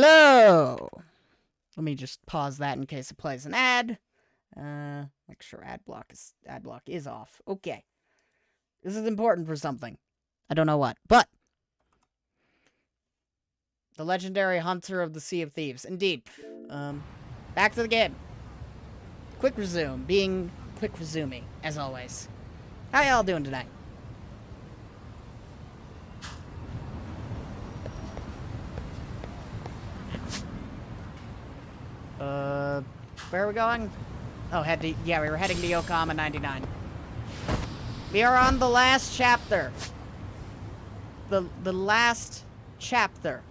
Hello! Let me just pause that in case it plays an ad. Make sure ad block is off. Okay. This is important for something. I don't know what, but the legendary hunter of the Sea of Thieves. Indeed. Back to the game. Quick resume, being quick resuming, as always. How y'all doing tonight? Where are we going? Oh, we were heading to Yokohama 99. We are on the last chapter. The last chapter.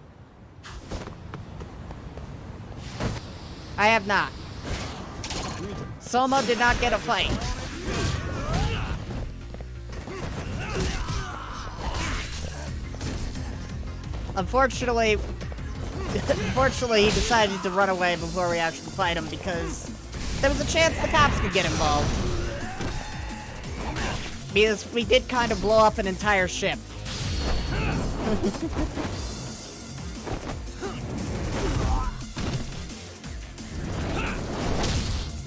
I have not. Soma did not get a fight. Unfortunately, he decided to run away before we actually fight him because there was a chance the cops could get involved. Because we did kind of blow up an entire ship.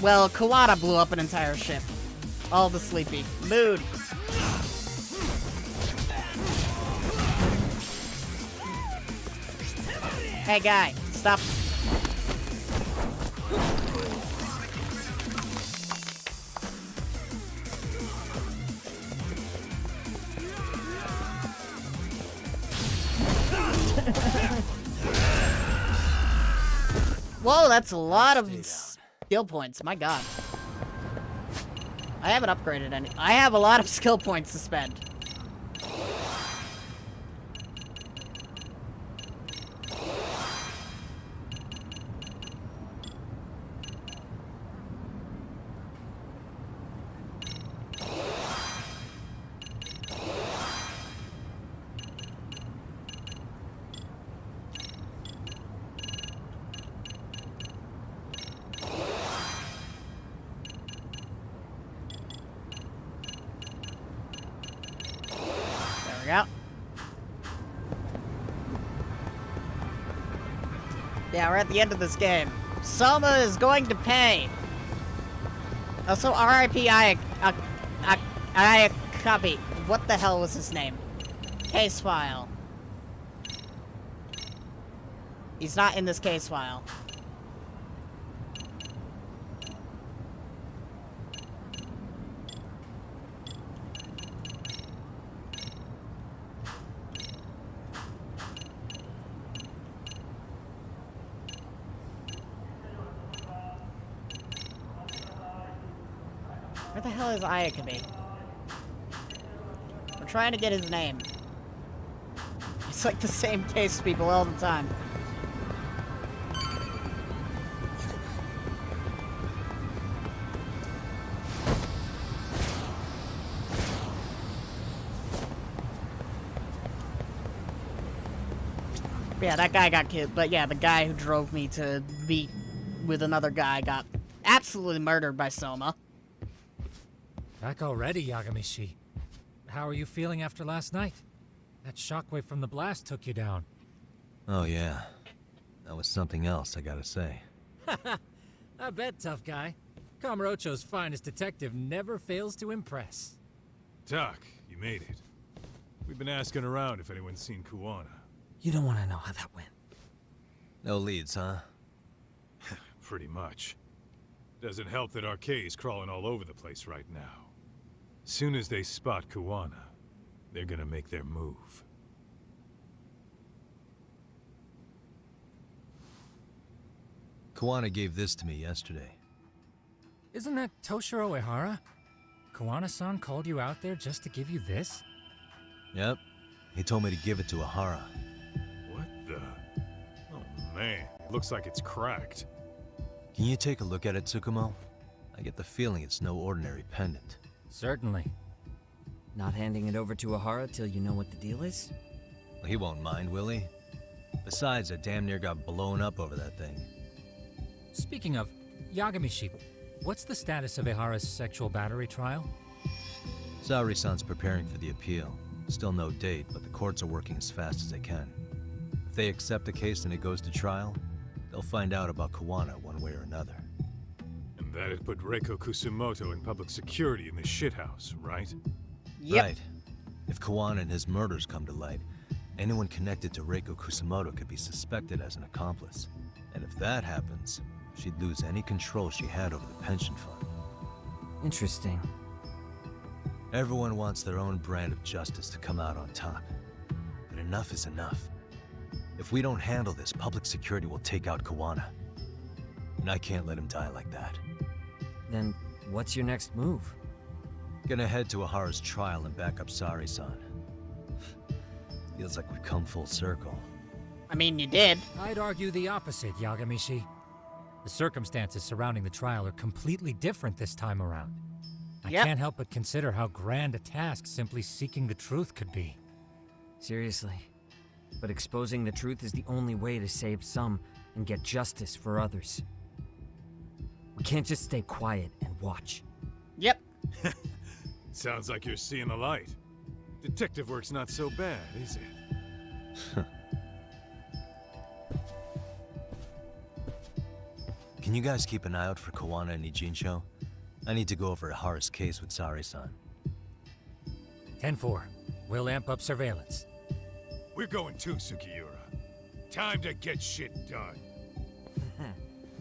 Well, Kawada blew up an entire ship. All the sleepy. Mood. Hey, guy. Stop. Whoa, that's a lot of skill points. My god. I haven't upgraded any. I have a lot of skill points to spend. Yeah, we're at the end of this game. Soma is going to pay. Also, R.I.P. Yagami. What the hell was his name? Case file. He's not in this case file. Where the hell is Yagami? We're trying to get his name. It's like the same case people all the time. Yeah, that guy got killed. But yeah, the guy who drove me to meet with another guy got absolutely murdered by Soma. Back already, Yagami-shi. How are you feeling after last night? That shockwave from the blast took you down. Oh yeah. That was something else, I gotta say. I bet, tough guy. Kamurocho's finest detective never fails to impress. Doc, you made it. We've been asking around if anyone's seen Kuwana. You don't want to know how that went. No leads, huh? Pretty much. Doesn't help that Arcade's crawling all over the place right now. Soon as they spot Kuwana, they're gonna make their move. Kuwana gave this to me yesterday. Isn't that Toshiro Ehara? Kuwana-san called you out there just to give you this? Yep. He told me to give it to Ehara. What the? Oh man, it looks like it's cracked. Can you take a look at it, Tsukumo? I get the feeling it's no ordinary pendant. Certainly. Not handing it over to Ehara till you know what the deal is? Well, he won't mind, will he? Besides, I damn near got blown up over that thing. Speaking of, Yagami-shi, what's the status of Ehara's sexual battery trial? Saori-san's preparing for the appeal. Still no date, but the courts are working as fast as they can. If they accept the case and it goes to trial, they'll find out about Kawana one way or another. And that'd put Reiko Kusumoto in public security in the shithouse, right? Yep. Right. If Kawana and his murders come to light, anyone connected to Reiko Kusumoto could be suspected as an accomplice. And if that happens, she'd lose any control she had over the pension fund. Interesting. Everyone wants their own brand of justice to come out on top. But enough is enough. If we don't handle this, public security will take out Kawana. And I can't let him die like that. Then, what's your next move? Gonna head to Ahara's trial and back up Sari-san. Feels like we've come full circle. I mean, you did. I'd argue the opposite, Yagami-shi. The circumstances surrounding the trial are completely different this time around. I Yep. can't help but consider how grand a task simply seeking the truth could be. Seriously. But exposing the truth is the only way to save some and get justice for others. We can't just stay quiet and watch. Yep. Sounds like you're seeing the light. Detective work's not so bad, is it? Can you guys keep an eye out for Kawana and Ijincho? I need to go over Ahara's case with Sari-san. 10-4. We'll amp up surveillance. We're going too, Sukiura. Time to get shit done.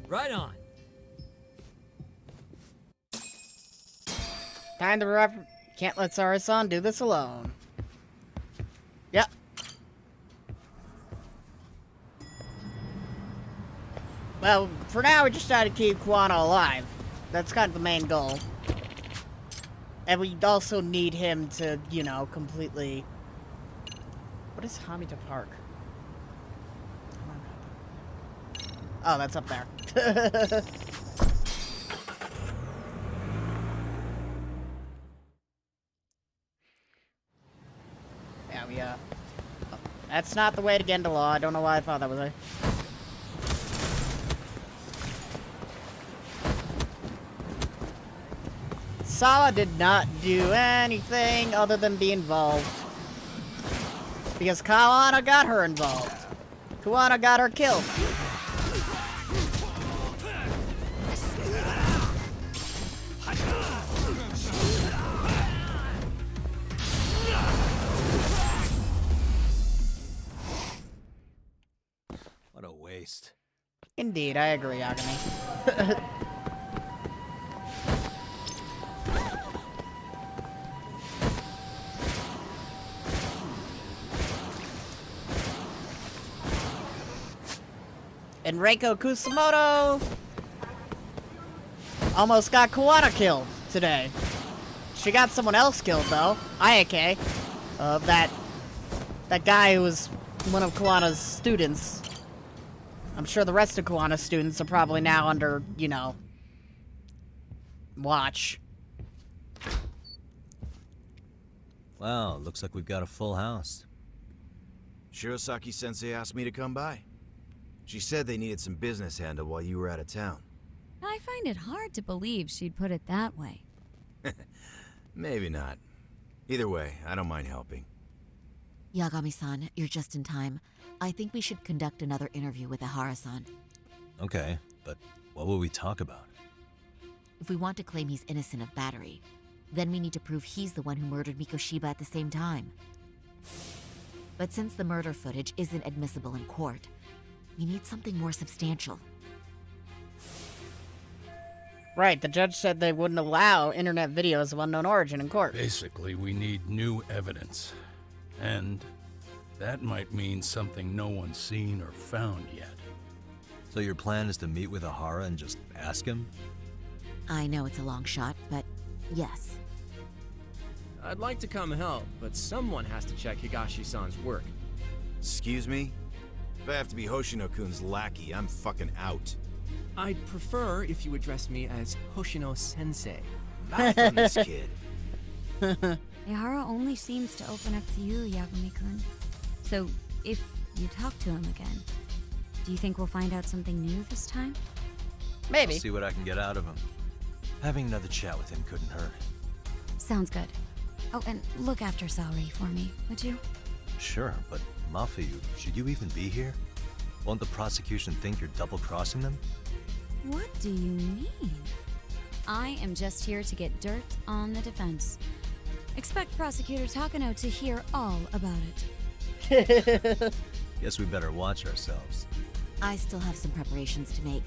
Right on. Time to rep. Can't let Sari-san do this alone. Yep. Well, for now, we just try to keep Kawana alive. That's kind of the main goal. And we also need him to, you know, completely... What is Hamida Park? Oh, that's up there. Yeah, we, oh, that's not the way to get into law. I don't know why I thought that was a... Sawa did not do anything other than be involved. Because Kawana got her involved. Kawana got her killed. What a waste. Indeed, I agree, Yagami. And Reiko Kusumoto almost got Kawana killed today. She got someone else killed though. Ayake. That guy who was one of Kawana's students. I'm sure the rest of Kawana's students are probably now under, you know, watch. Wow, looks like we've got a full house. Shirosaki-sensei asked me to come by. She said they needed some business handled while you were out of town. I find it hard to believe she'd put it that way. Maybe not. Either way, I don't mind helping. Yagami-san, you're just in time. I think we should conduct another interview with Ahara-san. Okay, but what will we talk about? If we want to claim he's innocent of battery, then we need to prove he's the one who murdered Mikoshiba at the same time. But since the murder footage isn't admissible in court, we need something more substantial. Right, the judge said they wouldn't allow internet videos of unknown origin in court. Basically, we need new evidence. And that might mean something no one's seen or found yet. So your plan is to meet with Ahara and just ask him? I know it's a long shot, but yes. I'd like to come help, but someone has to check Higashi-san's work. Excuse me? If I have to be Hoshino-kun's lackey, I'm fucking out. I'd prefer if you address me as Hoshino-sensei. Mouth on this kid. Ehara only seems to open up to you, Yagami-kun. So, if you talk to him again, do you think we'll find out something new this time? Maybe. I'll see what I can get out of him. Having another chat with him couldn't hurt. Sounds good. Oh, and look after Saori for me, would you? Sure, but Mafuyu, should you even be here? Won't the prosecution think you're double-crossing them? What do you mean? I am just here to get dirt on the defense. Expect Prosecutor Takano to hear all about it. Guess we better watch ourselves. I still have some preparations to make.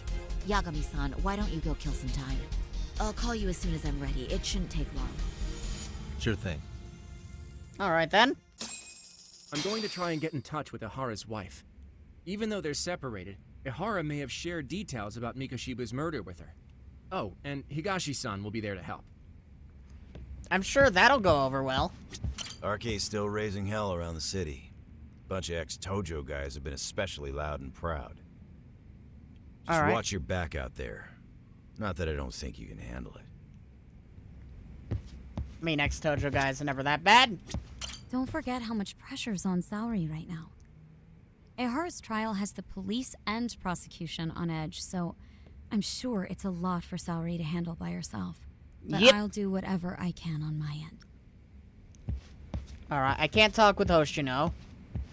Yagami-san, why don't you go kill some time? I'll call you as soon as I'm ready. It shouldn't take long. Sure thing. Alright then. I'm going to try and get in touch with Ihara's wife. Even though they're separated, Ihara may have shared details about Mikoshiba's murder with her. Oh, and Higashi-san will be there to help. I'm sure that'll go over well. RK's still raising hell around the city. Bunch of ex-Tojo guys have been especially loud and proud. Just All right. watch your back out there. Not that I don't think you can handle it. I mean, ex-Tojo guys are never that bad. Don't forget how much pressure's on Saori right now. Ihara's trial has the police and prosecution on edge, so I'm sure it's a lot for Saori to handle by herself. But Yep. I'll do whatever I can on my end. Alright, I can't talk with Hoshino,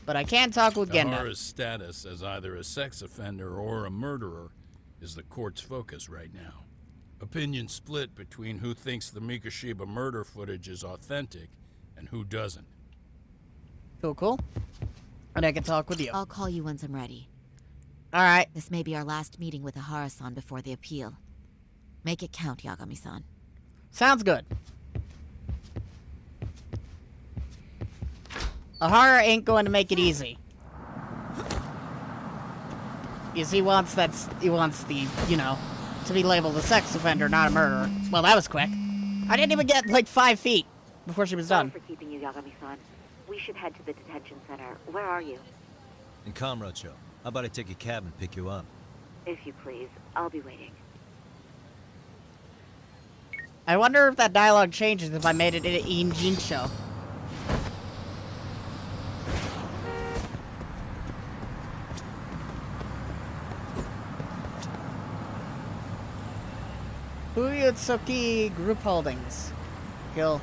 but I can talk with Genda. Ihara's status as either a sex offender or a murderer is the court's focus right now. Opinions split between who thinks the Mikoshiba murder footage is authentic and who doesn't. Cool. And I can talk with you. I'll call you once I'm ready. Alright. This may be our last meeting with Ihara-san before the appeal. Make it count, Yagami-san. Sounds good. Ihara ain't going to make it easy. Because he wants the, you know, to be labeled a sex offender, not a murderer. Well, that was quick. I didn't even get, like, 5 feet before she was done. Sorry for keeping you, Yagami-san. We should head to the detention center. Where are you? In Kamurocho, how about I take a cab and pick you up? If you please. I'll be waiting. I wonder if that dialogue changes if I made it in an Ian Jean show. Fuyutsuki Group Holdings. Kill.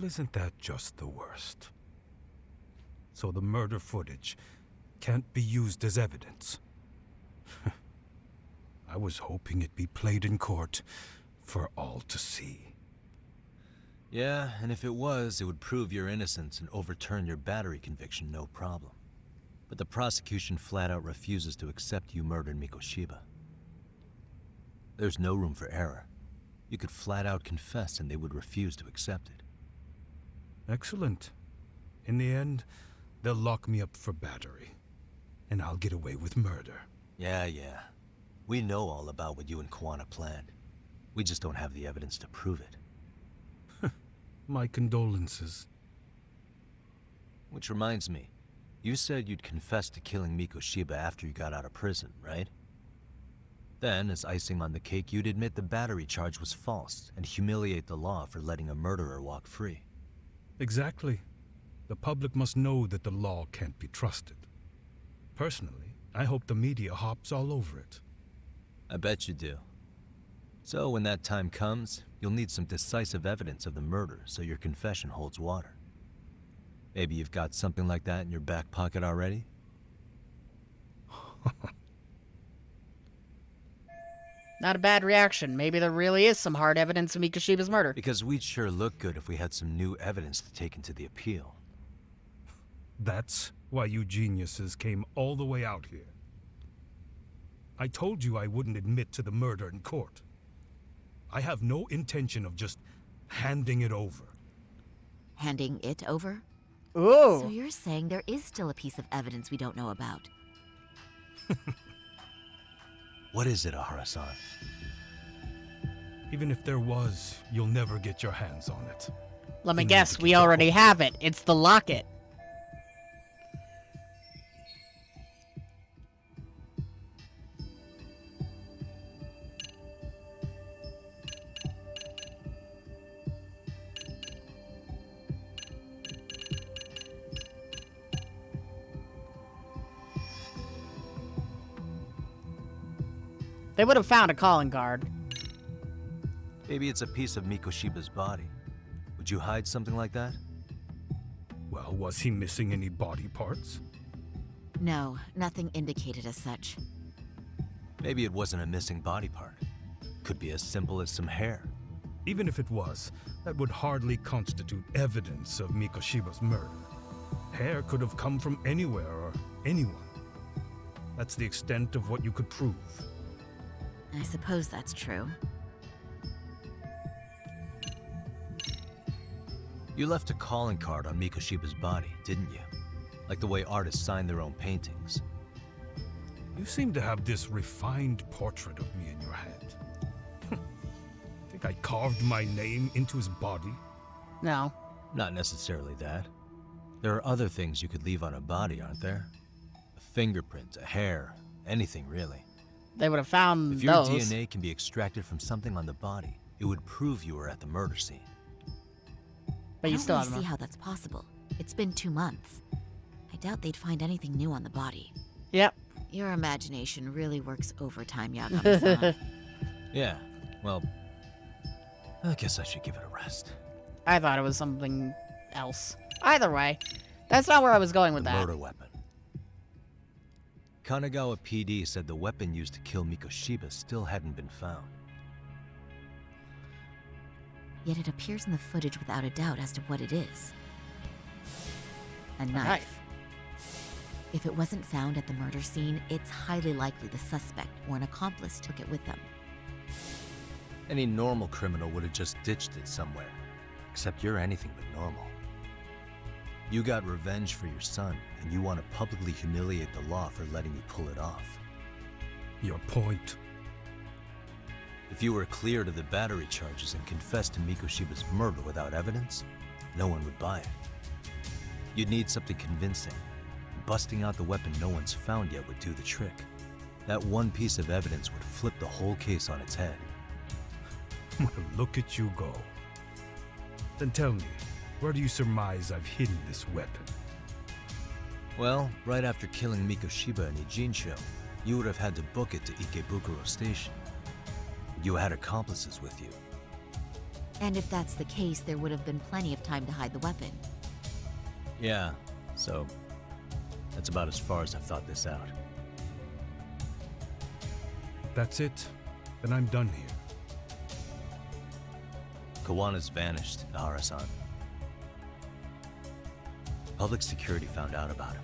Isn't that just the worst? So the murder footage can't be used as evidence. I was hoping it'd be played in court for all to see. Yeah, and if it was, it would prove your innocence and overturn your battery conviction, no problem. But the prosecution flat out refuses to accept you murdered Mikoshiba. There's no room for error. You could flat out confess and they would refuse to accept it. Excellent. In the end, they'll lock me up for battery, and I'll get away with murder. Yeah. We know all about what you and Kawana planned. We just don't have the evidence to prove it. My condolences. Which reminds me, you said you'd confess to killing Mikoshiba after you got out of prison, right? Then, as icing on the cake, you'd admit the battery charge was false and humiliate the law for letting a murderer walk free. Exactly. The public must know that the law can't be trusted. Personally, I hope the media hops all over it. I bet you do. So when that time comes, you'll need some decisive evidence of the murder so your confession holds water. Maybe you've got something like that in your back pocket already? Not a bad reaction. Maybe there really is some hard evidence of Mikoshiba's murder. Because we'd sure look good if we had some new evidence to take into the appeal. That's why you geniuses came all the way out here. I told you I wouldn't admit to the murder in court. I have no intention of just handing it over. Handing it over? Ooh. So you're saying there is still a piece of evidence we don't know about? What is it, Ihara-san? Even if there was, you'll never get your hands on it. Let me You need guess, to we keep it already quiet. have it. It's the locket. They would have found a calling card. Maybe it's a piece of Mikoshiba's body. Would you hide something like that? Well, was he missing any body parts? No, nothing indicated as such. Maybe it wasn't a missing body part. Could be as simple as some hair. Even if it was, that would hardly constitute evidence of Mikoshiba's murder. Hair could have come from anywhere or anyone. That's the extent of what you could prove. I suppose that's true. You left a calling card on Mikoshiba's body, didn't you? Like the way artists sign their own paintings. You seem to have this refined portrait of me in your head. Think I carved my name into his body? No. Not necessarily that. There are other things you could leave on a body, aren't there? A fingerprint, a hair, anything really. They would have found If your those. DNA can be extracted from something on the body, it would prove you were at the murder scene. But you still I have don't really them. see how that's possible. It's been 2 months. I doubt they'd find anything new on the body. Yep. Your imagination really works overtime, Yagami-san. Yeah, well, I guess I should give it a rest. I thought it was something else. Either way, that's not where I was going with The that. murder weapon. Kanagawa PD said the weapon used to kill Mikoshiba still hadn't been found. Yet it appears in the footage without a doubt as to what it is. A knife. If it wasn't found at the murder scene, it's highly likely the suspect or an accomplice took it with them. Any normal criminal would have just ditched it somewhere. Except you're anything but normal. You got revenge for your son, and you want to publicly humiliate the law for letting you pull it off. Your point? If you were cleared of the battery charges and confessed to Mikoshiba's murder without evidence, no one would buy it. You'd need something convincing. Busting out the weapon no one's found yet would do the trick. That one piece of evidence would flip the whole case on its head. Well, look at you go. Then tell me, where do you surmise I've hidden this weapon? Well, right after killing Mikoshiba in Ijincho, you would have had to book it to Ikebukuro Station. You had accomplices with you. And if that's the case, there would have been plenty of time to hide the weapon. Yeah, so that's about as far as I've thought this out. That's it? Then I'm done here. Kawana's vanished, Nahara-san. Public security found out about him.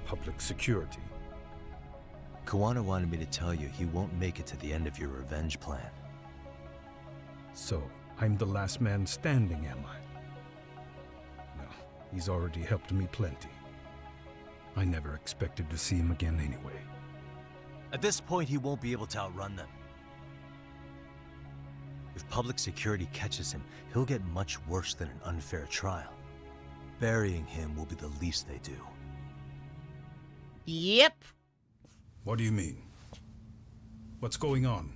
Public security? Kawana wanted me to tell you he won't make it to the end of your revenge plan. So, I'm the last man standing, am I? No, he's already helped me plenty. I never expected to see him again anyway. At this point, he won't be able to outrun them. If public security catches him, he'll get much worse than an unfair trial. Burying him will be the least they do. Yep. What do you mean? What's going on?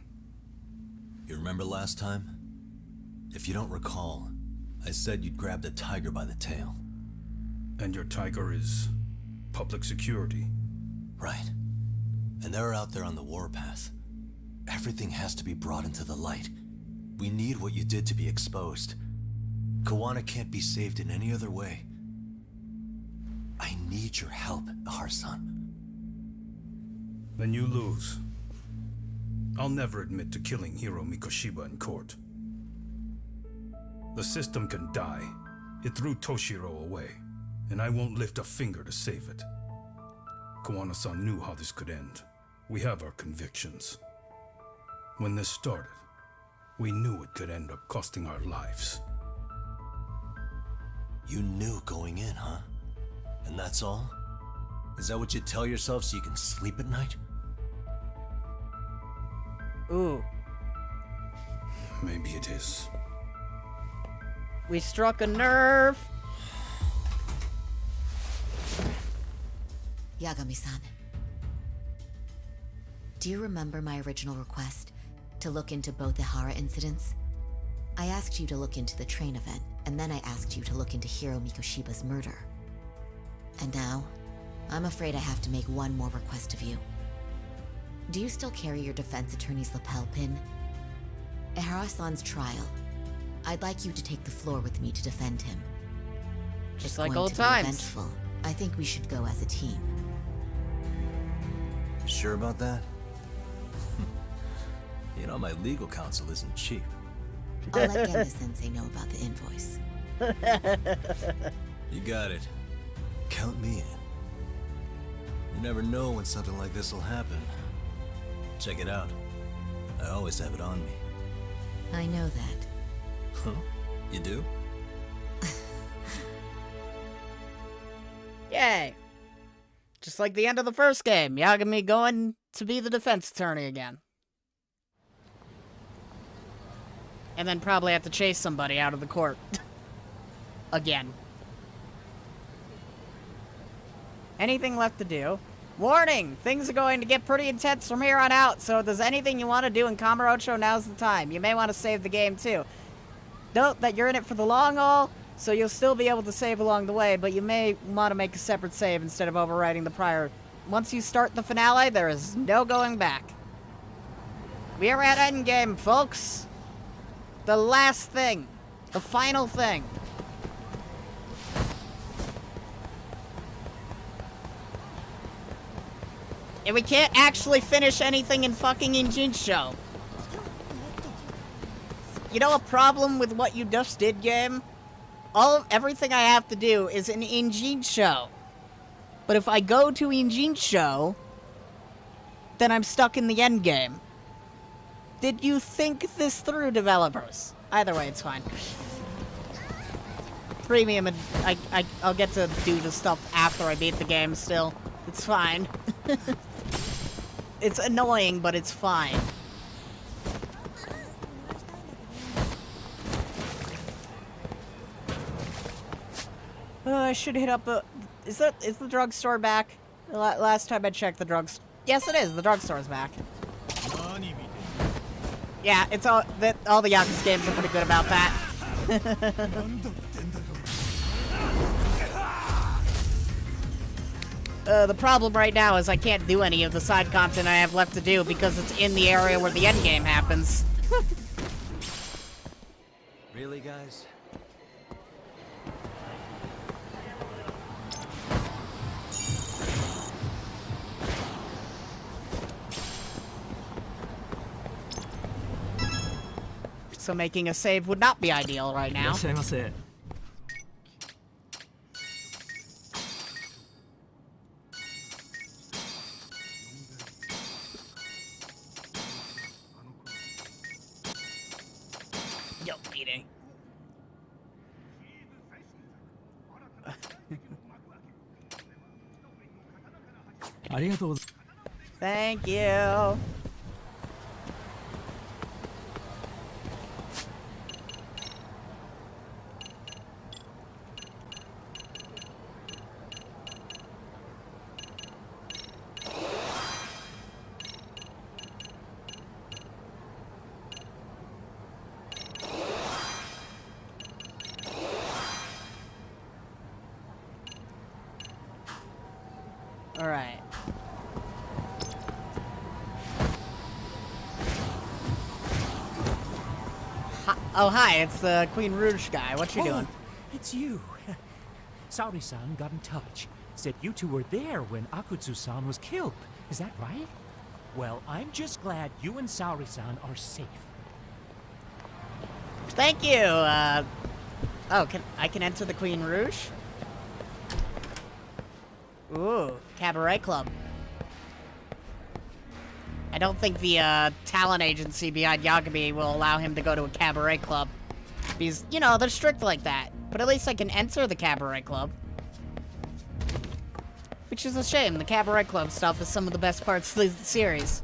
You remember last time? If you don't recall, I said you'd grab the tiger by the tail. And your tiger is public security? Right. And they're out there on the warpath. Everything has to be brought into the light. We need what you did to be exposed. Kawana can't be saved in any other way. I need your help, Nahara-san. Then you lose. I'll never admit to killing Hiro Mikoshiba in court. The system can die. It threw Toshiro away, and I won't lift a finger to save it. Kawana-san knew how this could end. We have our convictions. When this started, we knew it could end up costing our lives. You knew going in, huh? And that's all? Is that what you tell yourself so you can sleep at night? Ooh. Maybe it is. We struck a nerve. Yagami-san. Do you remember my original request to look into both the Hara incidents? I asked you to look into the train event, and then I asked you to look into Hiro Mikoshiba's murder. And now, I'm afraid I have to make one more request of you. do you still carry your defense attorney's lapel pin? Ehara-san's trial. I'd like you to take the floor with me to defend him. Just It's like going old to be times. eventful. I think we should go as a team. Sure about that? You know, my legal counsel isn't cheap. I'll let Gemma-sensei know about the invoice. You got it. Count me in. You never know when something like this will happen. Check it out. I always have it on me. I know that. Huh? You do? Yay! Just like the end of the first game, Yagami going to be the defense attorney again. And then probably have to chase somebody out of the court. Again. Anything left to do? Warning! Things are going to get pretty intense from here on out, so if there's anything you want to do in Kamurocho, now's the time. You may want to save the game too. Note that you're in it for the long haul, so you'll still be able to save along the way, but you may want to make a separate save instead of overwriting the prior. Once you start the finale, there is no going back. We are at endgame, folks! The last thing. The final thing. And we can't actually finish anything in fucking Injinsho. You know a problem with what you just did, game? Everything I have to do is in Injinsho. But if I go to Injinsho, then I'm stuck in the end game. Did you think this through, developers? Either way, it's fine. Premium, and I'll get to do the stuff after I beat the game still. It's fine. It's annoying, but it's fine. I should hit up a... Is the drugstore back? Last time I checked the drugstore... Yes, it is. The drugstore's back. Yeah, it's all the Yakuza games are pretty good about that. The problem right now is I can't do any of the side content I have left to do because it's in the area where the end game happens. Really, guys? So making a save would not be ideal right now. Yo, meeting. Thank you. All right. Oh, hi, it's the Queen Rouge guy. What you doing? It's you. Saori-san got in touch. Said you two were there when Akutsu-san was killed. Is that right? Well, I'm just glad you and Saori-san are safe. Thank you. Oh, I can enter the Queen Rouge? Ooh, cabaret club. I don't think the talent agency behind Yagami will allow him to go to a cabaret club. Because, you know, they're strict like that. But at least I can enter the cabaret club. Which is a shame. The cabaret club stuff is some of the best parts of the series.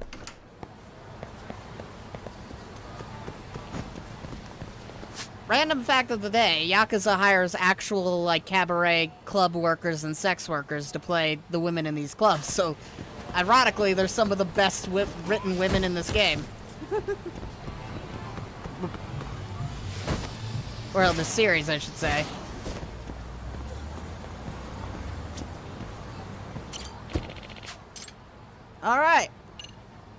Random fact of the day, Yakuza hires actual, like, cabaret club workers and sex workers to play the women in these clubs, so ironically, they're some of the best written women in this game. Or the series, I should say. Alright.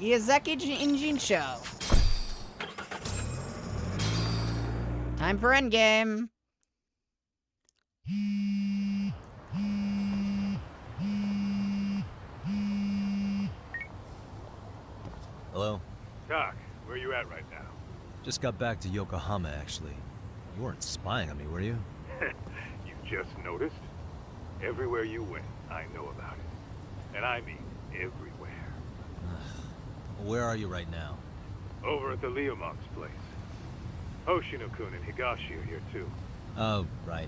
Iazeki Injin Show. Time for endgame. Hello? Doc, where you at right now? Just got back to Yokohama, actually. You weren't spying on me, were you? You just noticed? Everywhere you went, I know about it. And I mean everywhere. Where are you right now? Over at the Leomont's place. Hoshino-kun and Higashi are here too. Oh, right.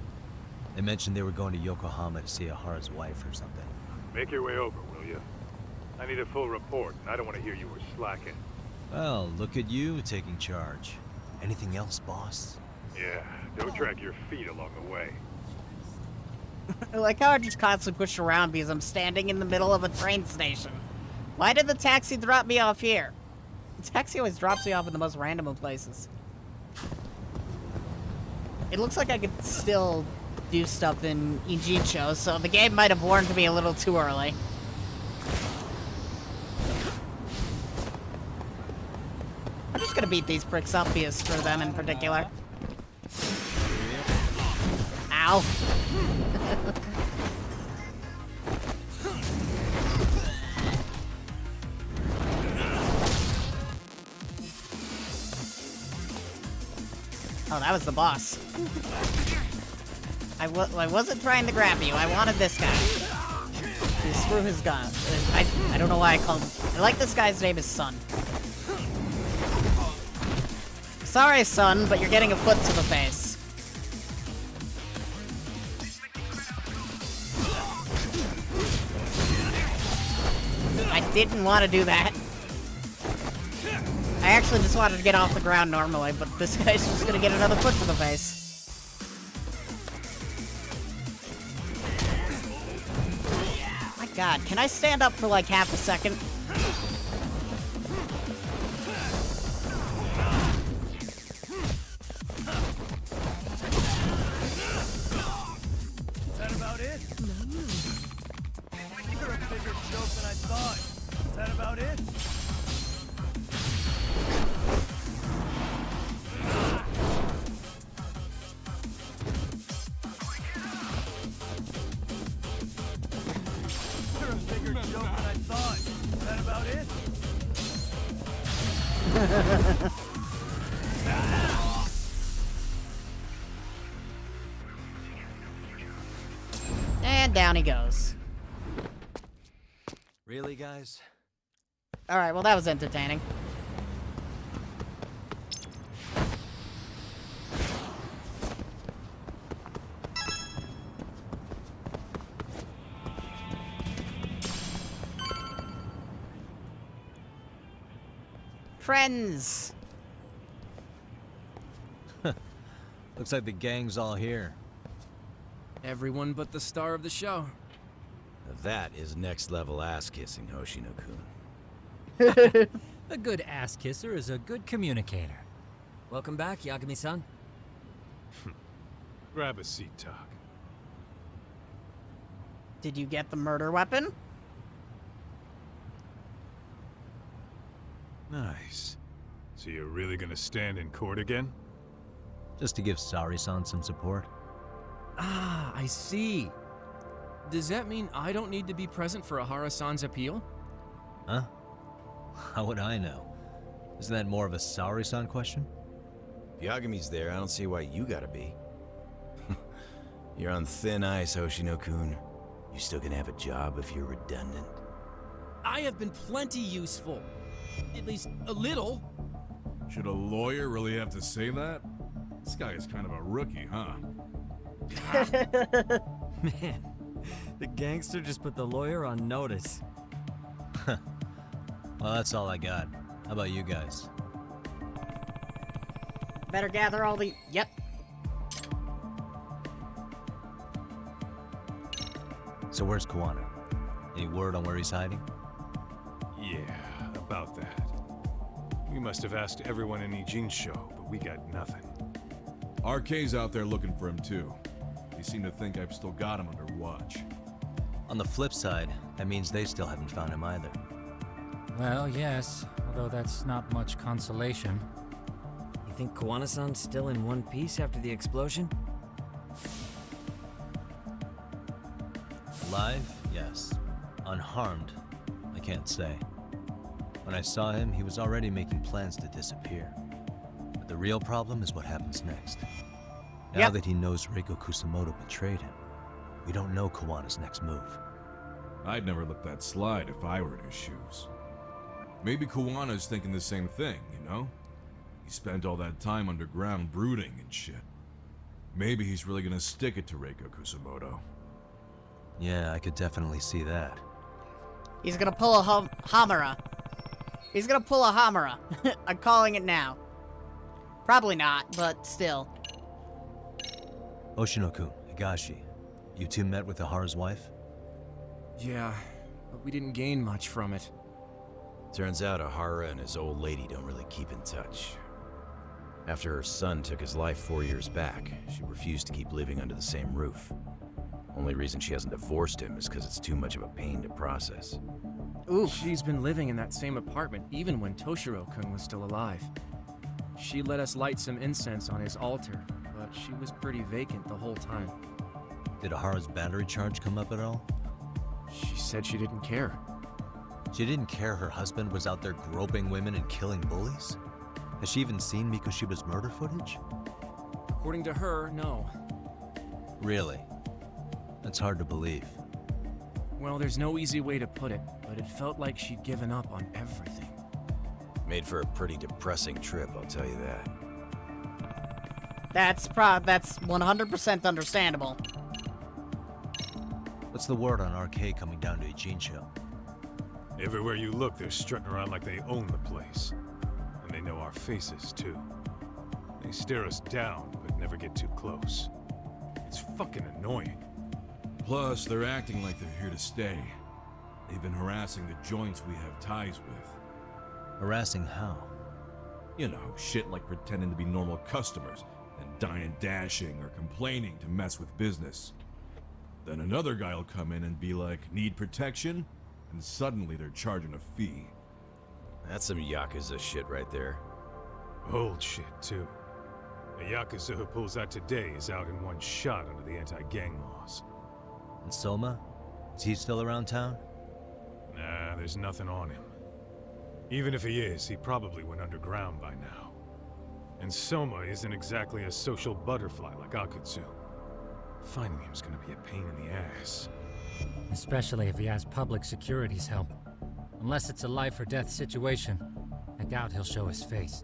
They mentioned they were going to Yokohama to see Ahara's wife or something. Make your way over, will you? I need a full report, and I don't want to hear you were slacking. Well, look at you taking charge. Anything else, boss? Yeah, don't drag your feet along the way. I like how I just constantly push around because I'm standing in the middle of a train station. Why did the taxi drop me off here? The taxi always drops me off in the most random of places. It looks like I could still do stuff in Ijincho, so the game might have warned me a little too early. I'm just gonna beat these pricks up because for them in particular. Ow. Oh, that was the boss. I wasn't trying to grab you. I wanted this guy. Screw his gun. I don't know why I called him. I like this guy's name is Sun. Sorry, Son, but you're getting a foot to the face. I didn't want to do that. I actually just wanted to get off the ground normally, but this guy's just gonna get another foot to the face. My god, can I stand up for like half a second? Is that about it? You're a bigger joke than I thought. Is that about it? You're a bigger joke than I thought. Is that about it? And down he goes. Really, guys? Alright, well that was entertaining. Friends! Looks like the gang's all here. Everyone but the star of the show. Now that is next level ass kissing, Hoshino-kun. A good ass kisser is a good communicator. Welcome back, Yagami-san. Grab a seat, Doc. Did you get the murder weapon? Nice. So you're really gonna stand in court again? Just to give Sari-san some support. Ah, I see. Does that mean I don't need to be present for Ahara-san's appeal? Huh? How would I know? Isn't that more of a Sari-san question? If Yagami's there, I don't see why you gotta be. You're on thin ice, Hoshino-kun. You still gonna have a job if you're redundant. I have been plenty useful. At least a little. Should a lawyer really have to say that? This guy is kind of a rookie, huh? Man, the gangster just put the lawyer on notice. Well, that's all I got. How about you guys? Better gather all the... Yep. So where's Kawana? Any word on where he's hiding? Yeah, about that. We must have asked everyone in Ijincho, but we got nothing. RK's out there looking for him too. They seem to think I've still got him under watch. On the flip side, that means they still haven't found him either. Well, yes, although that's not much consolation. You think Kawana-san's still in one piece after the explosion? Alive? Yes. Unharmed? I can't say. When I saw him, he was already making plans to disappear. But the real problem is what happens next. Now that he knows Reiko Kusamoto betrayed him, we don't know Kawana's next move. I'd never let that slide if I were in his shoes. Maybe Kawana's thinking the same thing, you know? He spent all that time underground brooding and shit. Maybe he's really gonna stick it to Reiko Kusamoto. Yeah, I could definitely see that. He's gonna pull a Hamura. He's gonna pull a Hamura. I'm calling it now. Probably not, but still. Oshino-kun, Higashi, you two met with Ahara's wife? Yeah, but we didn't gain much from it. Turns out Ahara and his old lady don't really keep in touch. After her son took his life 4 years back, she refused to keep living under the same roof. Only reason she hasn't divorced him is because it's too much of a pain to process. Ooh. She's been living in that same apartment even when Toshiro-kun was still alive. She let us light some incense on his altar, but she was pretty vacant the whole time. Did Ahara's battery charge come up at all? She said she didn't care. She didn't care her husband was out there groping women and killing bullies? Has she even seen Mikoshiba's murder footage? According to her, no. Really? That's hard to believe. Well, there's no easy way to put it, but it felt like she'd given up on everything. Made for a pretty depressing trip, I'll tell you that. That's 100% understandable. What's the word on RK coming down to Ijincho? Everywhere you look, they're strutting around like they own the place. And they know our faces, too. They stare us down, but never get too close. It's fucking annoying. Plus, they're acting like they're here to stay. They've been harassing the joints we have ties with. Harassing how? You know, shit like pretending to be normal customers and dying dashing or complaining to mess with business. Then another guy will come in and be like, need protection? And suddenly they're charging a fee. That's some Yakuza shit right there. Old shit, too. A Yakuza who pulls out today is out in one shot under the anti-gang laws. And Soma? Is he still around town? Nah, there's nothing on him. Even if he is, he probably went underground by now. And Soma isn't exactly a social butterfly like Akutsu. Finding him's gonna be a pain in the ass. Especially if he has public security's help. Unless it's a life or death situation, I doubt he'll show his face.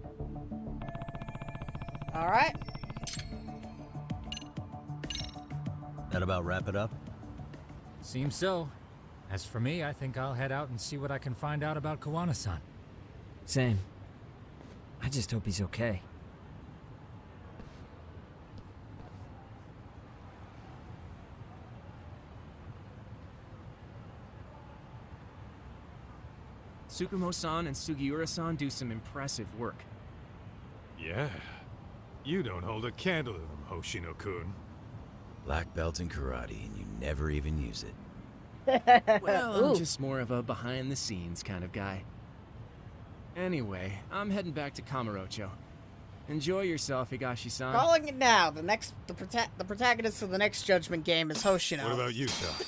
Alright. That about wrap it up? Seems so. As for me, I think I'll head out and see what I can find out about Kawana-san. Same. I just hope he's okay. Tsukumo-san and Sugiura-san do some impressive work. Yeah. You don't hold a candle to them, Hoshino-kun. Black belt in karate, and you never even use it. Well, I'm just more of a behind-the-scenes kind of guy. Anyway, I'm heading back to Kamurocho. Enjoy yourself, Higashi-san. Calling it now. The protagonist of the next Judgment game is Hoshino. What about you, Doc?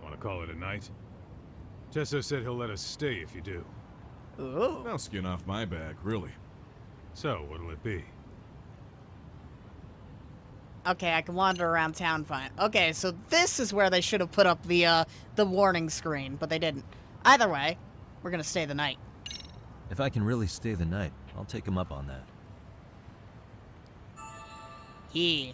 Wanna call it a night? Tesso said he'll let us stay if you do. Ooh. Now skin off my back, really. So, what'll it be? Okay, I can wander around town fine. Okay, so this is where they should have put up the warning screen, but they didn't. Either way, we're gonna stay the night. If I can really stay the night, I'll take him up on that. Yeah.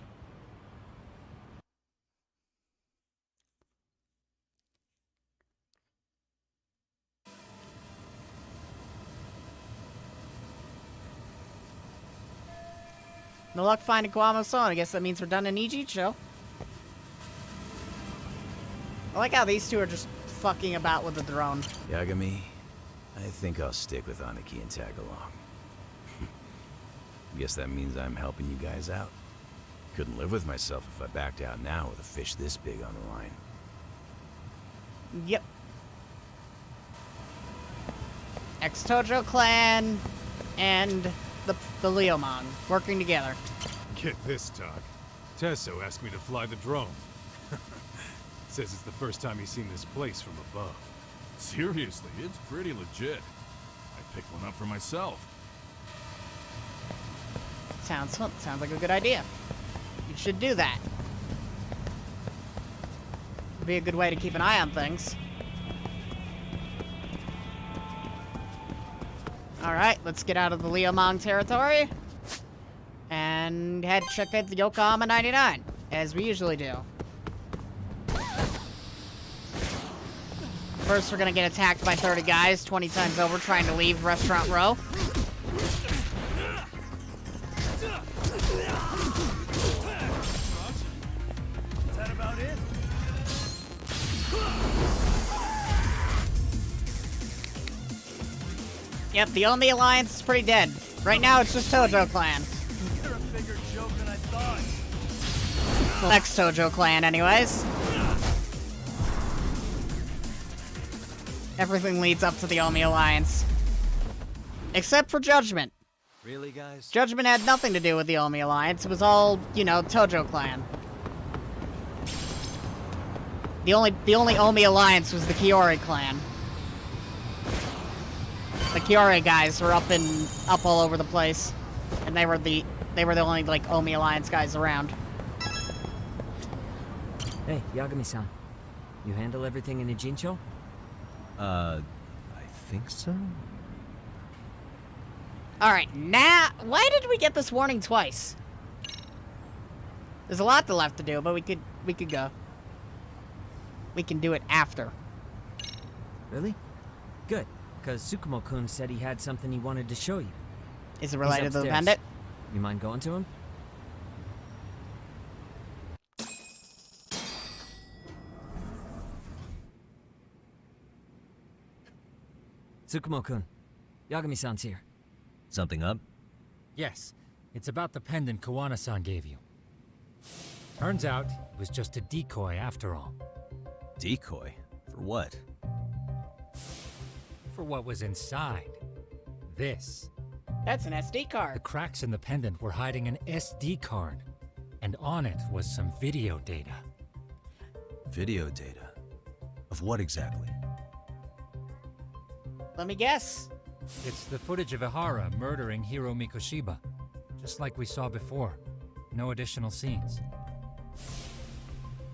No luck finding Kawana-san. I guess that means we're done in Ijincho. I like how these two are just fucking about with the drone. Yagami, I think I'll stick with Aniki and tag along. Guess that means I'm helping you guys out. Couldn't live with myself if I backed out now with a fish this big on the line. Yep. Ex-Tojo clan and the Leomon working together. Get this, Doc. Tesso asked me to fly the drone. Says it's the first time he's seen this place from above. Seriously, it's pretty legit. I picked one up for myself. Sounds like a good idea. You should do that. Be a good way to keep an eye on things. Alright, let's get out of the Leomon territory. And head check out the Yokohama 99, as we usually do. First, we're gonna get attacked by 30 guys 20 times over trying to leave Restaurant Row. Is that about it? Yep, the Omi Alliance is pretty dead. Right now, it's just Tojo Clan. You're a bigger joke than I thought. Well, ex-Tojo Clan, anyways. Everything leads up to the Omi Alliance. Except for Judgment. Really, guys? Judgment had nothing to do with the Omi Alliance. It was all, you know, Tojo Clan. The only Omi Alliance was the Kiori clan. The Kiori guys were up all over the place, and they were the only like Omi Alliance guys around. Hey, Yagami-san. You handle everything in Ijincho? I think so? Alright, now, why did we get this warning twice? There's a lot left to do, but we could go. We can do it after. Really? Good, because Tsukumo-kun said he had something he wanted to show you. Is it related to the upstairs. pendant? You mind going to him? Tsukumo-kun, Yagami-san's here. Something up? Yes, it's about the pendant Kawana-san gave you. Turns out, it was just a decoy after all. Decoy? For what? For what was inside. This. That's an SD The card. cracks in the pendant were hiding an SD card. And on it was some video data. Video data? Of what exactly? Let me guess. It's the footage of Ihara murdering Hiro Mikoshiba. Just like we saw before. No additional scenes.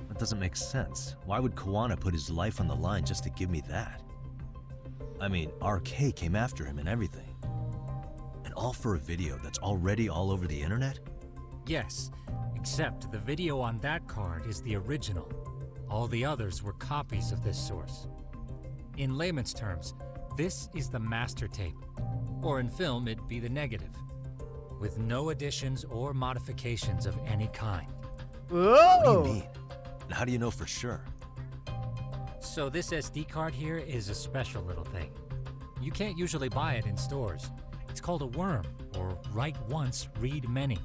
That doesn't make sense. Why would Kawana put his life on the line just to give me that? I mean, RK came after him and everything. And all for a video that's already all over the internet? Yes, except the video on that card is the original. All the others were copies of this source. In layman's terms, this is the master tape. Or in film, it'd be the negative. With no additions or modifications of any kind. Ooh. What do you mean? And how do you know for sure? So this SD card here is a special little thing. You can't usually buy it in stores. It's called a worm, or write once, read many.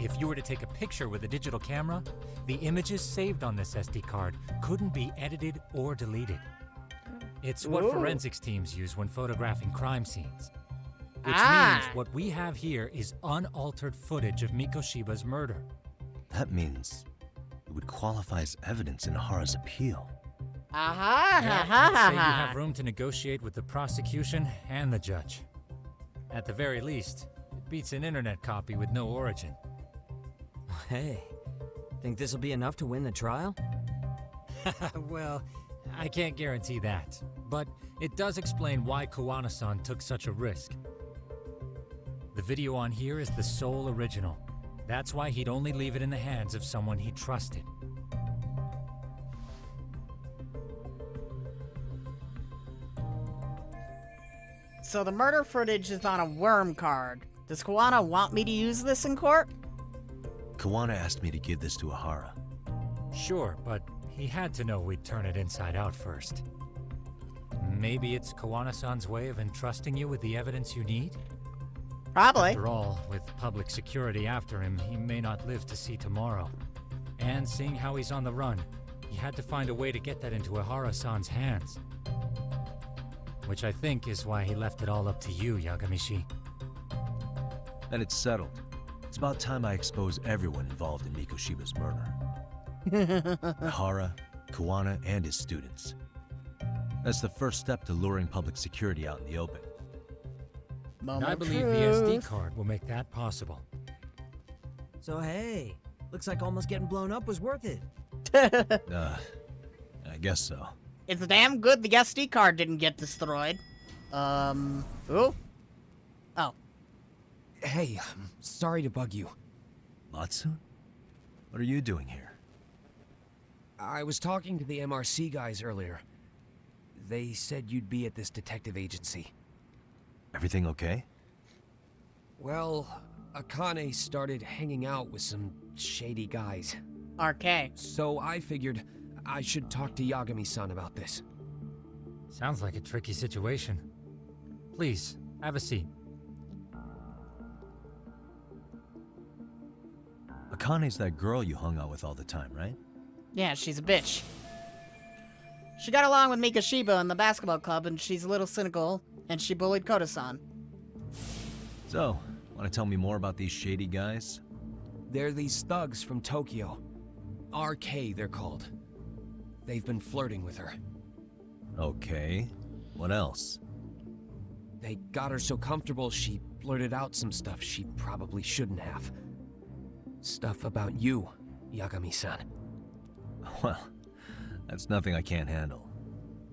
If you were to take a picture with a digital camera, the images saved on this SD card couldn't be edited or deleted. It's what forensics teams use when photographing crime scenes. Which means what we have here is unaltered footage of Mikoshiba's murder. That means it would qualify as evidence in Ihara's appeal. Aha! Yeah, Ha I'd ha say you ha! have room to negotiate with the prosecution and the judge. At the very least, it beats an internet copy with no origin. Hey, think this'll be enough to win the trial? Well, I can't guarantee that, but it does explain why Kawana-san took such a risk. The video on here is the sole original. That's why he'd only leave it in the hands of someone he trusted. So the murder footage is on a worm card. Does Kawana want me to use this in court? Kawana asked me to give this to Ihara. Sure, but he had to know we'd turn it inside out first. Maybe it's Kawana-san's way of entrusting you with the evidence you need? Probably. After all, with public security after him, he may not live to see tomorrow. And seeing how he's on the run, he had to find a way to get that into Ihara-san's hands. which I think is why he left it all up to you, Yagami-shi. Then it's settled. It's about time I expose everyone involved in Mikoshiba's murder. Ihara, Kuwana, and his students. That's the first step to luring public security out in the open. And I believe the SD card will make that possible. So hey, looks like almost getting blown up was worth it. I guess so. It's damn good the SD card didn't get destroyed. Ooh? Oh. Hey, I'm sorry to bug you. Matsu? What are you doing here? I was talking to the MRC guys earlier. They said you'd be at this detective agency. Everything okay? Well, Akane started hanging out with some shady guys. RK. So I figured I should talk to Yagami-san about this. Sounds like a tricky situation. Please, have a seat. Akane's that girl you hung out with all the time, right? Yeah, she's a bitch. She got along with Mikoshiba in the basketball club, and she's a little cynical, and she bullied Koto-san. So, want to tell me more about these shady guys? They're these thugs from Tokyo. RK, they're called. They've been flirting with her. Okay. What else? They got her so comfortable she blurted out some stuff she probably shouldn't have. Stuff about you, Yagami-san. Well, that's nothing I can't handle.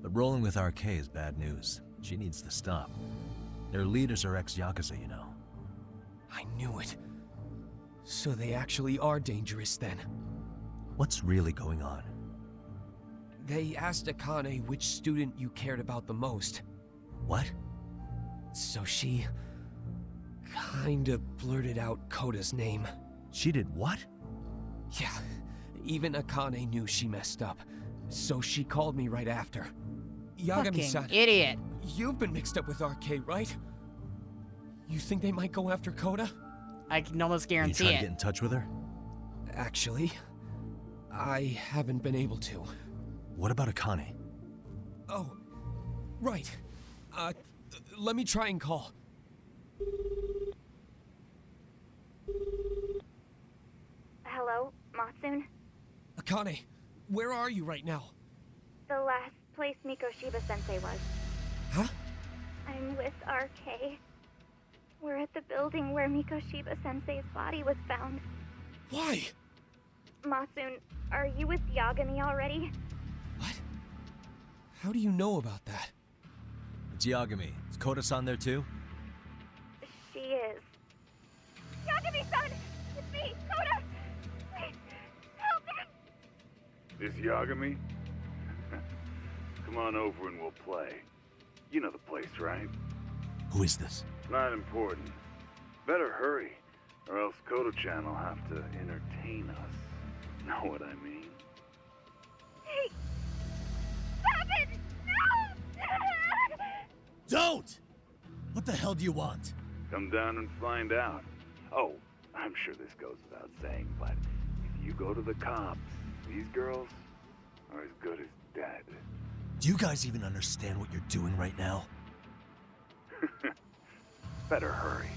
But rolling with RK is bad news. She needs to stop. Their leaders are ex-Yakuza, you know. I knew it. So they actually are dangerous then. What's really going on? They asked Akane which student you cared about the most. What? So she kinda blurted out Kota's name. She did what? Yeah, even Akane knew she messed up. So she called me right after. Yagami-san, Fucking idiot. You've been mixed up with RK, right? You think they might go after Kota? I can almost You guarantee try it. to get in touch with her? Actually, I haven't been able to. What about Akane? Oh, right. Let me try and call. Hello, Matsun? Akane, where are you right now? The last place Mikoshiba-sensei was. Huh? I'm with RK. We're at the building where Mikoshiba-sensei's body was found. Why? Matsun, are you with Yagami already? What? How do you know about that? It's Yagami. Is Koto-san there too? She is. Yagami-san! It's me, Kota! Please, help me! This Yagami? Come on over and we'll play. You know the place, right? Who is this? Not important. Better hurry, or else Koto-chan will have to entertain us. Know what I mean? Hey! Stop it! No! Don't! What the hell do you want? Come down and find out. Oh, I'm sure this goes without saying, but if you go to the cops, these girls are as good as dead. Do you guys even understand what you're doing right now? Better hurry.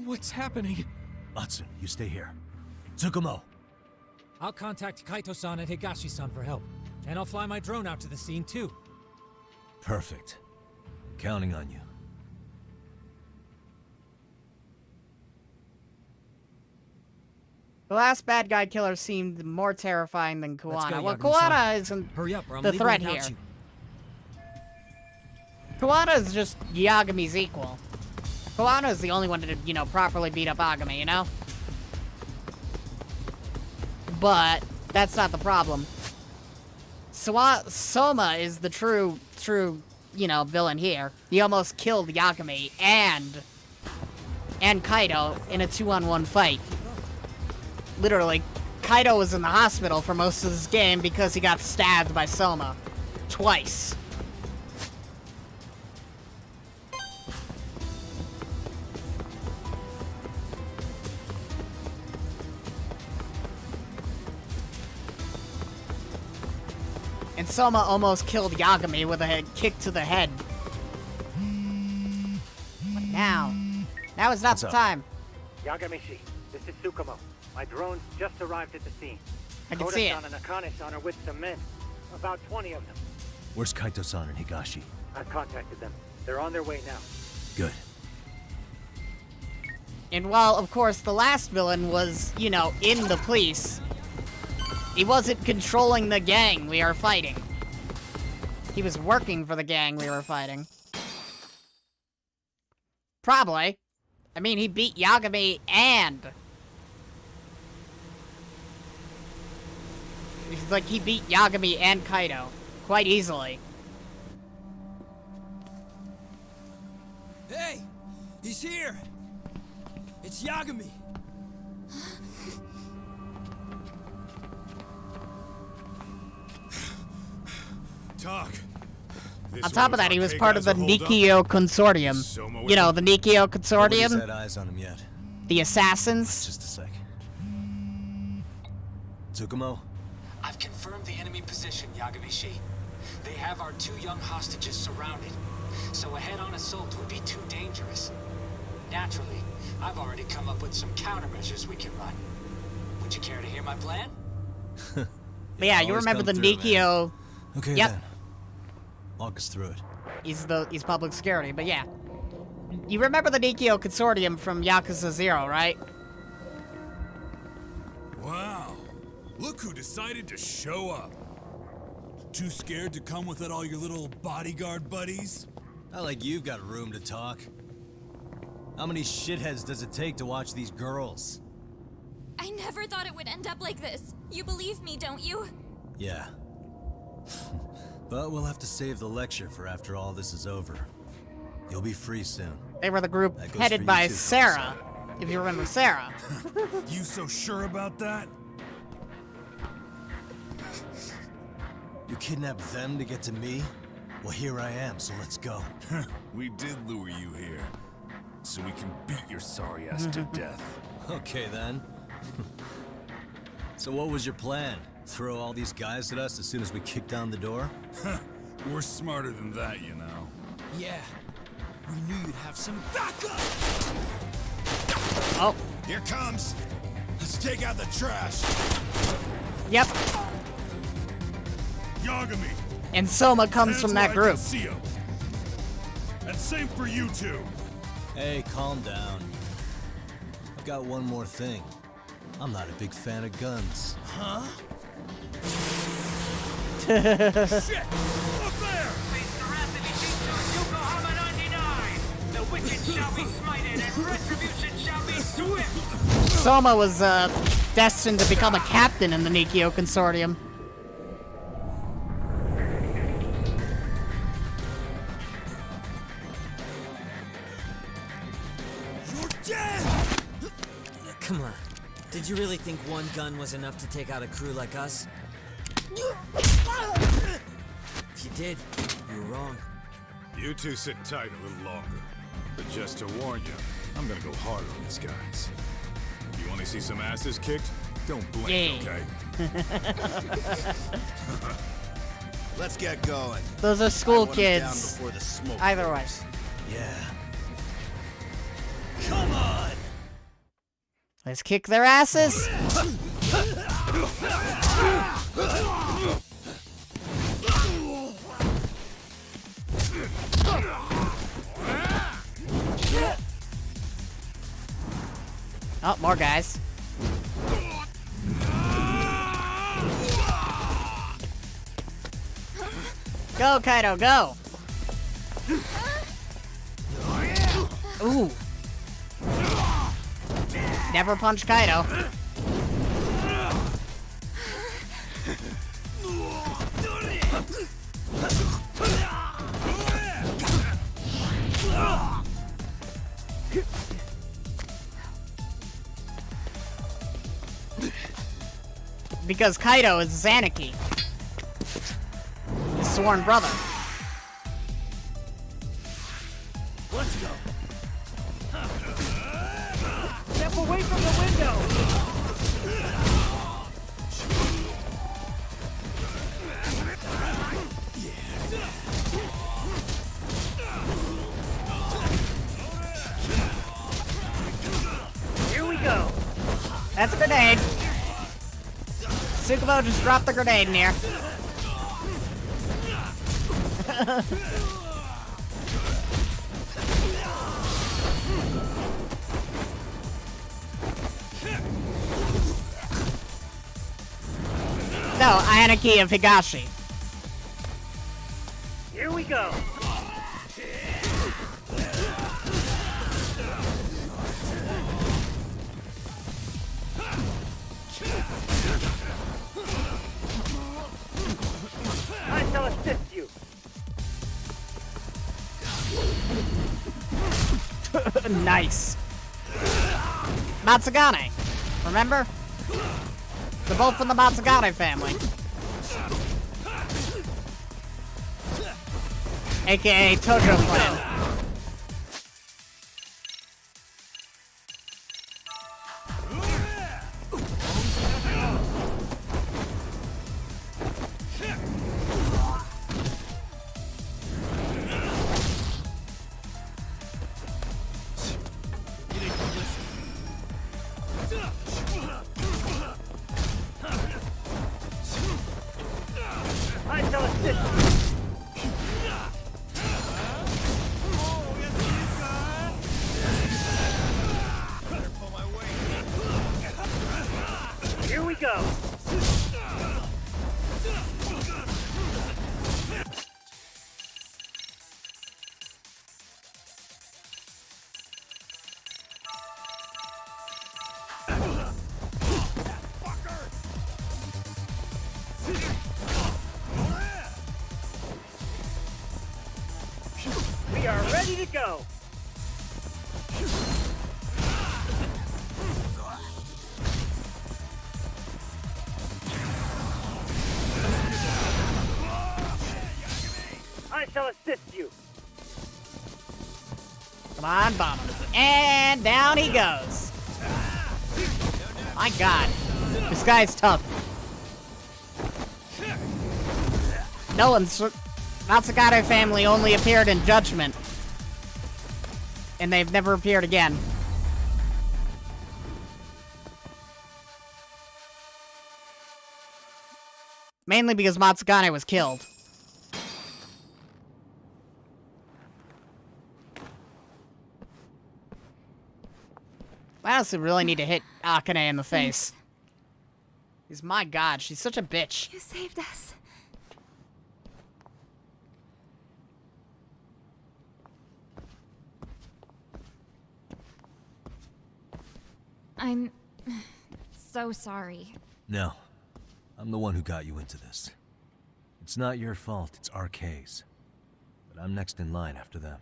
What's happening? Matsun, you stay here. Tsukumo! I'll contact Kaito-san and Higashi-san for help. And I'll fly my drone out to the scene too. Perfect. Counting on you. The last bad guy killer seemed more terrifying than Let's go, Kuwana. Well, Yagami-san. Kuwana isn't Hurry up, or I'm the leaving threat without here. you. Kuwana is just Yagami's equal. Kuwana is the only one to, you know, properly beat up Agami, you know? But that's not the problem. Soma is the true, you know, villain here. He almost killed Yagami and Kaito in a 2-on-1 fight. Literally, Kaito was in the hospital for most of this game because he got stabbed by Soma. Twice. And Soma almost killed Yagami with a kick to the head. What now? Now is not the time. Yagami-shi, this is Tsukumo. My drones just arrived at the scene. I can see it. Koda-san and Akane-san are with some men. About 20 of them. Where's Kaito-san and Higashi? I've contacted them. They're on their way now. Good. And while, of course, the last villain was, you know, in the police, he wasn't controlling the gang we are fighting. He was working for the gang we were fighting. Probably. I mean, he beat Yagami and... Like, he beat Yagami and Kaito quite easily. Hey! He's here! It's Yagami! Talk. On top of that, he was part of the Nikio Consortium. You know, the Nikio Nobody's Consortium? had eyes on him yet. The assassins? Just a sec. Tsukumo? I've confirmed the enemy position, Yagami-shi. They have our 2 young hostages surrounded, so a head-on assault would be too dangerous. Naturally, I've already come up with some countermeasures we can run. Would you care to hear my plan? But yeah, you remember the Nikio... Okay, yep. then. Walk us through it. He's public security, but yeah. You remember the Nikio Consortium from Yakuza 0, right? Wow. Look who decided to show up. Too scared to come with all your little bodyguard buddies? Not like you've got room to talk. How many shitheads does it take to watch these girls? I never thought it would end up like this. You believe me, don't you? Yeah. But we'll have to save the lecture for after all this is over. You'll be free soon. They were the group That goes for headed you by too, Sarah, if you remember Sarah. You so sure about that? You kidnapped them to get to me? Well, here I am, so let's go. We did lure you here, so we can beat your sorry ass to death. Okay, then. So what was your plan? Throw all these guys at us as soon as we kick down the door? We're smarter than that, you know. Yeah. We knew you'd have some backup! Oh. Here comes! Let's take out the trash! Yep. Yagami! And Soma comes from that group. See him. And same for you two. Hey, calm down. I've got one more thing. I'm not a big fan of guns. Huh? Shit! Up there! The wicked shall be smited and retribution shall be swift! Soma was destined to become a captain in the Nikio Consortium. You're dead! Come on. Did you really think one gun was enough to take out a crew like us? If you did, you were wrong. You two sit tight a little longer. But just to warn you, I'm gonna go hard on these guys. You wanna see some asses kicked? Don't blink, okay? Let's get going. Those are school I want 'em down kids. before the smoke Either way. clears. Yeah. Come on! Let's kick their asses. Oh, more guys. Go, Kaito, go! Ooh. Never punch Kaito. Because Kaito is Zanaki, his sworn brother. Let's go. Step away from the window! grenade. Tsukumo just dropped the grenade in here. No, Anarchy of Higashi. Here we go. I shall assist you. Nice. Matsugane. Remember? They're both from the Matsugane family. AKA Tojo clan. I shall assist you. Here we go. We are ready to go. I shall assist you. Come on, bomb him. And down he goes. My god. This guy's tough. No one's... Matsugane family only appeared in Judgment. And they've never appeared again. Mainly because Matsugane was killed. I honestly really need to hit Akane in the face. Because my god, she's such a bitch. You saved us. I'm so sorry. No. I'm the one who got you into this. It's not your fault, it's RK's. But I'm next in line after them.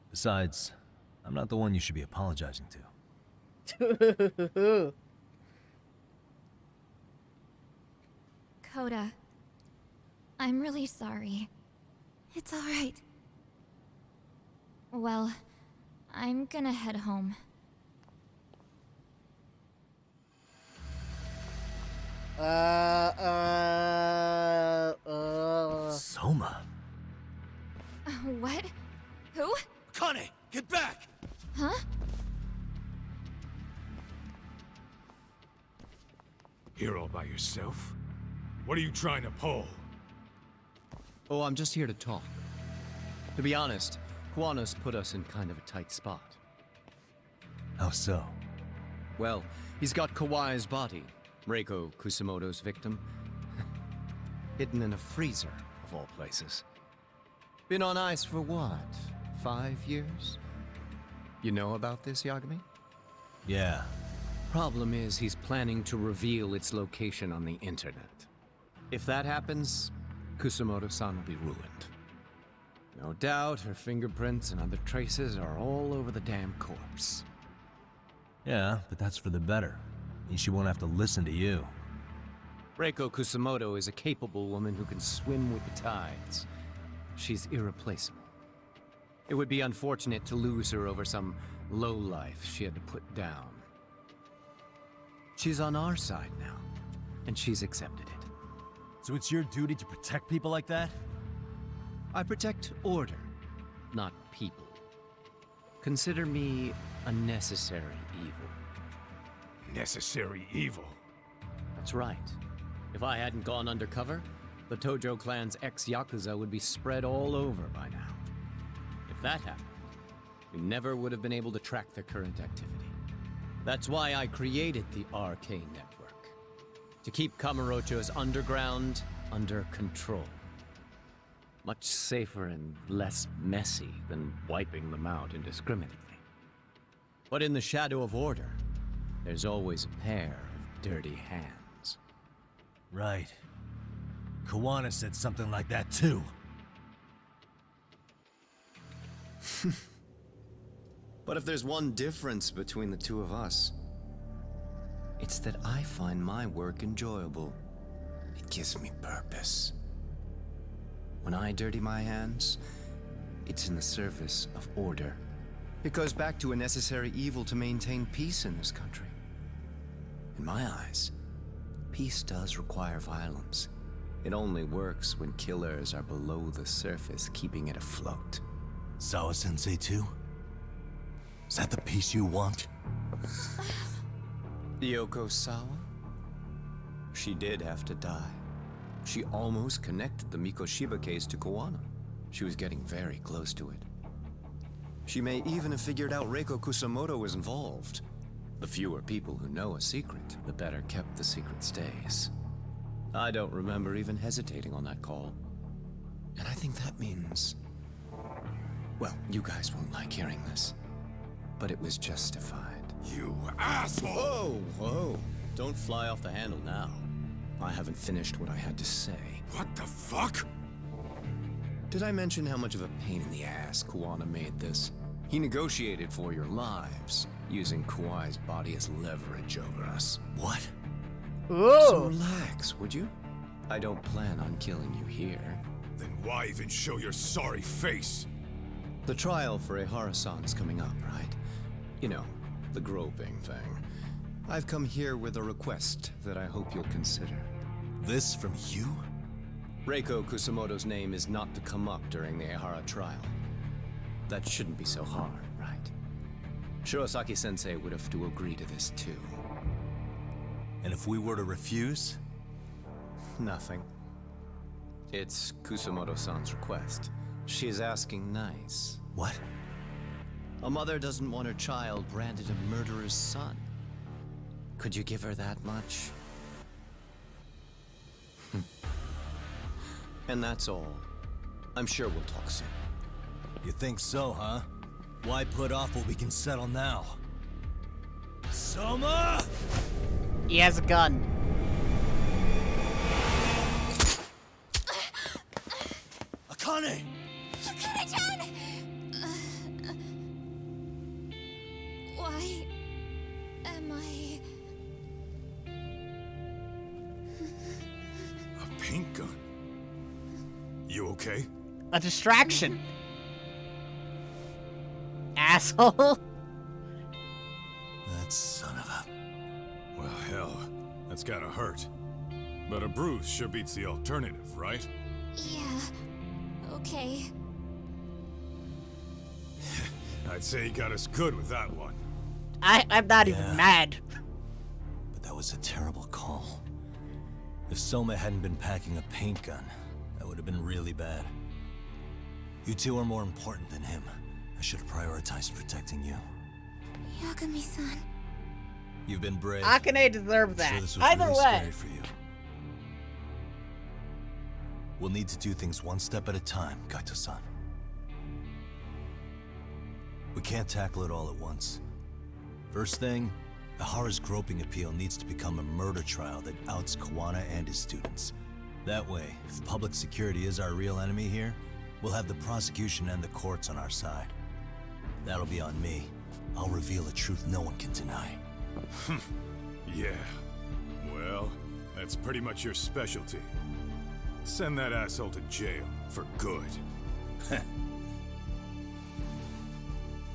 Besides, I'm not the one you should be apologizing to. Coda, I'm really sorry. It's all right. Well, I'm gonna head home. Soma. What? Who? Kane, get back! Huh? Here all by yourself? What are you trying to pull? Oh, I'm just here to talk. To be honest, Kuwano's put us in kind of a tight spot. How so? Well, he's got Kawai's body, Reiko Kusumoto's victim, hidden in a freezer, of all places. Been on ice for what, 5 years? You know about this, Yagami? Yeah. Problem is, he's planning to reveal its location on the internet. If that happens, Kusumoto-san will be ruined. No doubt her fingerprints and other traces are all over the damn corpse. Yeah, but that's for the better. Means she won't have to listen to you. Reiko Kusumoto is a capable woman who can swim with the tides. She's irreplaceable. It would be unfortunate to lose her over some lowlife she had to put down. She's on our side now, and she's accepted it. So it's your duty to protect people like that? I protect order, not people. Consider me a necessary evil. Necessary evil? That's right. If I hadn't gone undercover, the Tojo clan's ex-Yakuza would be spread all over by now. If that happened, we never would have been able to track their current activity. That's why I created the RK Network. To keep Kamurocho's underground under control. Much safer and less messy than wiping them out indiscriminately. But in the shadow of order, there's always a pair of dirty hands. Right. Kawana said something like that too. But if there's one difference between the two of us, it's that I find my work enjoyable. It gives me purpose. When I dirty my hands, it's in the service of order. It goes back to a necessary evil to maintain peace in this country. In my eyes, peace does require violence. It only works when killers are below the surface, keeping it afloat. Sawa-sensei too? Is that the peace you want? Yoko Sawa? She did have to die. She almost connected the Mikoshiba case to Kawana. She was getting very close to it. She may even have figured out Reiko Kusamoto was involved. The fewer people who know a secret, the better kept the secret stays. I don't remember even hesitating on that call. And I think that means... well, you guys won't like hearing this, but it was justified. You asshole! Whoa, whoa. Don't fly off the handle now. I haven't finished what I had to say. What the fuck? Did I mention how much of a pain in the ass Kawana made this? He negotiated for your lives, using Kawai's body as leverage over us. What? Ooh. So relax, would you? I don't plan on killing you here. Then why even show your sorry face? The trial for Ehara-san's coming up, right? You know, the groping thing. I've come here with a request that I hope you'll consider. This from you? Reiko Kusamoto's name is not to come up during the Ehara trial. That shouldn't be so hard, right? Shirosaki-sensei would have to agree to this too. And if we were to refuse? Nothing. It's Kusamoto-san's request. She's asking nice. What? A mother doesn't want her child branded a murderer's son. Could you give her that much? And that's all. I'm sure we'll talk soon. You think so, huh? Why put off what we can settle now? Soma! He has a gun. Akane! Akane-chan! Why am I... A paint gun? You okay? A distraction. Asshole. That son of a... Well, hell, that's gotta hurt. But a bruise sure beats the alternative, right? Yeah. Okay. I'd say he got us good with that one. I'm not even mad. But that was a terrible call. If Soma hadn't been packing a paint gun, that would have been really bad. You two are more important than him. I should have prioritized protecting you. Yagami-san. You've been brave. Akane deserved that. Sure, this was Either really way. scary for you. We'll need to do things one step at a time, Kaito-san. We can't tackle it all at once. First thing, Ehara's groping appeal needs to become a murder trial that outs Kawana and his students. That way, if public security is our real enemy here, we'll have the prosecution and the courts on our side. That'll be on me. I'll reveal a truth no one can deny. Yeah. Well, that's pretty much your specialty. Send that asshole to jail for good.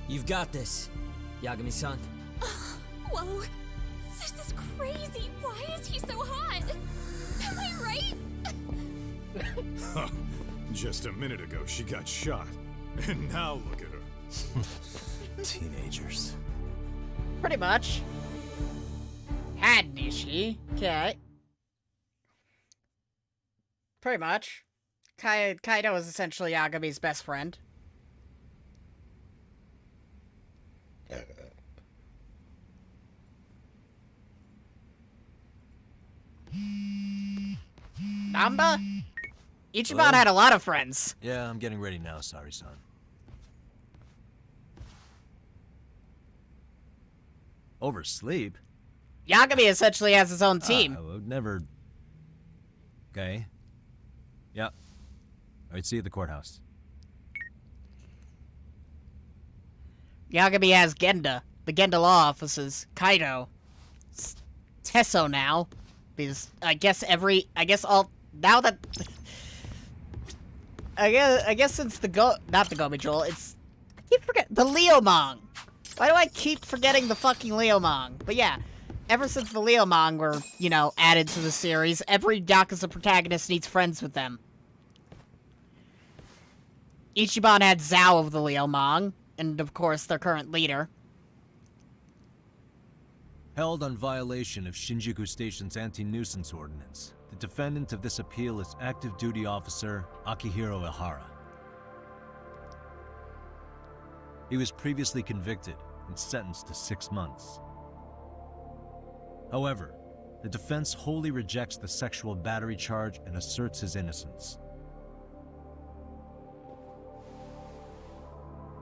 You've got this, Yagami-san. Whoa. This is crazy. Why is he so hot? Am I right? Just a minute ago, she got shot. And now look at her. Teenagers. Pretty much. Had Nishi. Okay. Pretty much. Kaido is essentially Yagami's best friend. Namba? Ichiban had a lot of friends. Yeah, I'm getting ready now, Sari-san. Oversleep? Yagami essentially has his own team. I would never... Okay. Yeah. Alright, see you at the courthouse. Yagami has Genda, the Genda law offices, Kaido, Tesso now, because I guess now that I guess since not the Gomi Joel, it's I keep forgetting the Leomong. Why do I keep forgetting the fucking Leomong? But yeah, ever since the Leomong were, you know, added to the series, every Yakuza protagonist needs friends with them. Ichiban had Zao of the Leomong, and of course their current leader. Held on violation of Shinjuku Station's anti-nuisance ordinance. The defendant of this appeal is active duty officer Akihiro Ihara. He was previously convicted and sentenced to 6 months. However, the defense wholly rejects the sexual battery charge and asserts his innocence.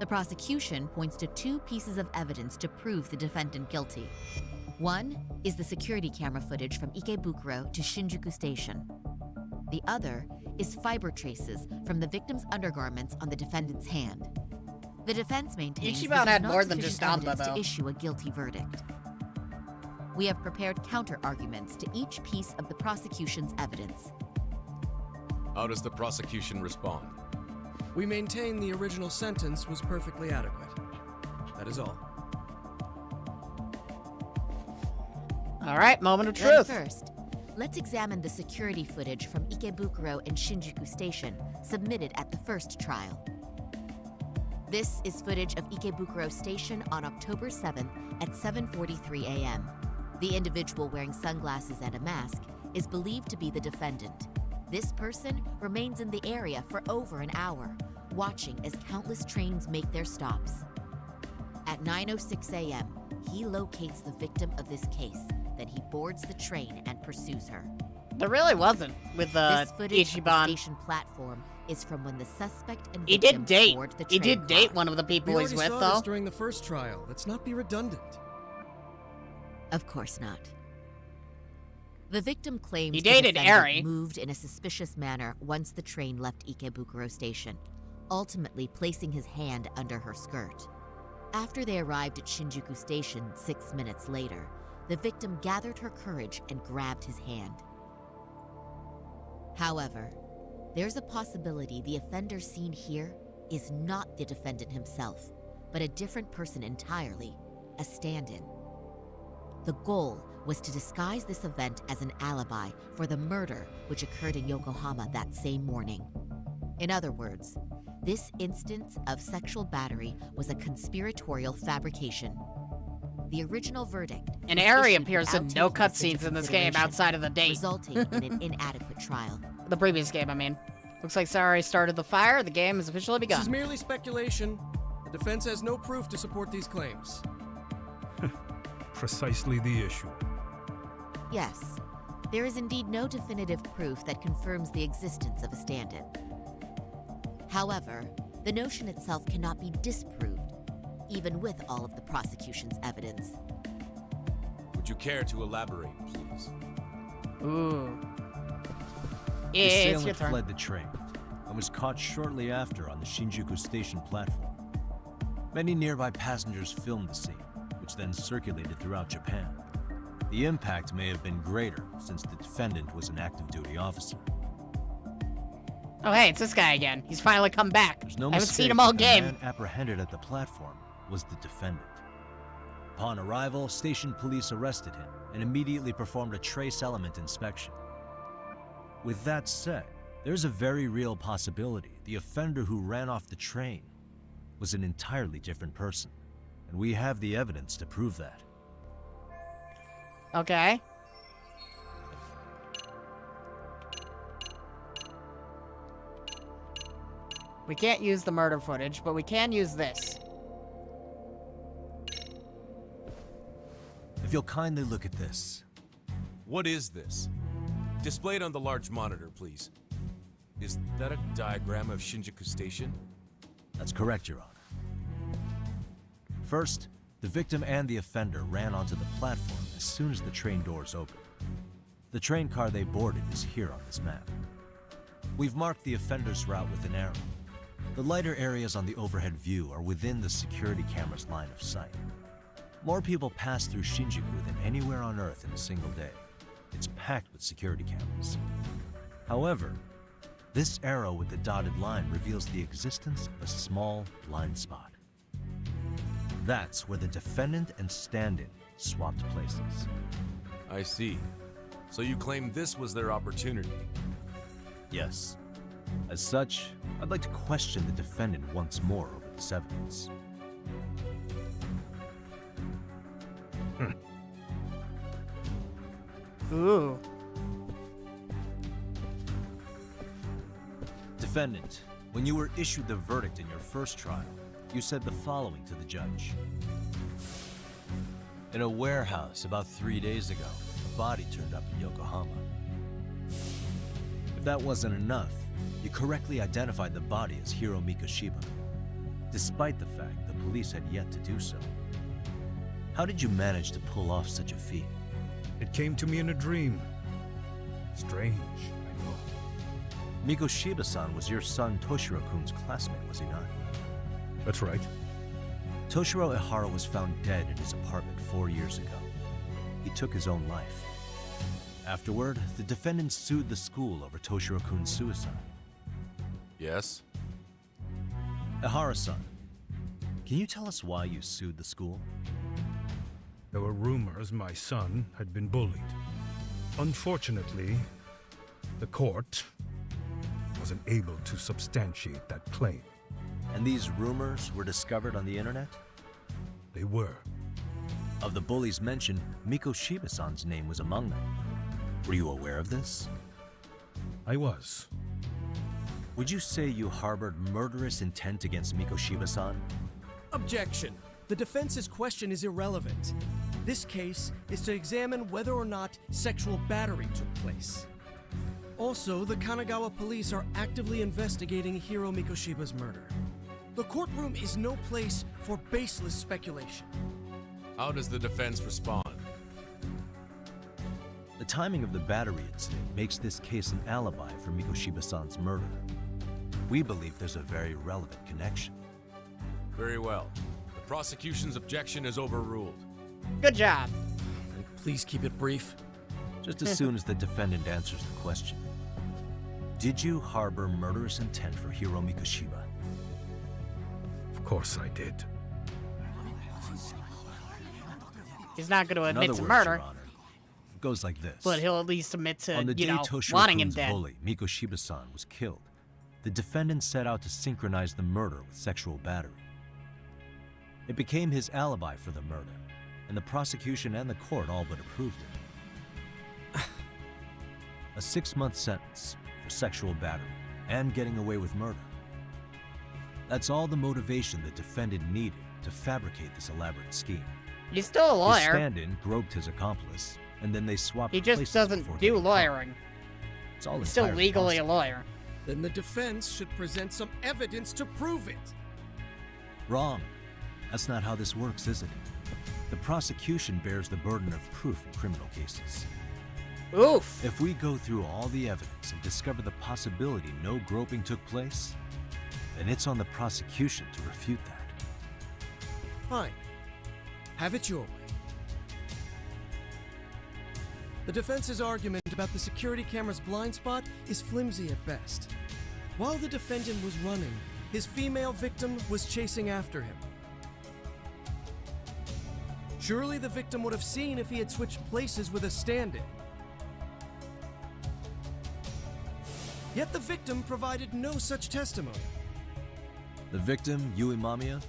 The prosecution points to 2 pieces of evidence to prove the defendant guilty. One is the security camera footage from Ikebukuro to Shinjuku Station. The other is fiber traces from the victim's undergarments on the defendant's hand. The defense maintains Ichiban had more than just just Namba, to though. issue a guilty verdict. We have prepared counter-arguments to each piece of the prosecution's evidence. How does the prosecution respond? We maintain the original sentence was perfectly adequate. That is all. Alright, moment of Then truth. first, let's examine the security footage from Ikebukuro and Shinjuku Station submitted at the first trial. This is footage of Ikebukuro Station on October 7th at 7:43 a.m. The individual wearing sunglasses and a mask is believed to be the defendant. This person remains in the area for over an hour, watching as countless trains make their stops. At 9:06 a.m., he locates the victim of this case. Then he boards the train and pursues her. There really wasn't with This footage of the Ichiban. station platform is from when the suspect and He victim did date. board the He train did date car. one of the people We he's already with, saw this though. during the first trial. Let's not be redundant. Of course not. The victim claims He the dated defendant Eri. moved in a suspicious manner once the train left Ikebukuro Station, ultimately placing his hand under her skirt. After they arrived at Shinjuku Station 6 minutes later, the victim gathered her courage and grabbed his hand. However, there's a possibility the offender seen here is not the defendant himself, but a different person entirely, a stand-in. The goal was to disguise this event as an alibi for the murder which occurred in Yokohama that same morning. In other words, this instance of sexual battery was a conspiratorial fabrication. The original verdict And was Eri issued appears without in no taking this cutscenes into in this game consideration, outside of the date. resulting in an inadequate trial. The previous game, I mean. Looks like Sari started the fire. The game has officially This begun. is merely speculation. The defense has no proof to support these claims. Precisely the issue. Yes, there is indeed no definitive proof that confirms the existence of a stand-in. However, the notion itself cannot be disproved, even with all of the prosecution's evidence. Would you care to elaborate, please? Ooh. The It's your assailant turn. fled the train and was caught shortly after on the Shinjuku Station platform. Many nearby passengers filmed the scene, which then circulated throughout Japan. The impact may have been greater since the defendant was an active duty officer. Oh, hey, it's this guy again. He's finally come back. There's no I haven't mistake seen him all that game. The man apprehended at the platform was the defendant. Upon arrival, station police arrested him and immediately performed a trace element inspection. With that said, there's a very real possibility the offender who ran off the train was an entirely different person, and we have the evidence to prove that. Okay. We can't use the murder footage, but we can use this. If you'll kindly look at this. What is this? Display it on the large monitor, please. Is that a diagram of Shinjuku Station? That's correct, Your Honor. First, the victim and the offender ran onto the platform as soon as the train doors opened. The train car they boarded is here on this map. We've marked the offender's route with an arrow. The lighter areas on the overhead view are within the security camera's line of sight. More people pass through Shinjuku than anywhere on Earth in a single day. It's packed with security cameras. However, this arrow with the dotted line reveals the existence of a small blind spot. That's where the defendant and stand-in swapped places. I see. So you claim this was their opportunity? Yes. As such, I'd like to question the defendant once more over this evidence. Ooh. Defendant, when you were issued the verdict in your first trial, you said the following to the judge. In a warehouse about 3 days ago, a body turned up in Yokohama. If that wasn't enough, you correctly identified the body as Hiro Mikoshiba, despite the fact the police had yet to do so. How did you manage to pull off such a feat? It came to me in a dream. Strange, I know. Mikoshiba-san was your son Toshiro-kun's classmate, was he not? That's right. Toshiro Ehara was found dead in his apartment 4 years ago. He took his own life. Afterward, the defendant sued the school over Toshiro-kun's suicide. Yes? Ehara-san, can you tell us why you sued the school? There were rumors my son had been bullied. Unfortunately, the court wasn't able to substantiate that claim. And these rumors were discovered on the internet? They were. Of the bullies mentioned, Mikoshiba-san's name was among them. Were you aware of this? I was. Would you say you harbored murderous intent against Mikoshiba-san? Objection. The defense's question is irrelevant. This case is to examine whether or not sexual battery took place. Also, the Kanagawa police are actively investigating Hiro Mikoshiba's murder. The courtroom is no place for baseless speculation. How does the defense respond? The timing of the battery incident makes this case an alibi for Mikoshiba-san's murder. We believe there's a very relevant connection. Very well. The prosecution's objection is overruled. Good job. And please keep it brief. Just as soon as the defendant answers the question. Did you harbor murderous intent for Hiro Mikoshiba? Of course I did. He's not going to In admit other to words, murder, Your Honor, it goes like this. but he'll at least admit to, On the day wanting him Toshiro-kun's dead. bully, Mikoshiba-san, was killed, the defendant set out to synchronize the murder with sexual battery. It became his alibi for the murder, and the prosecution and the court all but approved it. A 6-month sentence for sexual battery and getting away with murder. That's all the motivation the defendant needed to fabricate this elaborate scheme. He's still a His lawyer. stand-in groped his accomplice, and then they swapped He just places doesn't before do getting caught. lawyering. It's all He's still entirely legally possible. a lawyer. Then the defense should present some evidence to prove it. Wrong. That's not how this works, is it? The prosecution bears the burden of proof in criminal cases. Oof. If we go through all the evidence and discover the possibility no groping took place, then it's on the prosecution to refute that. Fine. Have it your way. The defense's argument about the security camera's blind spot is flimsy at best. While the defendant was running, his female victim was chasing after him. Surely the victim would have seen if he had switched places with a stand-in. Yet the victim provided no such testimony. The victim, Yui Mamiya,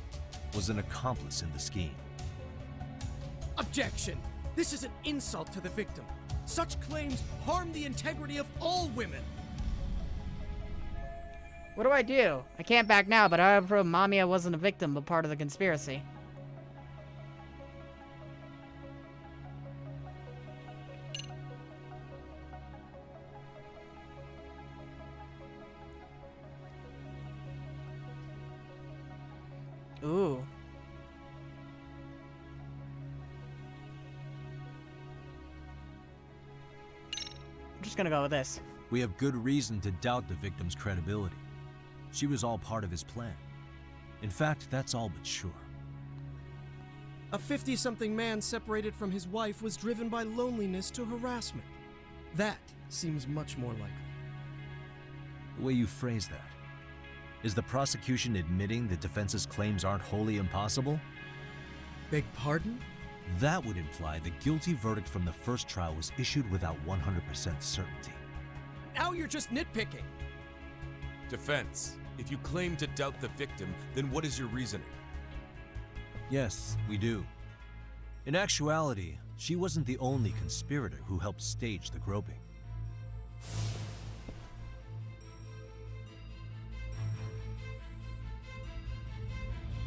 was an accomplice in the scheme. Objection! This is an insult to the victim. Such claims harm the integrity of all women. What do I do? I can't back now, but I prove Mamiya wasn't a victim, but part of the conspiracy. Ooh. I'm just gonna go with this. We have good reason to doubt the victim's credibility. She was all part of his plan. In fact, that's all but sure. A 50-something man separated from his wife was driven by loneliness to harassment. That seems much more likely. The way you phrase that. Is the prosecution admitting the defense's claims aren't wholly impossible? Beg pardon? That would imply the guilty verdict from the first trial was issued without 100% certainty. Now you're just nitpicking. Defense, if you claim to doubt the victim, then what is your reasoning? Yes, we do. In actuality, she wasn't the only conspirator who helped stage the groping.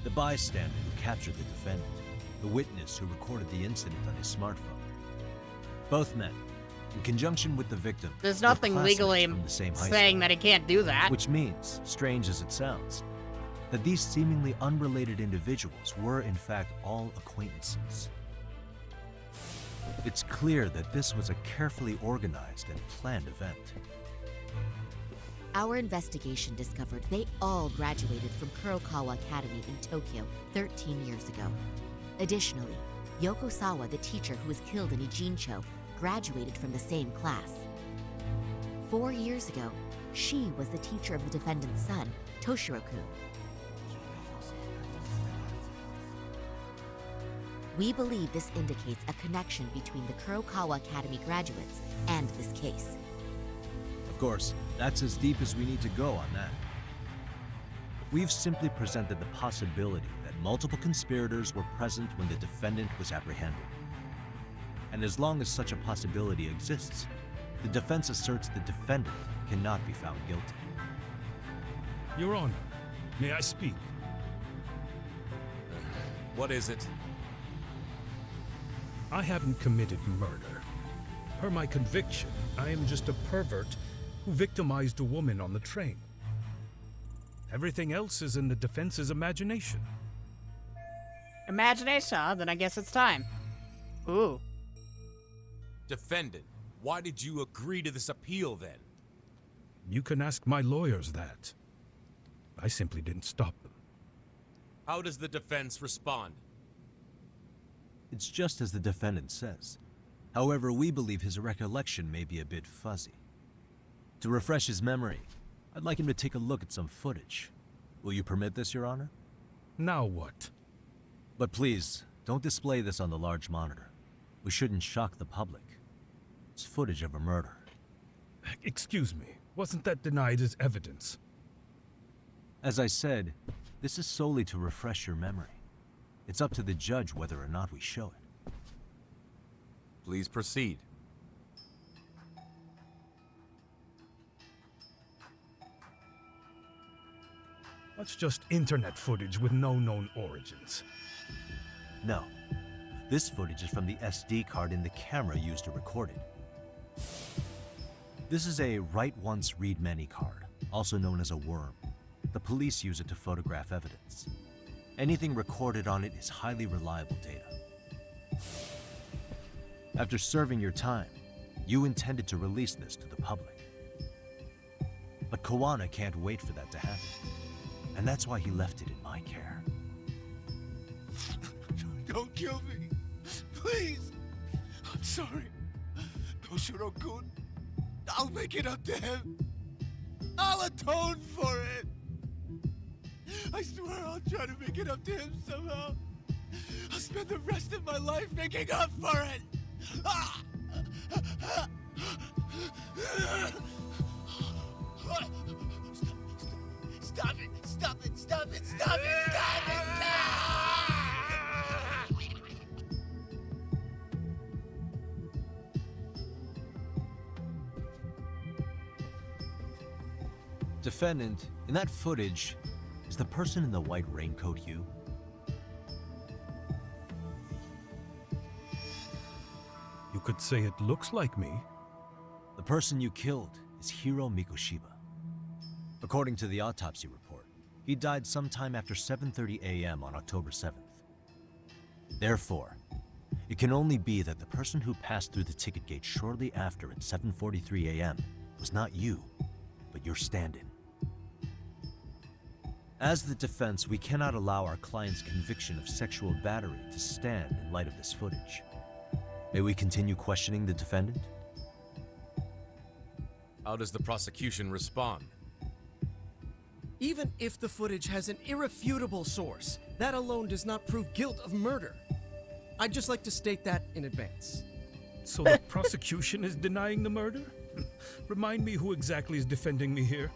The bystander who captured the defendant, the witness who recorded the incident on his smartphone. Both men, in conjunction with the victim, There's were nothing classmates legally from the same high saying school. that he can't do that. Which means, strange as it sounds, that these seemingly unrelated individuals were in fact all acquaintances. It's clear that this was a carefully organized and planned event. Our investigation discovered they all graduated from Kurokawa Academy in Tokyo 13 years ago. Additionally, Yoko Sawa, the teacher who was killed in Ijincho, graduated from the same class. 4 years ago, she was the teacher of the defendant's son, Toshiro-kun. We believe this indicates a connection between the Kurokawa Academy graduates and this case. Of course, that's as deep as we need to go on that. We've simply presented the possibility that multiple conspirators were present when the defendant was apprehended. And as long as such a possibility exists, the defense asserts the defendant cannot be found guilty. Your Honor, may I speak? What is it? I haven't committed murder. Per my conviction, I am just a pervert who victimized a woman on the train. Everything else is in the defense's imagination. Imagination, huh? Then I guess it's time. Ooh. Defendant, why did you agree to this appeal then? You can ask my lawyers that. I simply didn't stop them. How does the defense respond? It's just as the defendant says. However, we believe his recollection may be a bit fuzzy. To refresh his memory, I'd like him to take a look at some footage. Will you permit this, Your Honor? Now what? But please, don't display this on the large monitor. We shouldn't shock the public. It's footage of a murder. Excuse me, wasn't that denied as evidence? As I said, this is solely to refresh your memory. It's up to the judge whether or not we show it. Please proceed. That's just internet footage with no known origins. No. This footage is from the SD card in the camera used to record it. This is a write once, read many card, also known as a worm. The police use it to photograph evidence. Anything recorded on it is highly reliable data. After serving your time, you intended to release this to the public. But Kawana can't wait for that to happen. And that's why he left it in my care. Don't kill me. Please. I'm sorry. Toshiro-kun. I'll make it up to him. I'll atone for it. I swear I'll try to make it up to him somehow. I'll spend the rest of my life making up for it. Ah! Stop it! Stop it! Stop it! Stop it! Stop it! Defendant, in that footage, is the person in the white raincoat you? You could say it looks like me. The person you killed is Hiro Mikoshiba. According to the autopsy report, he died sometime after 7:30 a.m. on October 7th. Therefore, it can only be that the person who passed through the ticket gate shortly after at 7:43 a.m. was not you, but your stand-in. As the defense, we cannot allow our client's conviction of sexual battery to stand in light of this footage. May we continue questioning the defendant? How does the prosecution respond? Even if the footage has an irrefutable source, that alone does not prove guilt of murder. I'd just like to state that in advance. So the prosecution is denying the murder? Remind me who exactly is defending me here.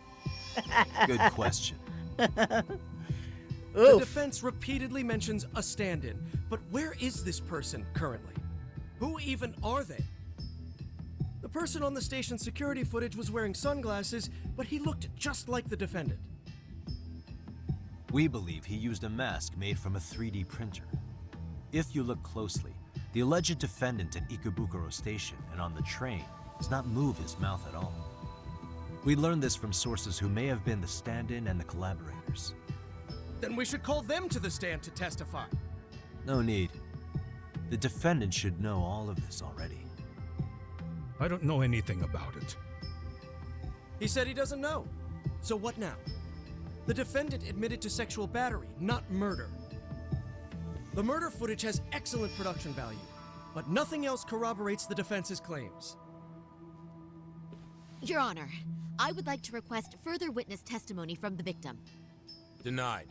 Good question. The defense repeatedly mentions a stand-in, but where is this person currently? Who even are they? The person on the station security footage was wearing sunglasses, but he looked just like the defendant. We believe he used a mask made from a 3D printer. If you look closely, the alleged defendant at Ikebukuro Station and on the train does not move his mouth at all. We learned this from sources who may have been the stand-in and the collaborators. Then we should call them to the stand to testify. No need. The defendant should know all of this already. I don't know anything about it. He said he doesn't know. So what now? The defendant admitted to sexual battery, not murder. The murder footage has excellent production value, but nothing else corroborates the defense's claims. Your Honor, I would like to request further witness testimony from the victim. Denied.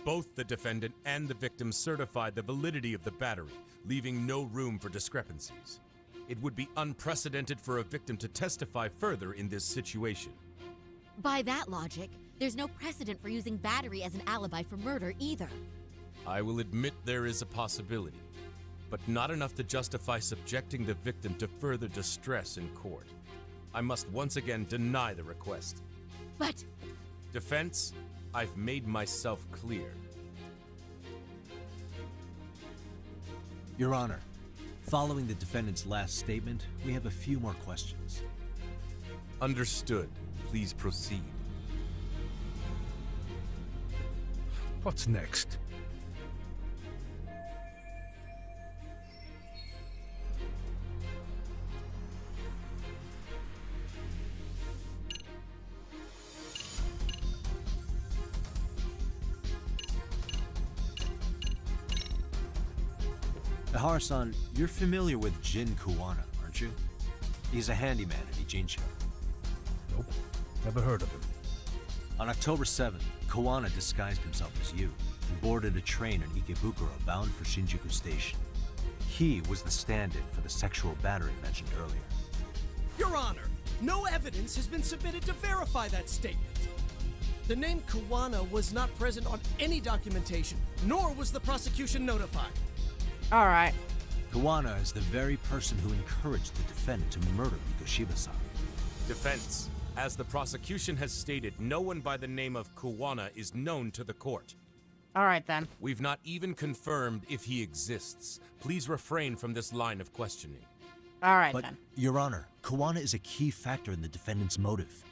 Both the defendant and the victim certified the validity of the battery, leaving no room for discrepancies. It would be unprecedented for a victim to testify further in this situation. By that logic, there's no precedent for using battery as an alibi for murder either. I will admit there is a possibility, but not enough to justify subjecting the victim to further distress in court. I must once again deny the request. But... Defense, I've made myself clear. Your Honor, following the defendant's last statement, we have a few more questions. Understood. Please proceed. What's next? Ihara-san, you're familiar with Jin Kuwana, aren't you? He's a handyman at Ijincho. Nope, never heard of him. On October 7th, Kuwana disguised himself as you and boarded a train in Ikebukuro bound for Shinjuku Station. He was the stand-in for the sexual battery mentioned earlier. Your Honor, no evidence has been submitted to verify that statement. The name Kuwana was not present on any documentation, nor was the prosecution notified. All right. Kuwana is the very person who encouraged the defendant to murder Mikoshiba-san. Defense, as the prosecution has stated, no one by the name of Kuwana is known to the court. All right, then. We've not even confirmed if he exists. Please refrain from this line of questioning. All right, but, then. Your Honor, Kuwana is a key factor in the defendant's motive.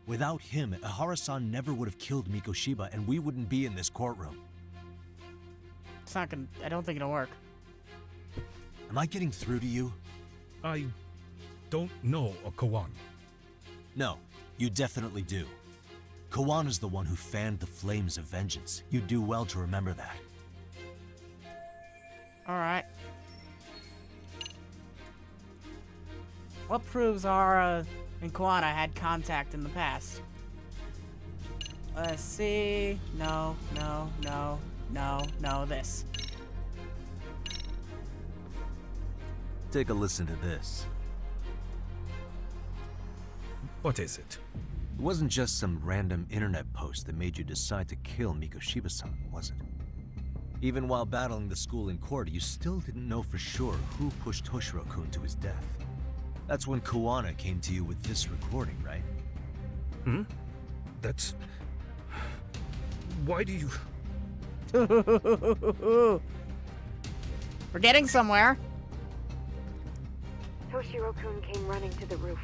Without him, Ihara-san never would have killed Mikoshiba, and we wouldn't be in this courtroom. It's not gonna... I don't think it'll work. Am I getting through to you? I don't know a Kuwana. No, you definitely do. Kawana's the one who fanned the flames of vengeance. You do well to remember that. All right. What proves Ara and Kuwana had contact in the past? Let's see. No, this. Take a listen to this. What is it? It wasn't just some random internet post that made you decide to kill Mikoshiba-san, was it? Even while battling the school in court, you still didn't know for sure who pushed Toshiro-kun to his death. That's when Kuwana came to you with this recording, right? Hmm? That's... Why do you... We're getting somewhere. Toshiro-kun came running to the roof.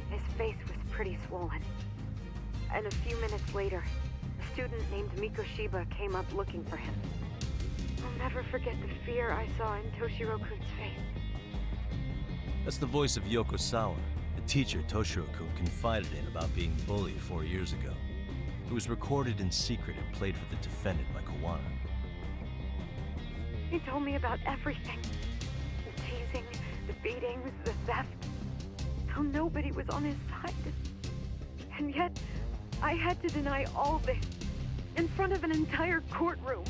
His face was pretty swollen. And a few minutes later, a student named Mikoshiba came up looking for him. I'll never forget the fear I saw in Toshiro-kun's face. That's the voice of Yoko Sawa, the teacher Toshiro-kun confided in about being bullied 4 years ago. It was recorded in secret and played for the defendant by Kawana. He told me about everything. The teasing, the beatings, the theft. How nobody was on his side. And yet, I had to deny all this in front of an entire courtroom.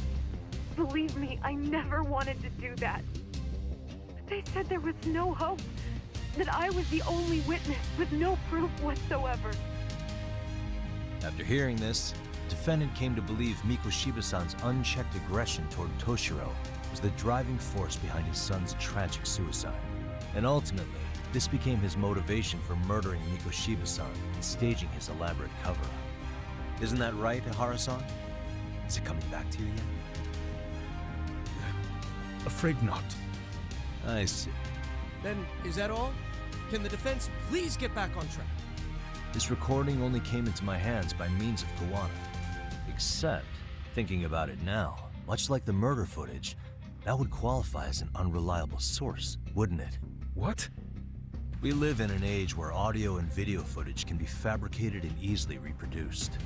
Believe me, I never wanted to do that. They said there was no hope, that I was the only witness with no proof whatsoever. After hearing this, the defendant came to believe Mikoshiba-san's unchecked aggression toward Toshiro was the driving force behind his son's tragic suicide. And ultimately, this became his motivation for murdering Mikoshiba-san and staging his elaborate cover-up. Isn't that right, Ihara-san? Is it coming back to you yet? Afraid not. I see. Then, is that all? Can the defense please get back on track? This recording only came into my hands by means of Kawana. Except, thinking about it now, much like the murder footage, that would qualify as an unreliable source, wouldn't it? What? We live in an age where audio and video footage can be fabricated and easily reproduced.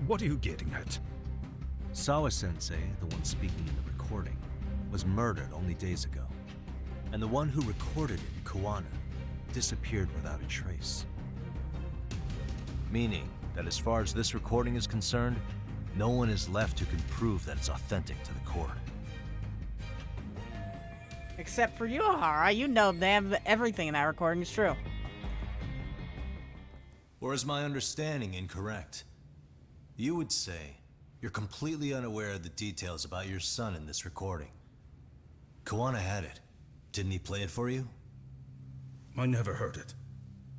What are you getting at? Sawa-sensei, the one speaking in the recording, was murdered only days ago. And the one who recorded it, Kawana, disappeared without a trace. Meaning that as far as this recording is concerned, no one is left who can prove that it's authentic to the court. Except for you, Ihara. You know damn everything in that recording is true. Or is my understanding incorrect? You would say you're completely unaware of the details about your son in this recording. Kawana had it. Didn't he play it for you? I never heard it.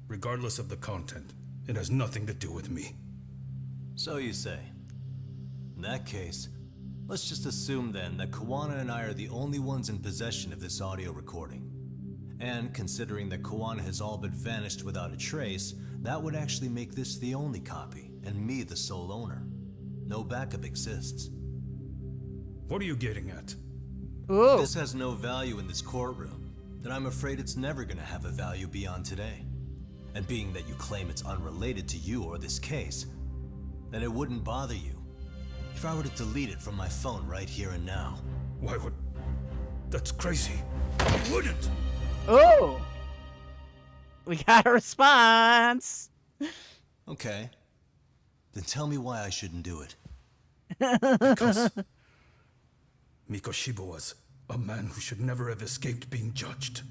Regardless of the content, it has nothing to do with me. So you say. In that case, let's just assume then that Kawana and I are the only ones in possession of this audio recording. And considering that Kawana has all but vanished without a trace, that would actually make this the only copy, and me the sole owner. No backup exists. What are you getting at? If this has no value in this courtroom, then I'm afraid it's never gonna have a value beyond today. And being that you claim it's unrelated to you or this case, then it wouldn't bother you if I were to delete it from my phone right here and now. Why would... That's crazy. I wouldn't! Oh! We got a response! Okay. Then tell me why I shouldn't do it. Because... Mikoshiba was a man who should never have escaped being judged.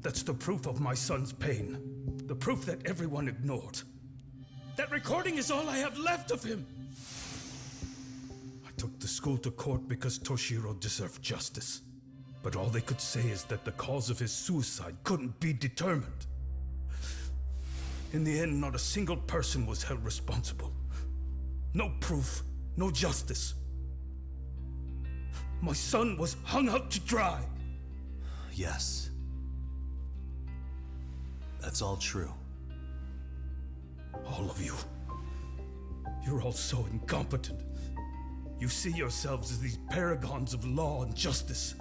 That's the proof of my son's pain. The proof that everyone ignored. That recording is all I have left of him! I took the school to court because Toshiro deserved justice. But all they could say is that the cause of his suicide couldn't be determined. In the end, not a single person was held responsible. No proof, no justice. My son was hung out to dry. Yes. That's all true. All of you. You're all so incompetent. You see yourselves as these paragons of law and justice,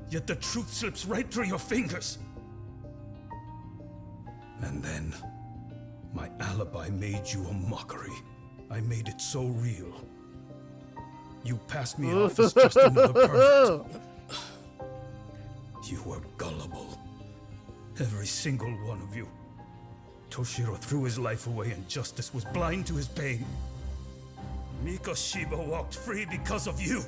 yet the truth slips right through your fingers. And then, my alibi made you a mockery. I made it so real. You passed me off as just another pervert. You were gullible. Every single one of you. Toshiro threw his life away and justice was blind to his pain. Mikoshiba walked free because of you.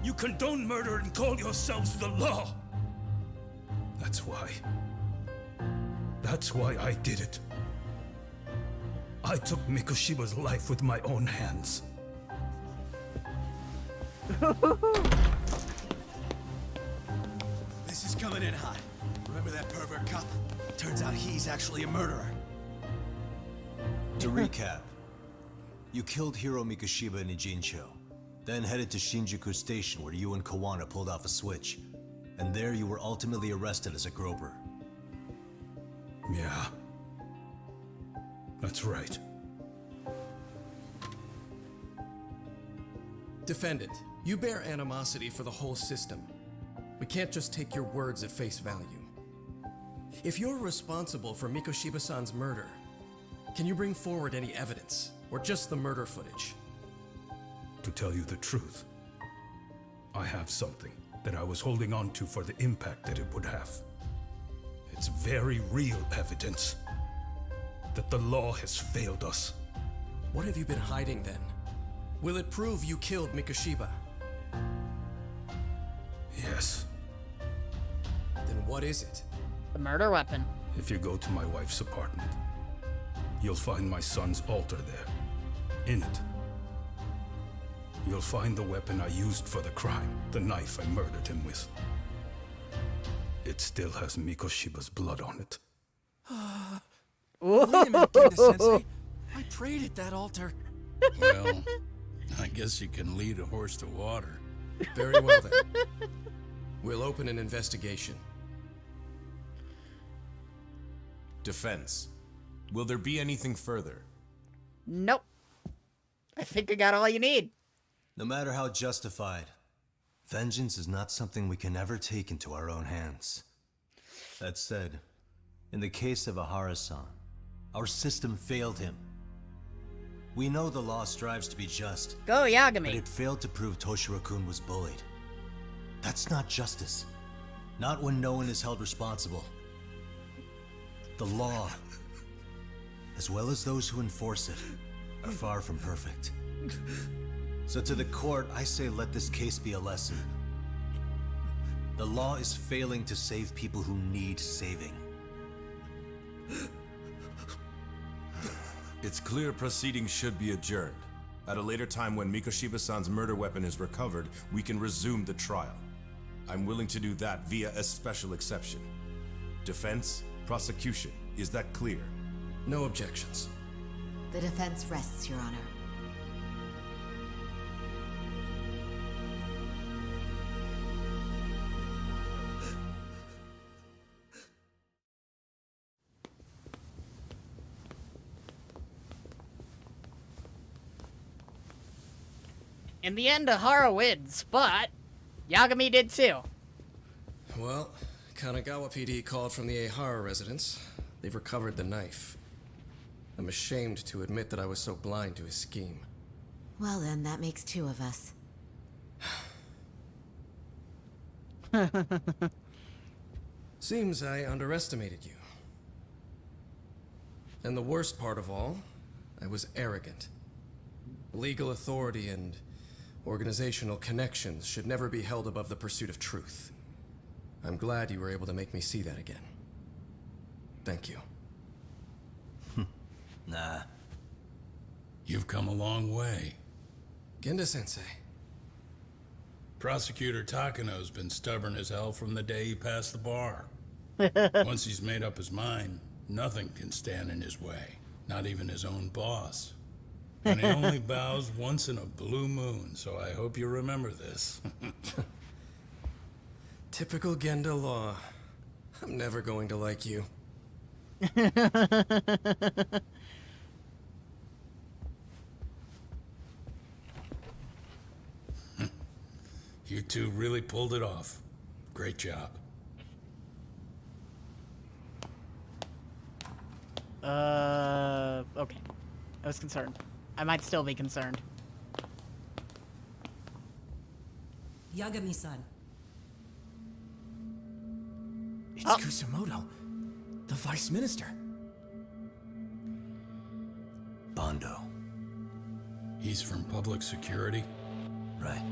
You condone murder and call yourselves the law. That's why. That's why I did it. I took Mikoshiba's life with my own hands. This is coming in hot. Remember that pervert cop? Turns out he's actually a murderer. To recap, you killed Hiro Mikoshiba in Ijincho, then headed to Shinjuku Station where you and Kawana pulled off a switch, and there you were ultimately arrested as a groper. Yeah. That's right. Defendant, you bear animosity for the whole system. We can't just take your words at face value. If you're responsible for Mikoshiba-san's murder, can you bring forward any evidence, or just the murder footage? To tell you the truth, I have something that I was holding on to for the impact that it would have. It's very real evidence that the law has failed us. What have you been hiding then? Will it prove you killed Mikoshiba? Yes. Then what is it? The murder weapon. If you go to my wife's apartment, you'll find my son's altar there. In it, you'll find the weapon I used for the crime, the knife I murdered him with. It still has Mikoshiba's blood on it. Wait a minute, Kenda-sensei. I prayed at that altar. Well, I guess you can lead a horse to water. Very well then. We'll open an investigation. Defense. Will there be anything further? Nope. I think I got all you need. No matter how justified, vengeance is not something we can ever take into our own hands. That said, in the case of Ahara-san, our system failed him. We know the law strives to be just. Go, Yagami. But it failed to prove Toshiro-kun was bullied. That's not justice. Not when no one is held responsible. The law, as well as those who enforce it, are far from perfect. So to the court, I say let this case be a lesson. The law is failing to save people who need saving. It's clear proceedings should be adjourned. At a later time when Mikoshiba-san's murder weapon is recovered, we can resume the trial. I'm willing to do that via a special exception. Defense, prosecution, is that clear? No objections. The defense rests, Your Honor. In the end, Ahara wins, but Yagami did too. Well, Kanagawa PD called from the Ahara residence. They've recovered the knife. I'm ashamed to admit that I was so blind to his scheme. Well then, that makes two of us. Seems I underestimated you. And the worst part of all, I was arrogant. Legal authority and organizational connections should never be held above the pursuit of truth. I'm glad you were able to make me see that again. Thank you. Nah. You've come a long way. Genda-sensei. Prosecutor Takano's been stubborn as hell from the day he passed the bar. Once he's made up his mind, nothing can stand in his way. Not even his own boss. And he only bows once in a blue moon, so I hope you remember this. Typical Genda law. I'm never going to like you. You two really pulled it off. Great job. Okay. I was concerned. I might still be concerned. Yagami-san. It's Kusumoto, the Vice Minister. Bondo. He's from public security? Right.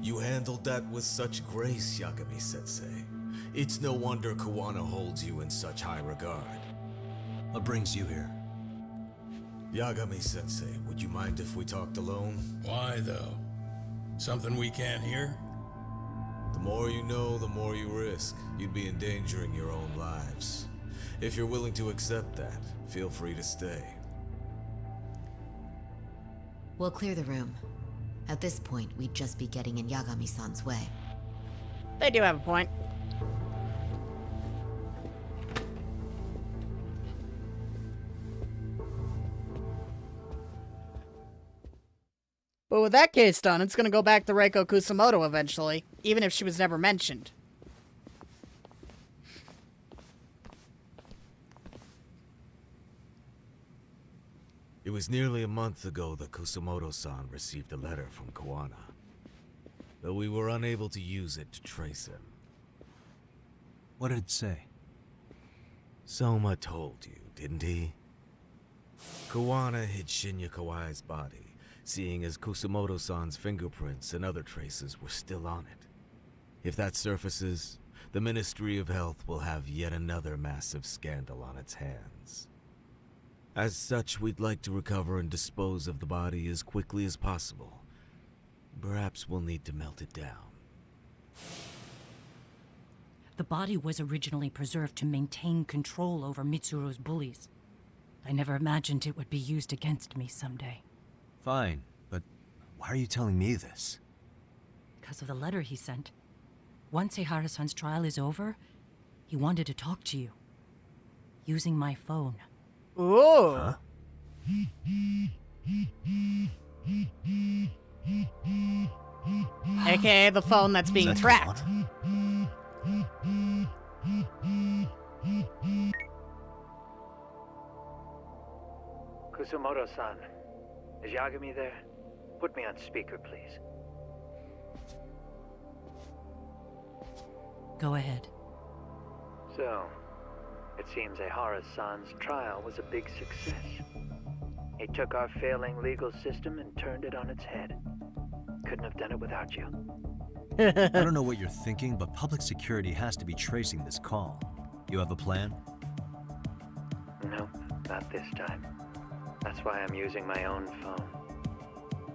You handled that with such grace, Yagami-sensei. It's no wonder Kawana holds you in such high regard. What brings you here? Yagami-sensei, would you mind if we talked alone? Why, though? Something we can't hear? The more you know, the more you risk. You'd be endangering your own lives. If you're willing to accept that, feel free to stay. We'll clear the room. At this point, we'd just be getting in Yagami-san's way. They do have a point. But with that case done, it's gonna go back to Reiko Kusumoto eventually, even if she was never mentioned. It was nearly a month ago that Kusumoto-san received a letter from Kawana, though we were unable to use it to trace him. What did it say? Soma told you, didn't he? Kawana hid Shinya Kawai's body, seeing as Kusumoto-san's fingerprints and other traces were still on it. If that surfaces, the Ministry of Health will have yet another massive scandal on its hands. As such, we'd like to recover and dispose of the body as quickly as possible. Perhaps we'll need to melt it down. The body was originally preserved to maintain control over Mitsuru's bullies. I never imagined it would be used against me someday. Fine, but why are you telling me this? Because of the letter he sent. Once Ehara-san's trial is over, he wanted to talk to you. Using my phone. Ooh. Huh? AKA the phone that's being tracked. Kusumoto-san, is Yagami there? Put me on speaker, please. Go ahead. So, it seems Ehara-san's trial was a big success. He took our failing legal system and turned it on its head. Couldn't have done it without you. I don't know what you're thinking, but public security has to be tracing this call. You have a plan? No, not this time. That's why I'm using my own phone.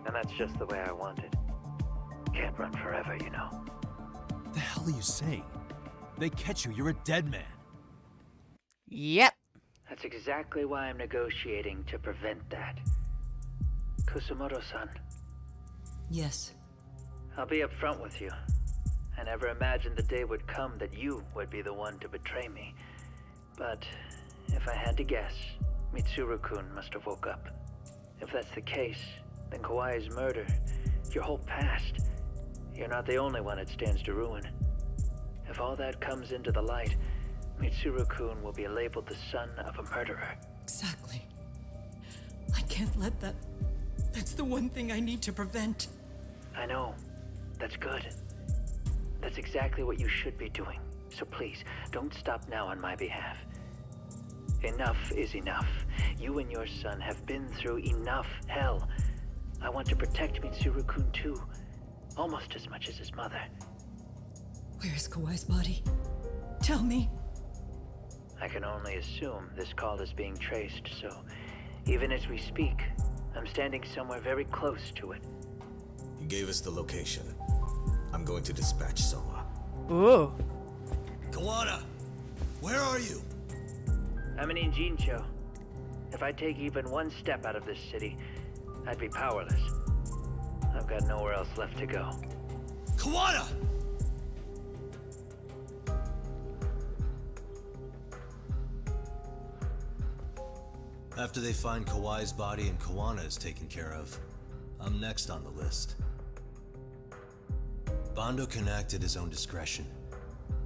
And that's just the way I want it. Can't run forever, you know. What the hell are you saying? They catch you, you're a dead man. Yep. That's exactly why I'm negotiating to prevent that. Kusumoto-san. Yes. I'll be upfront with you. I never imagined the day would come that you would be the one to betray me. But if I had to guess, Mitsuru-kun must have woke up. If that's the case, then Kawai's murder, your whole past, you're not the only one it stands to ruin. If all that comes into the light, Mitsuru-kun will be labeled the son of a murderer. Exactly. I can't let that... That's the one thing I need to prevent. I know. That's good. That's exactly what you should be doing. So please, don't stop now on my behalf. Enough is enough. You and your son have been through enough hell. I want to protect Mitsuru-kun too. Almost as much as his mother. Where is Kawai's body? Tell me. I can only assume this call is being traced, so even as we speak, I'm standing somewhere very close to it. You gave us the location. I'm going to dispatch Soma. Ooh. Kawana! Where are you? I'm in Injincho. If I take even one step out of this city, I'd be powerless. I've got nowhere else left to go. Kawana! After they find Kawai's body and Kawana is taken care of, I'm next on the list. Bando can act at his own discretion.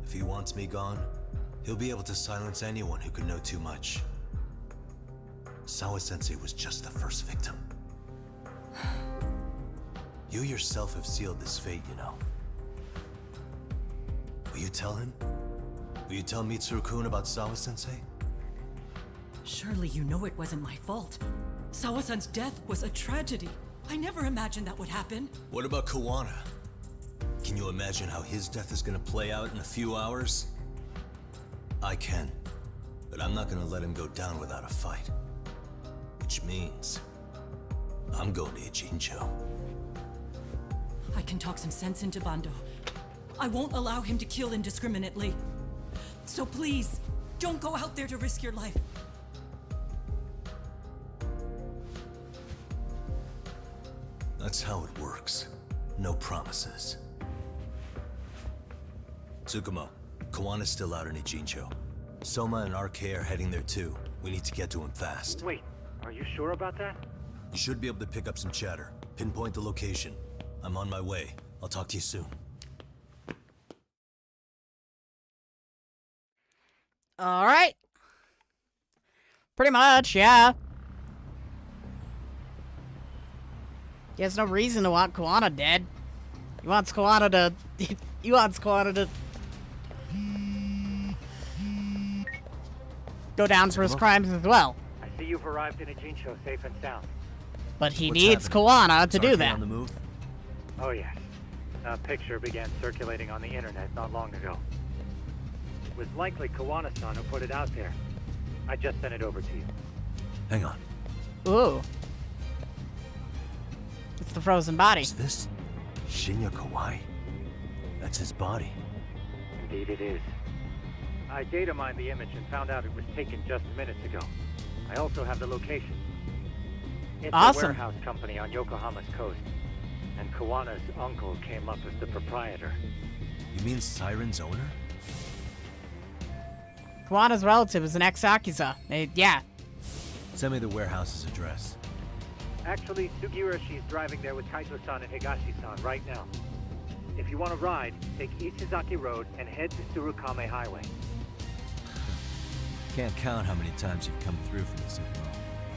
If he wants me gone, he'll be able to silence anyone who could know too much. Sawa-sensei was just the first victim. You yourself have sealed this fate, you know. Will you tell him? Will you tell Mitsuru-kun about Sawa-sensei? Surely you know it wasn't my fault. Sawa-san's death was a tragedy. I never imagined that would happen. What about Kawana? Can you imagine how his death is gonna play out in a few hours? I can, but I'm not gonna let him go down without a fight. Which means, I'm going to Ijincho. I can talk some sense into Bando. I won't allow him to kill indiscriminately. So please, don't go out there to risk your life. That's how it works. No promises. Tsukumo, Kawana's still out in Ijincho. Soma and RK are heading there too. We need to get to him fast. Wait, are you sure about that? You should be able to pick up some chatter. Pinpoint the location. I'm on my way. I'll talk to you soon. All right. Pretty much, yeah. He has no reason to want Kawana dead. He wants Kawana to... he wants Kawana to... go down for his crimes as well. I see you've arrived in Ijincho safe and sound. But he needs Kawana to do that. On the move? Oh yes. A picture began circulating on the internet not long ago. It was likely Kawana-san who put it out there. I just sent it over to you. Hang on. Ooh. It's the frozen body. Is this Shinya Kawai? That's his body. Indeed it is. I data mined the image and found out it was taken just minutes ago. I also have the location. It's awesome. A warehouse company on Yokohama's coast. And Kawana's uncle came up as the proprietor. You mean Siren's owner? Kawana's relative is an ex-Yakuza. Yeah. Send me the warehouse's address. Actually, Sugiura, she's driving there with Kaito-san and Higashi-san right now. If you want to ride, take Ishizaki Road and head to Tsurukame Highway. Can't count how many times you've come through for this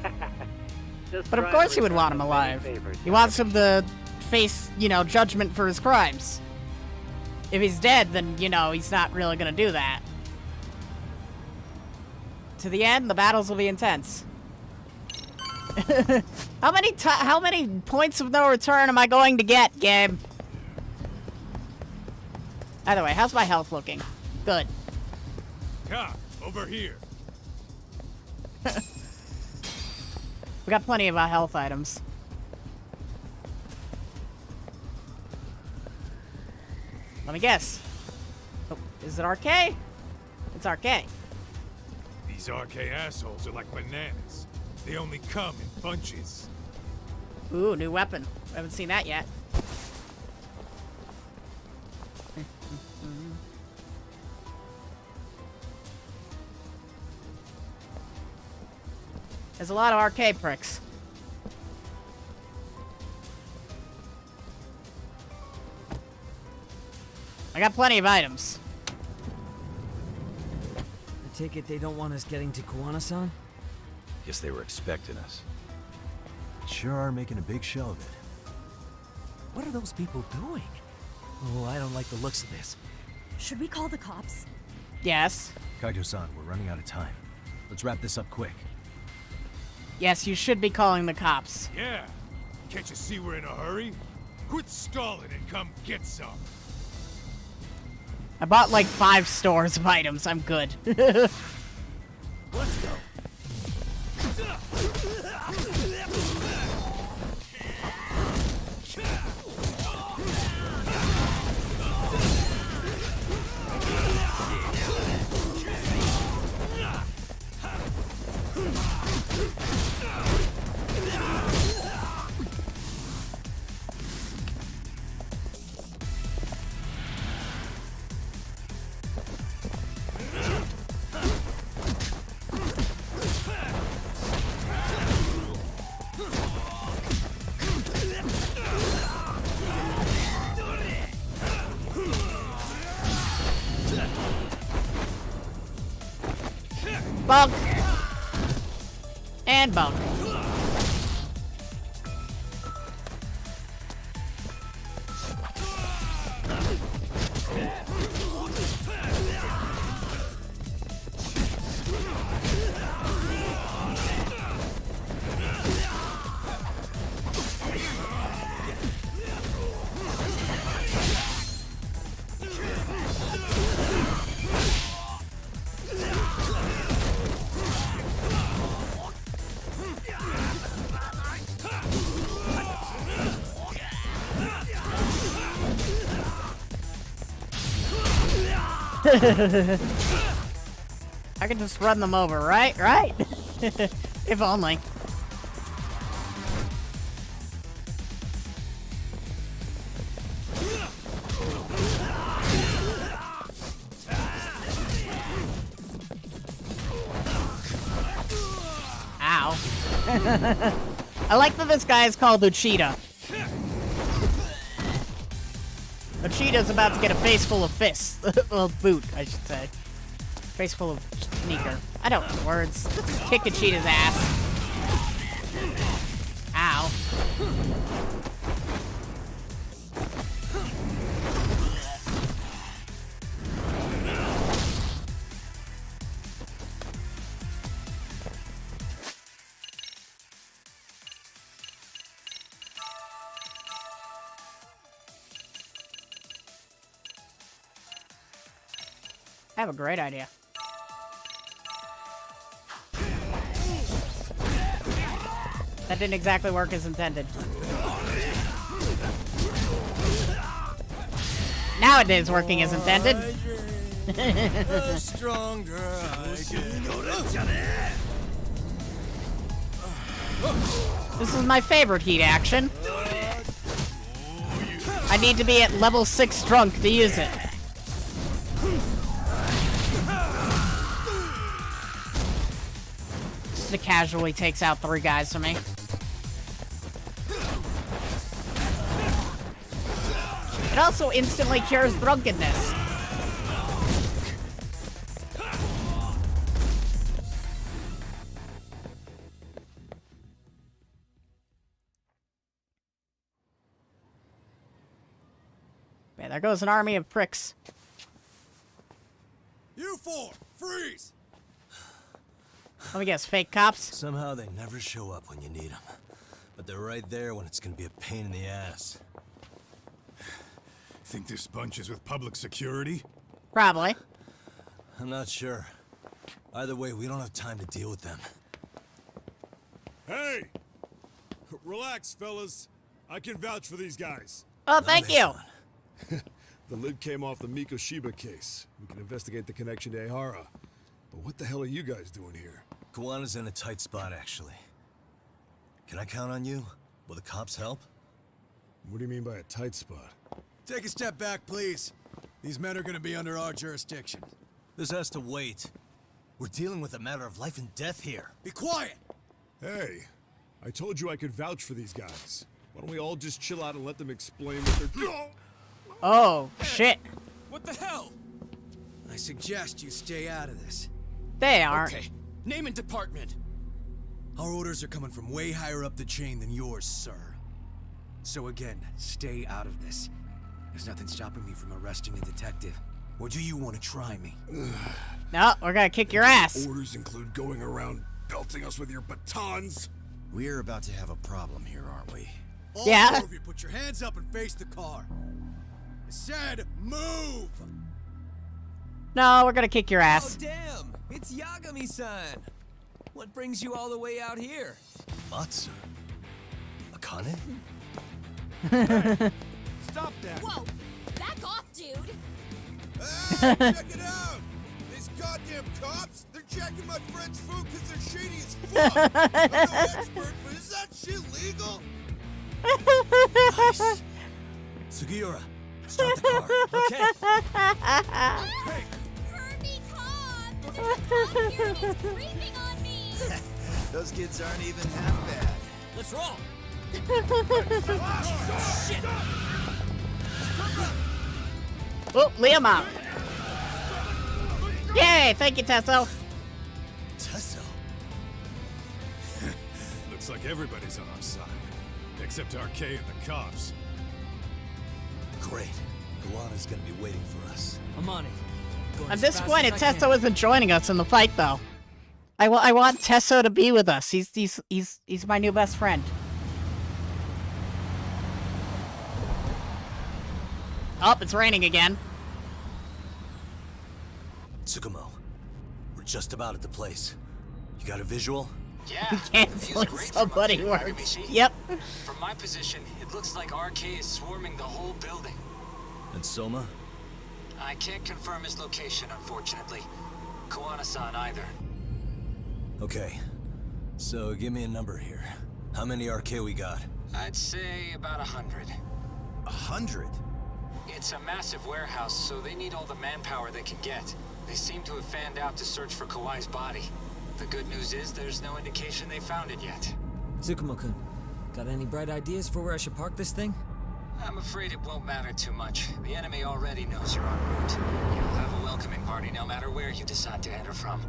info. But of course he would want him alive. He wants him to face, you know, judgment for his crimes. If he's dead, then, you know, he's not really gonna do that. To the end, the battles will be intense. How many points of no return am I going to get, game? Either way, how's my health looking? Good. Cop, over here. We got plenty of health items. Let me guess. Oh, is it RK? It's RK. These RK assholes are like bananas. They only come in bunches. Ooh, new weapon. I haven't seen that yet. There's a lot of arcade pricks. I got plenty of items. I take it they don't want us getting to Kawana-san? Guess they were expecting us. Sure are making a big show of it. What are those people doing? Oh, I don't like the looks of this. Should we call the cops? Yes. Kaito-san, we're running out of time. Let's wrap this up quick. Yes, you should be calling the cops. Yeah. Can't you see we're in a hurry? Quit stalling and come get some. I bought like 5 stores of items. I'm good. Let's go. Bunk. And bunk. I can just run them over, right? Right? If only. I like that this guy is called Uchida. Uchida's about to get a face full of fists. Well, boot, I should say. Face full of sneaker. I don't know words. Let's kick Uchida's ass. Ow. I have a great idea. That didn't exactly work as intended. Now it is working as intended. This is my favorite heat action. I need to be at level 6 drunk to use it. It casually takes out 3 guys for me. It also instantly cures drunkenness. Man, there goes an army of pricks. You four, freeze! Let me guess, fake cops? Somehow they never show up when you need them. But they're right there when it's gonna be a pain in the ass. Think this bunch is with public security? Probably. I'm not sure. Either way, we don't have time to deal with them. Hey! Relax, fellas. I can vouch for these guys. Oh, thank you. The lid came off the Mikoshiba case. We can investigate the connection to Ehara. But what the hell are you guys doing here? Kawana's in a tight spot, actually. Can I count on you? Will the cops help? What do you mean by a tight spot? Take a step back, please. These men are gonna be under our jurisdiction. This has to wait. We're dealing with a matter of life and death here. Be quiet! Hey, I told you I could vouch for these guys. Why don't we all just chill out and let them explain what they're doing? Oh, shit. What the hell? I suggest you stay out of this. They aren't. Okay, name and department. Our orders are coming from way higher up the chain than yours, sir. So again, stay out of this. There's nothing stopping me from arresting a detective. Or do you want to try me? No, we're gonna kick your ass. Orders include going around belting us with your batons. We're about to have a problem here, aren't we? All Yeah. 4 of you put your hands up and face the car. I said move! No, we're gonna kick your ass. Oh, damn! It's Yagami-san! What brings you all the way out here? Matsu? Akane? Stop that! Whoa! Back off, dude! Hey, check it out! These goddamn cops, they're checking my friend's food because they're shady as fuck! I'm no expert, but is that shit legal? Nice. Sugiura, start the car. Okay. Hey! Kirby, Cobb! There's a cop here and it's creeping on me! Those kids aren't even half bad. Let's roll! Shit! Oh, Liam out. Yay, thank you, Tesso. Tesso? Looks like everybody's on our side. Except RK and the cops. Great. Kawana's gonna be waiting for us. I'm on it. Going I'm as fast disappointed as I Tesso can. isn't joining us in the fight, though. I want Tesso to be with us. He's my new best friend. Oh, it's raining again. Tsukumo, we're just about at the place. You got a visual? Yeah, Canceling somebody works. Yep. From my position, it looks like RK is swarming the whole building. And Soma? I can't confirm his location, unfortunately. Kawana-san either. Okay. So give me a number here. How many RK we got? I'd say about 100. 100? It's a massive warehouse, so they need all the manpower they can get. They seem to have fanned out to search for Kawai's body. The good news is there's no indication they found it yet. Tsukumo-kun, got any bright ideas for where I should park this thing? I'm afraid it won't matter too much. The enemy already knows you're en route. You'll have a welcoming party no matter where you decide to enter from.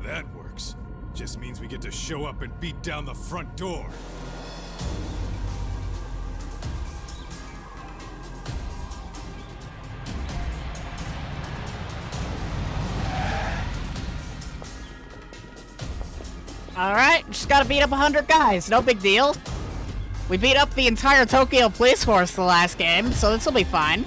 That works. Just means we get to show up and beat down the front door. Alright, just gotta beat up 100 guys, no big deal. We beat up the entire Tokyo police force the last game, so this'll be fine.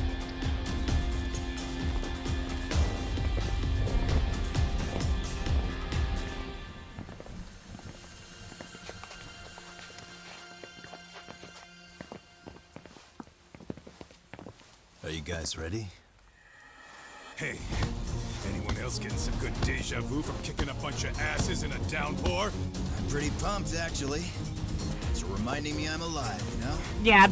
Are you guys ready? Hey, anyone else getting some good deja vu from kicking a bunch of asses in a downpour? I'm pretty pumped, actually. It's reminding me I'm alive, you know? Yeah,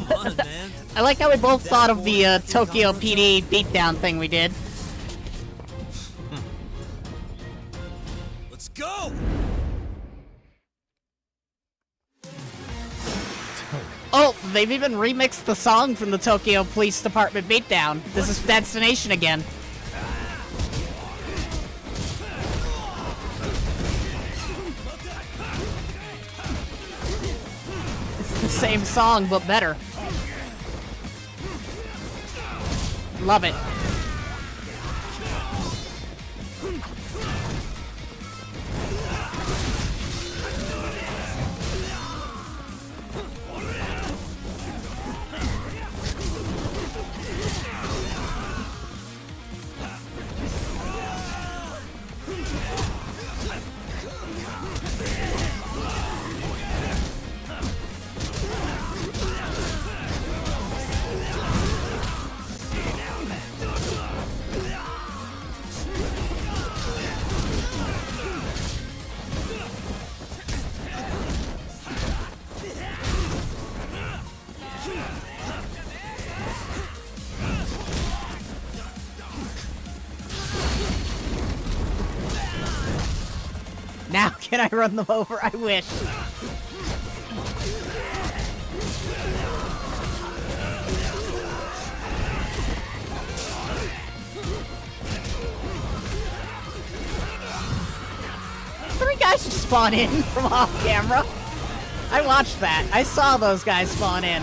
I like how we both thought of the Tokyo PD beatdown thing we did. Let's go! Oh, they've even remixed the song from the Tokyo Police Department beatdown. This is Destination again. It's the same song, but better. Love it. Now can I run them over? I wish. Three guys just spawn in from off camera. I watched that. I saw those guys spawn in.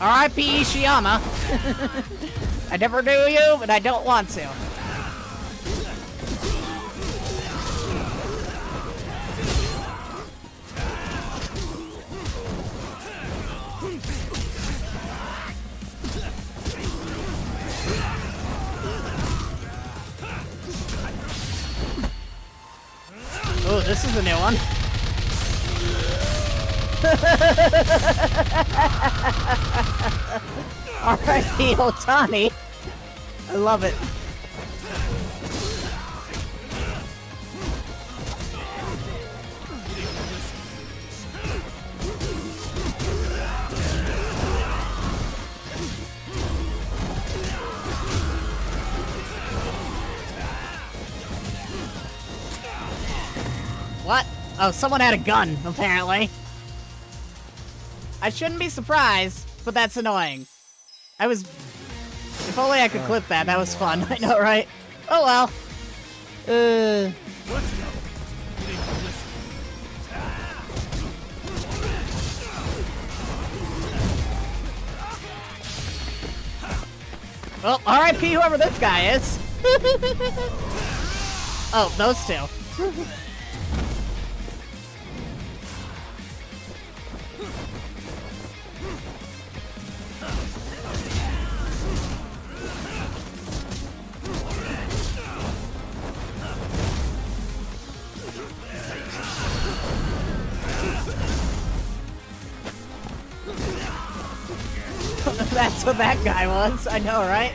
R.I.P. Ishiyama. I never knew you, but I don't want to. Oh, this is a new one. R.I.P. Otani. I love it. What? Oh, someone had a gun, apparently. I shouldn't be surprised, but that's annoying. If only I could clip that. That was fun. I know, right? Oh well. Well, R.I.P. whoever this guy is. Oh, those two. That's what that guy was. I know, right?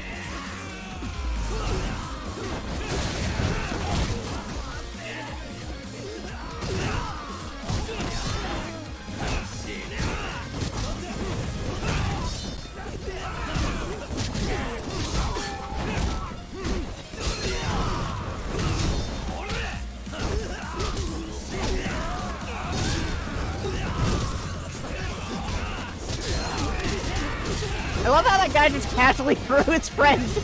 I love how that guy just casually threw his friend. It's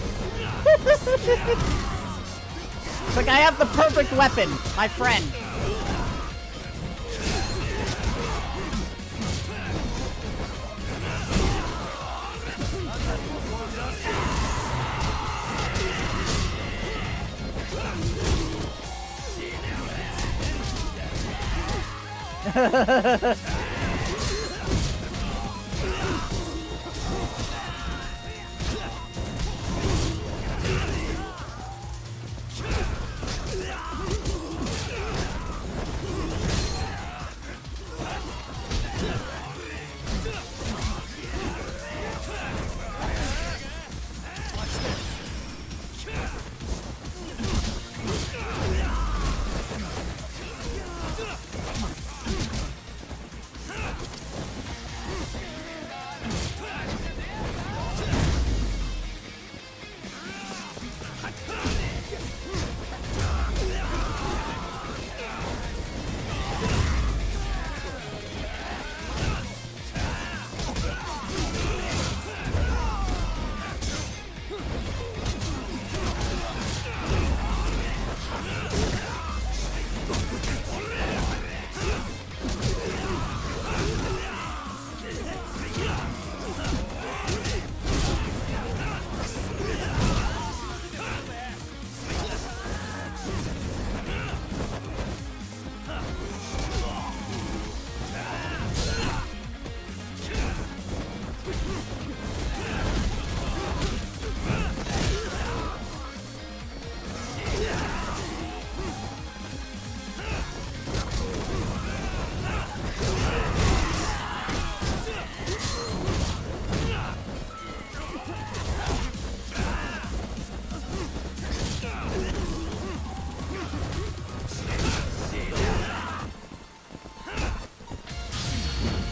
like, I have the perfect weapon, my friend.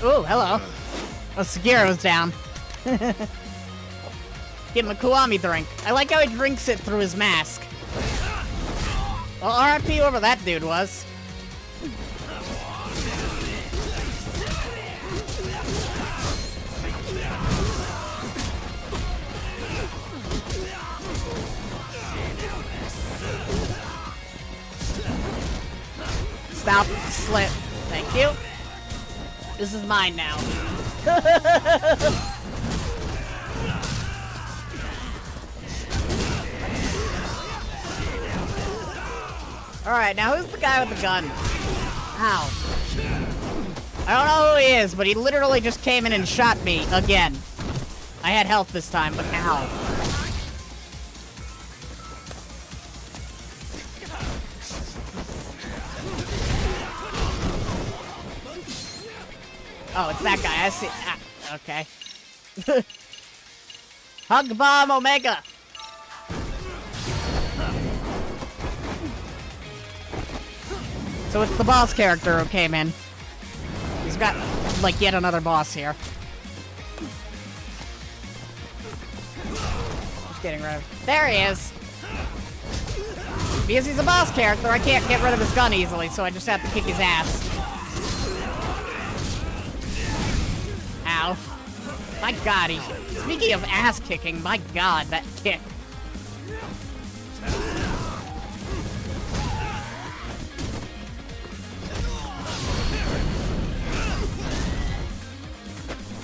Ooh, hello. Oh, Sugiro's down. Give him a Kuami drink. I like how he drinks it through his mask. Well, RIP whoever that dude was. Stop, slip. Thank you. This is mine now. Alright, now who's the guy with the gun? Ow. I don't know who he is, but he literally just came in and shot me again. I had health this time, but ow. Oh, it's that guy. I see. Ah, okay. Hug Bomb Omega. So it's the boss character who came in. He's got, like, yet another boss here. Just getting rid of. There he is. Because he's a boss character, I can't get rid of his gun easily, so I just have to kick his ass. Ow. My god, speaking of ass kicking, my god, that kick.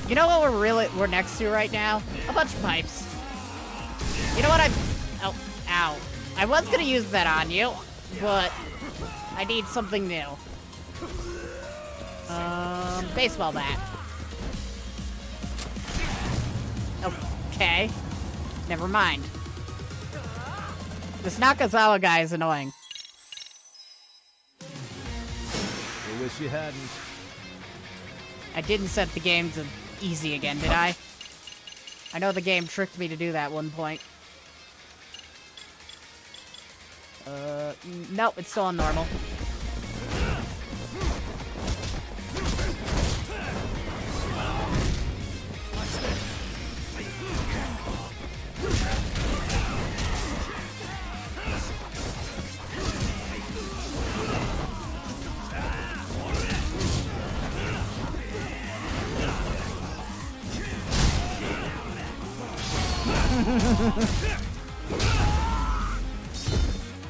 You know what we're next to right now? A bunch of pipes. You know what oh, ow. I was gonna use that on you, but I need something new. Baseball bat. Okay. Never mind. This Nakazawa guy is annoying. I wish you hadn't. I didn't set the game to easy again, did I? I know the game tricked me to do that one point. Nope, it's still on normal.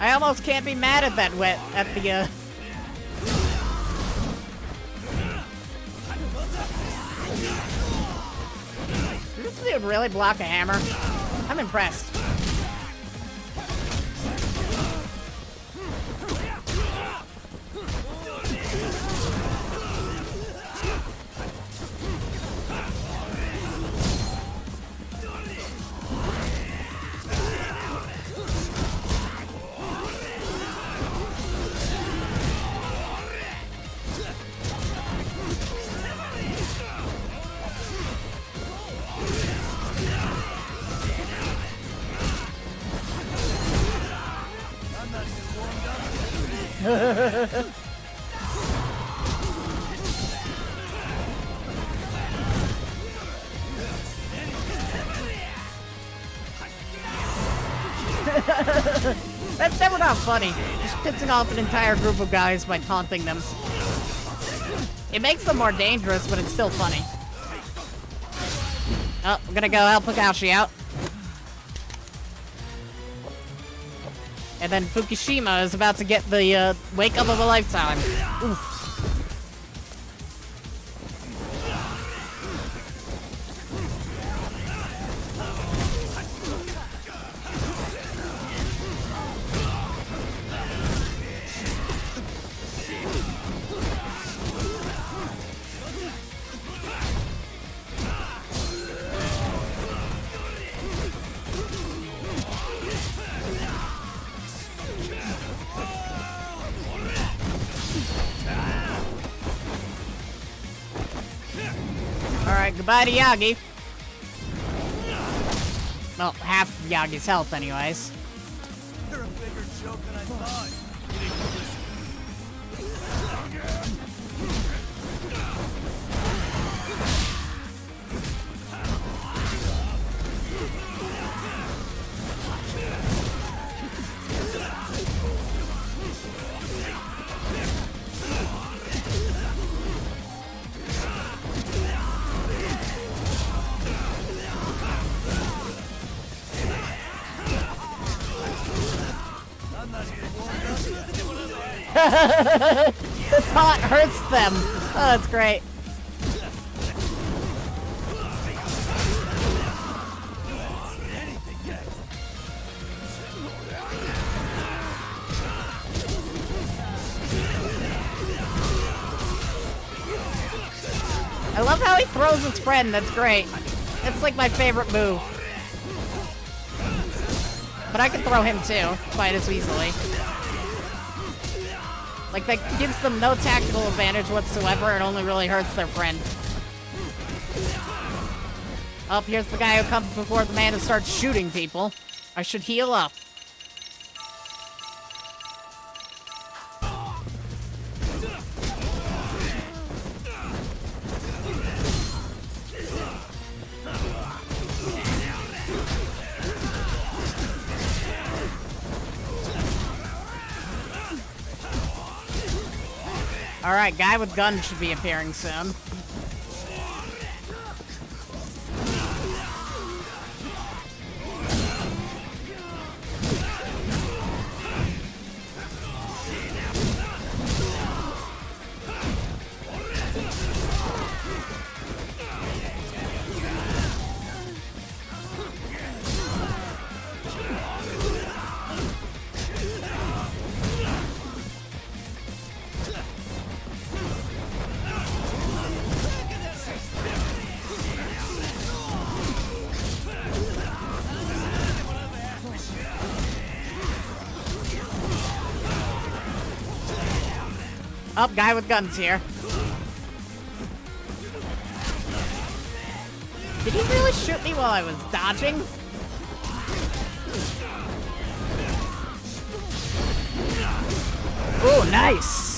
I almost can't be mad at that Did this dude really block a hammer? I'm impressed. That's never not funny. Just pissing off an entire group of guys by taunting them. It makes them more dangerous, but it's still funny. Oh, we're gonna go help Kakashi out. And then Fukushima is about to get the wake up of a lifetime. Oof. Alright, goodbye to Yagi. Well, half of Yagi's health anyways. You're a bigger joke than I thought. The taunt hurts them. Oh, that's great. I love how he throws his friend. That's great. It's like my favorite move. But I can throw him too, quite as easily. Like, that gives them no tactical advantage whatsoever. It only really hurts their friend. Oh, here's the guy who comes before the man who starts shooting people. I should heal up. Alright, guy with gun should be appearing soon. Oh, guy with guns here. Did he really shoot me while I was dodging? Oh, nice!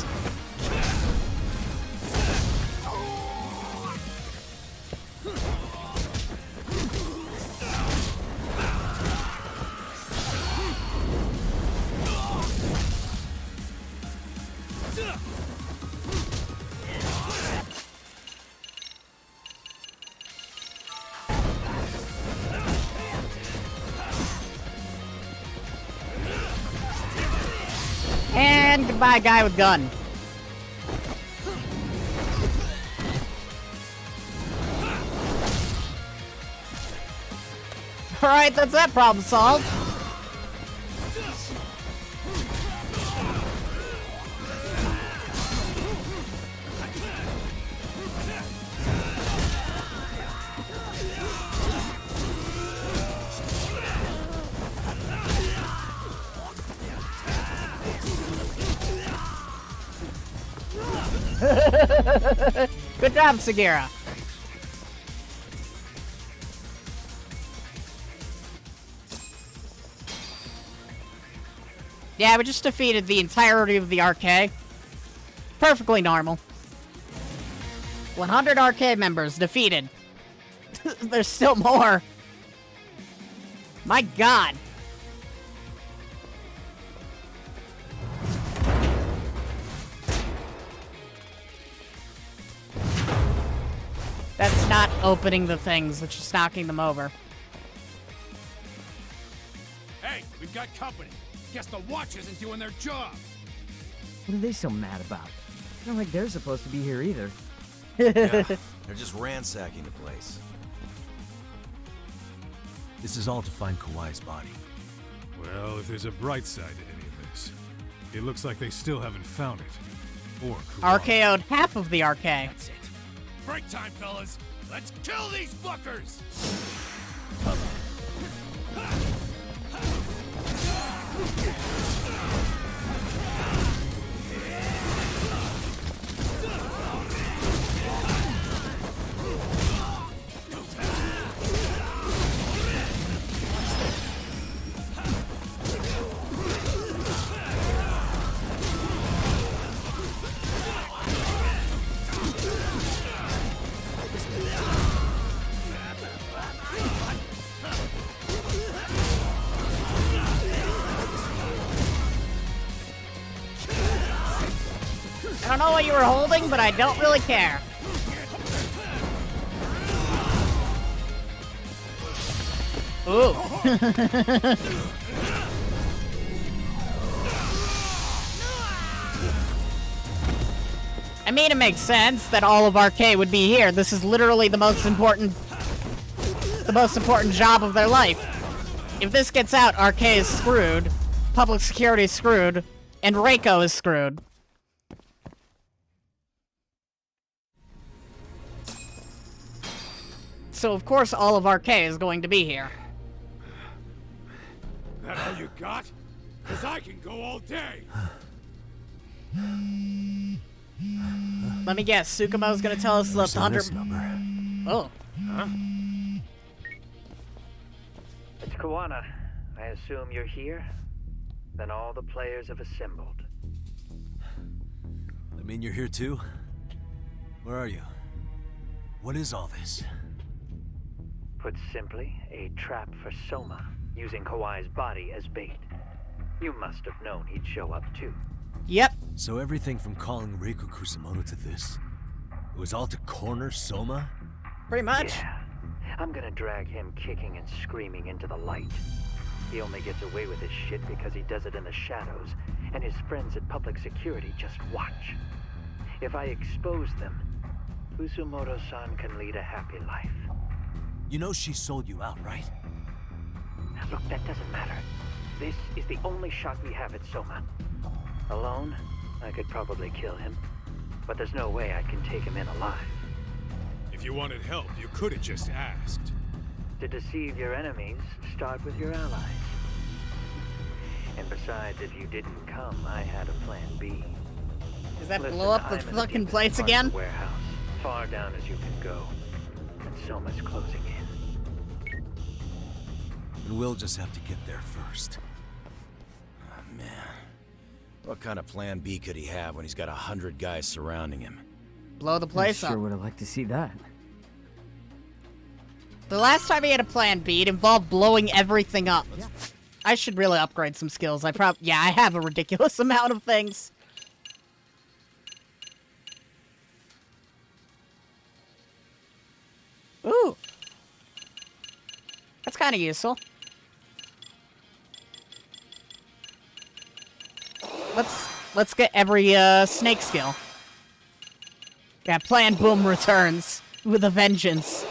And goodbye, guy with gun. Alright, that's that problem solved. Good job, Segura. Yeah, we just defeated the entirety of the arcade. Perfectly normal. 100 arcade members defeated. There's still more. My god. That's not opening the things, it's just knocking them over. Hey, we've got company. Guess the watch isn't doing their job. What are they so mad about? It's not like they're supposed to be here either. Yeah, they're just ransacking the place. This is all to find Kawai's body. Well, if there's a bright side to any of this, it looks like they still haven't found it. Or Kawai. RKO'd half of the arcade. That's it. Break time, fellas. Let's kill these fuckers! I don't know what you were holding, but I don't really care. Ooh. I mean, it makes sense that all of RK would be here. This is literally the most important job of their life. If this gets out, RK is screwed, public security is screwed, and Reiko is screwed. So of course all of RK is going to be here. That all you got? Cause I can go all day. Let me guess, Tsukumo's gonna tell us the 100 number. Oh. Huh? It's Kawana. I assume you're here? Then all the players have assembled. I mean, you're here too? Where are you? What is all this? Put simply, a trap for Soma, using Kawai's body as bait. You must have known he'd show up too. Yep. So everything from calling Reiko Kusumoto to this, it was all to corner Soma? Pretty much. Yeah. I'm gonna drag him kicking and screaming into the light. He only gets away with his shit because he does it in the shadows, and his friends at public security just watch. If I expose them, Kusumoto-san can lead a happy life. You know she sold you out, right? Look, that doesn't matter. This is the only shot we have at Soma. Alone, I could probably kill him, but there's no way I can take him in alive. If you wanted help, you could have just asked. To deceive your enemies, start with your allies. And besides, if you didn't come, I had a plan B. Does that Listen, blow up the I'm in the fucking deepest plates part of again? the warehouse, far down as you can go. And Soma's closing in. And we'll just have to get there first. Oh, man. What kind of plan B could he have when he's got 100 guys surrounding him? Blow the place up. Sure would have liked to see that. The last time he had a plan B, it involved blowing everything up. Yeah. I should really upgrade some skills. I have a ridiculous amount of things. Ooh. That's kind of useful. Let's get every snake skill. Yeah, Plan Boom returns with a vengeance.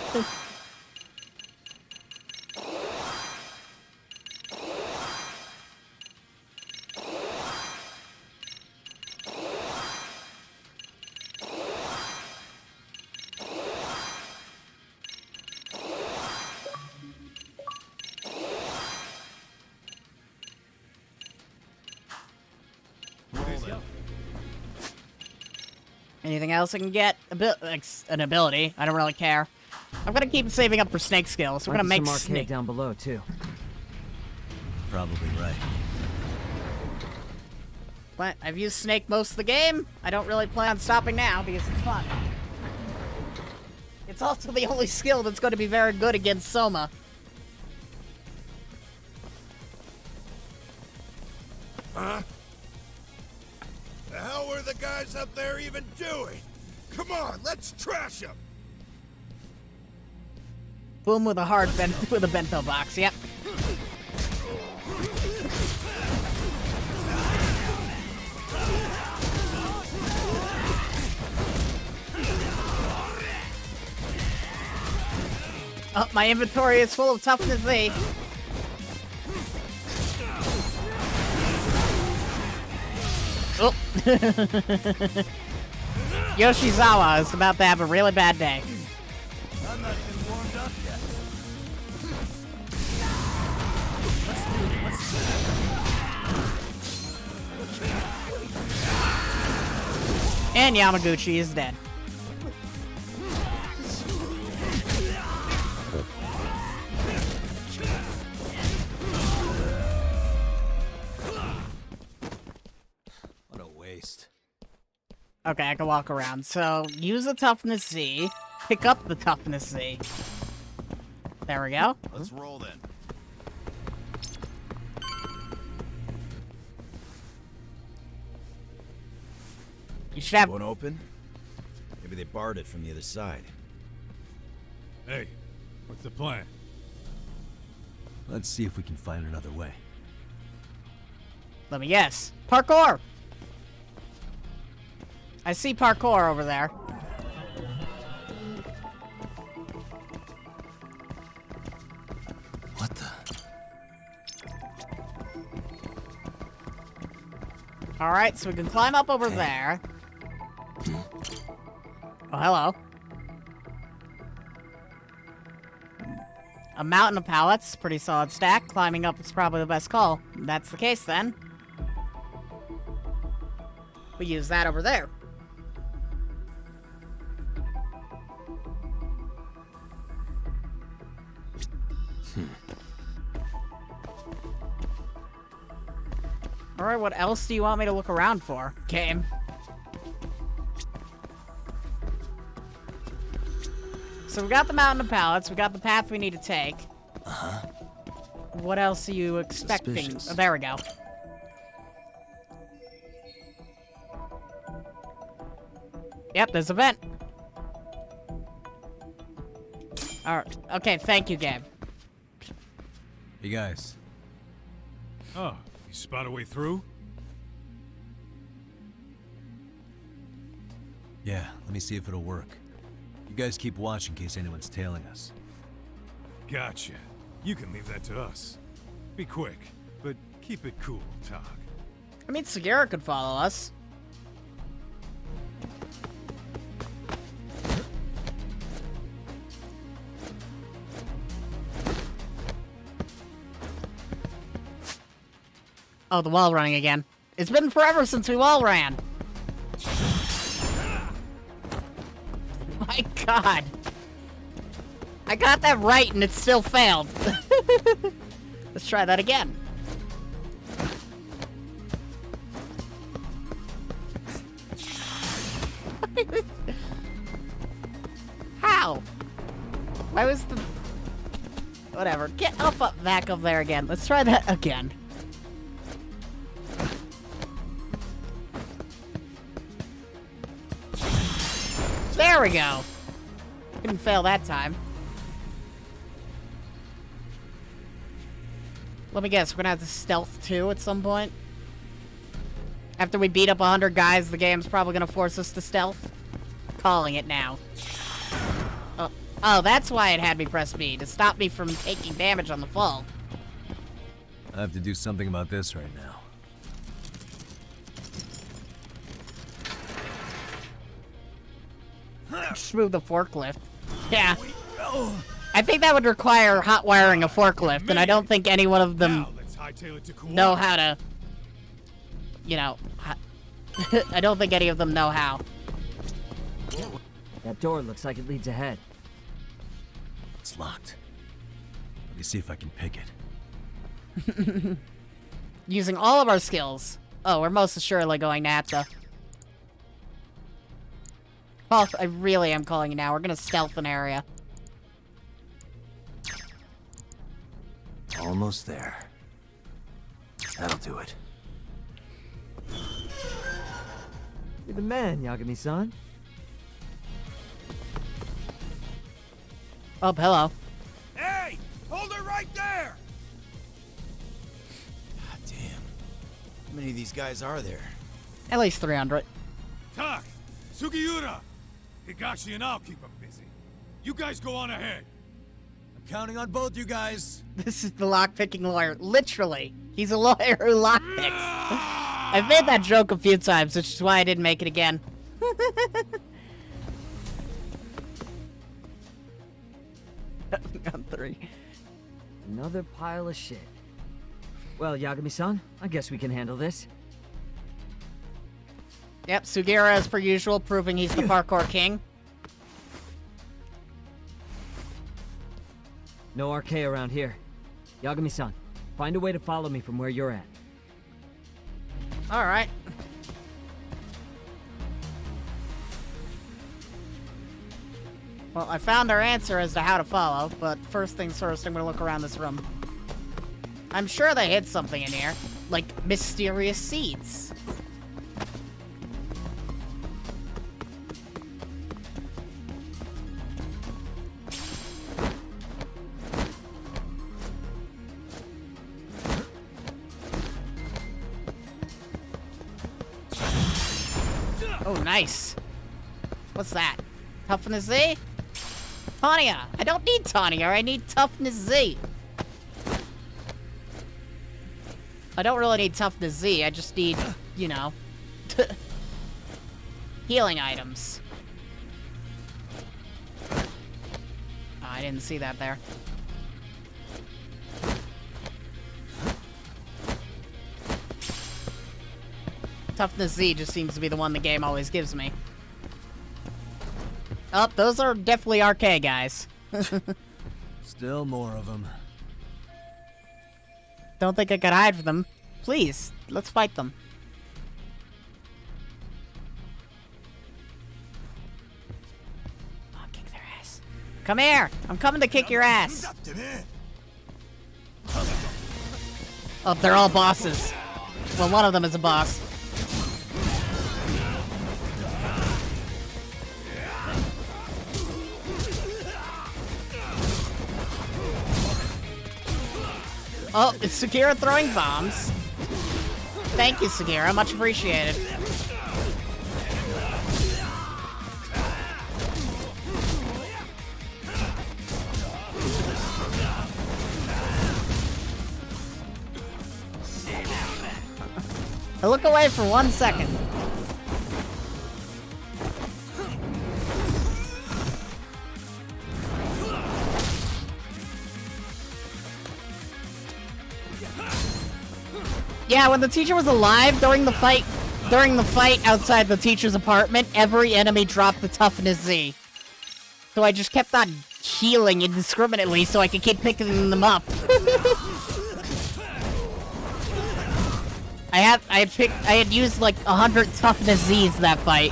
Anything else I can get? An ability. I don't really care. I'm gonna keep saving up for snake skills. We're gonna make some snake arcade down below too. Probably right. But I've used snake most of the game. I don't really plan on stopping now because it's fun. It's also the only skill that's going to be very good against Soma. Huh? The hell were the guys up there even doing? Come on, let's trash them! Boom with a with a bento box, yep. Oh, my inventory is full of toughness Z. Oh. Yoshizawa is about to have a really bad day. I'm not even warmed up yet. And Yamaguchi is dead. What a waste. Okay, I can walk around. So, use the toughness Z. Pick up the toughness Z. There we go. Let's roll then. You should have... Won't open? Maybe they barred it from the other side. Hey, what's the plan? Let's see if we can find another way. Let me guess. Parkour! I see parkour over there. What the? Alright, so we can climb up over there. Oh, hello. A mountain of pallets, pretty solid stack. Climbing up is probably the best call. If that's the case, then. We use that over there. Alright, what else do you want me to look around for? Game. So we got the mountain of pallets, we got the path we need to take. Uh-huh. What else are you expecting? Suspicious. Oh, there we go. Yep, there's a vent. Alright, okay, thank you, Gabe. Hey guys. Oh, you spot a way through? Yeah, let me see if it'll work. You guys keep watch in case anyone's tailing us. Gotcha. You can leave that to us. Be quick, but keep it cool, Tog. I mean, Segura could follow us. Oh, the wall running again. It's been forever since we wall ran. My god. I got that right and it still failed. Let's try that again. How? Why was the... Whatever. Get up back up there again. Let's try that again. There we go. Didn't fail that time. Let me guess, we're gonna have to stealth too at some point? After we beat up 100 guys, the game's probably gonna force us to stealth? Calling it now. Oh, that's why it had me press B, to stop me from taking damage on the fall. I have to do something about this right now. Just move the forklift. Yeah. I think that would require hot wiring a forklift, and I don't think any one of them know how to, you know, I don't think any of them know how. That door looks like it leads ahead. It's locked. Let me see if I can pick it. Using all of our skills. Oh, we're most assuredly going to have to. Oh, I really am calling it now. We're gonna stealth an area. Almost there. That'll do it. You're the man, Yagami-san. Oh, hello. Hey! Hold her right there! God damn. How many of these guys are there? At least 300. Tak! Sugiura! Higashi and I'll keep them busy. You guys go on ahead. I'm counting on both you guys. This is the lockpicking lawyer. Literally. He's a lawyer who lockpicks. I've made that joke a few times, which is why I didn't make it again. On 3. Another pile of shit. Well, Yagami-san, I guess we can handle this. Yep, Sugiura as per usual, proving he's the parkour king. No RK around here. Yagami-san, find a way to follow me from where you're at. Alright. Well, I found our answer as to how to follow, but first things first, I'm gonna look around this room. I'm sure they hid something in here, like mysterious seeds. Oh, nice. What's that? Toughness Z? Tanya! I don't need Tanya, I need Toughness Z. I don't really need Toughness Z, I just need, you know, healing items. Oh, I didn't see that there. Toughness Z just seems to be the one the game always gives me. Oh, those are definitely RK guys. Still more of them. Don't think I could hide from them. Please, let's fight them. I'll kick their ass. Come here! I'm coming to kick your ass! Oh, they're all bosses. Well, one of them is a boss. Oh, it's Sagira throwing bombs. Thank you, Sagira. Much appreciated. I look away for 1 second. Yeah, when the teacher was alive during the fight outside the teacher's apartment, every enemy dropped the toughness Z. So I just kept on healing indiscriminately so I could keep picking them up. I had used like 100 toughness Z's that fight.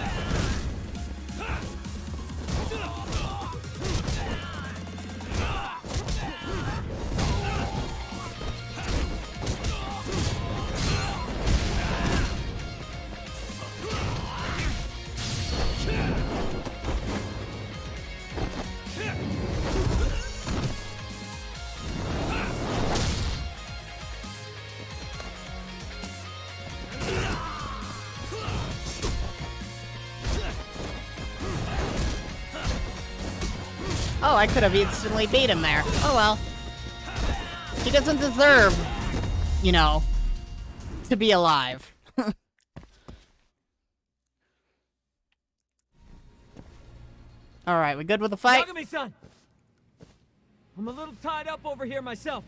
Oh, I could have instantly beat him there. Oh well. He doesn't deserve, you know, to be alive. Alright, we good with the fight? Yagami-san! I'm a little tied up over here myself.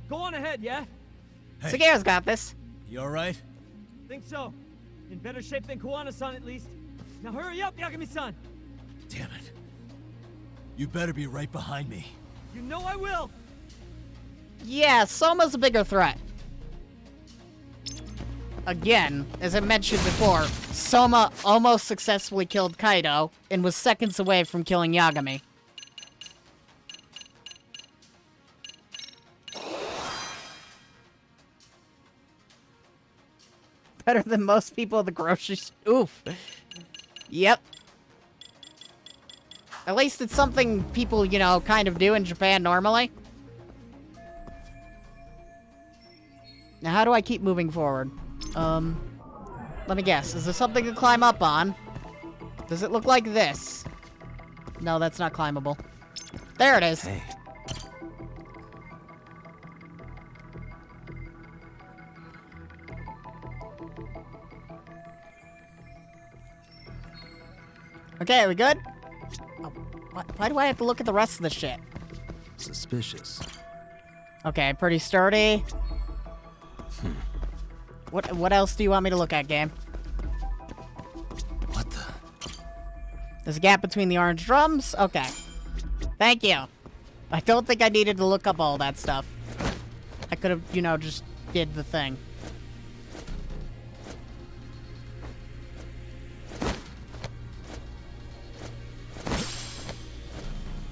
Go on ahead, yeah? Hey. Sagira's got this. You alright? Think so. In better shape than Kuwana-san, at least. Now hurry up, Yagami-san! Damn it. You better be right behind me. You know I will! Yeah, Soma's a bigger threat. Again, as I mentioned before, Soma almost successfully killed Kaido and was seconds away from killing Yagami. Better than most people at the grocery store. Oof. Yep. At least it's something people, you know, kind of do in Japan normally. Now, how do I keep moving forward? Let me guess. Is there something to climb up on? Does it look like this? No, that's not climbable. There it is. Hey. Okay, are we good? Oh, why do I have to look at the rest of the shit? Suspicious. Okay, pretty sturdy. What else do you want me to look at, game? What the? There's a gap between the orange drums? Okay. Thank you. I don't think I needed to look up all that stuff. I could have, you know, just did the thing.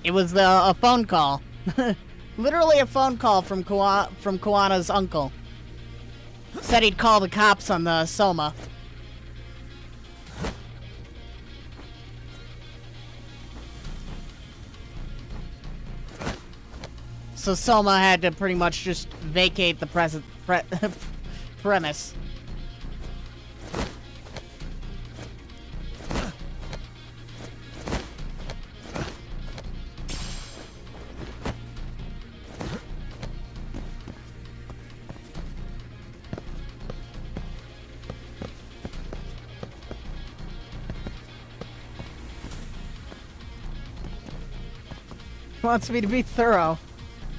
It was a phone call. Literally a phone call from Kuwana's uncle. Said he'd call the cops on the Soma. So Soma had to pretty much just vacate the premise. Wants me to be thorough.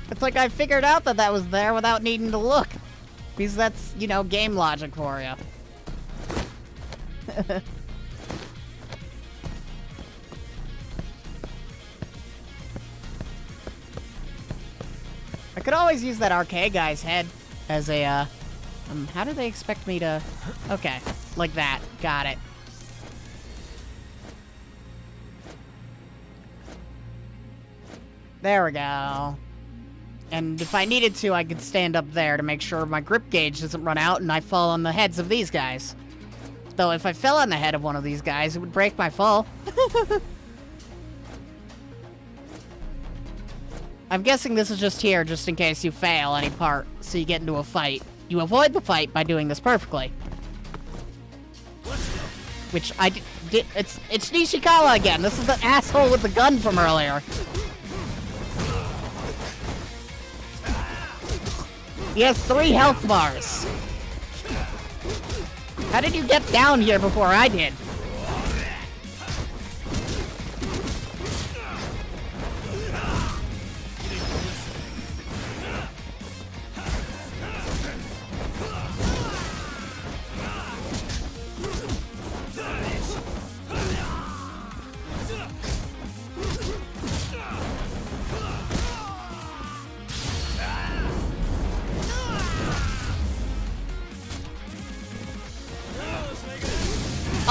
It's like I figured out that that was there without needing to look. Because that's, you know, game logic for you. I could always use that arcade guy's head as a, how do they expect me to... Okay, like that. Got it. There we go. And if I needed to, I could stand up there to make sure my grip gauge doesn't run out and I fall on the heads of these guys. Though if I fell on the head of one of these guys, it would break my fall. I'm guessing this is just here, just in case you fail any part, so you get into a fight. You avoid the fight by doing this perfectly. Which I did. It's Nishikawa again. This is the asshole with the gun from earlier. He has 3 health bars. How did you get down here before I did?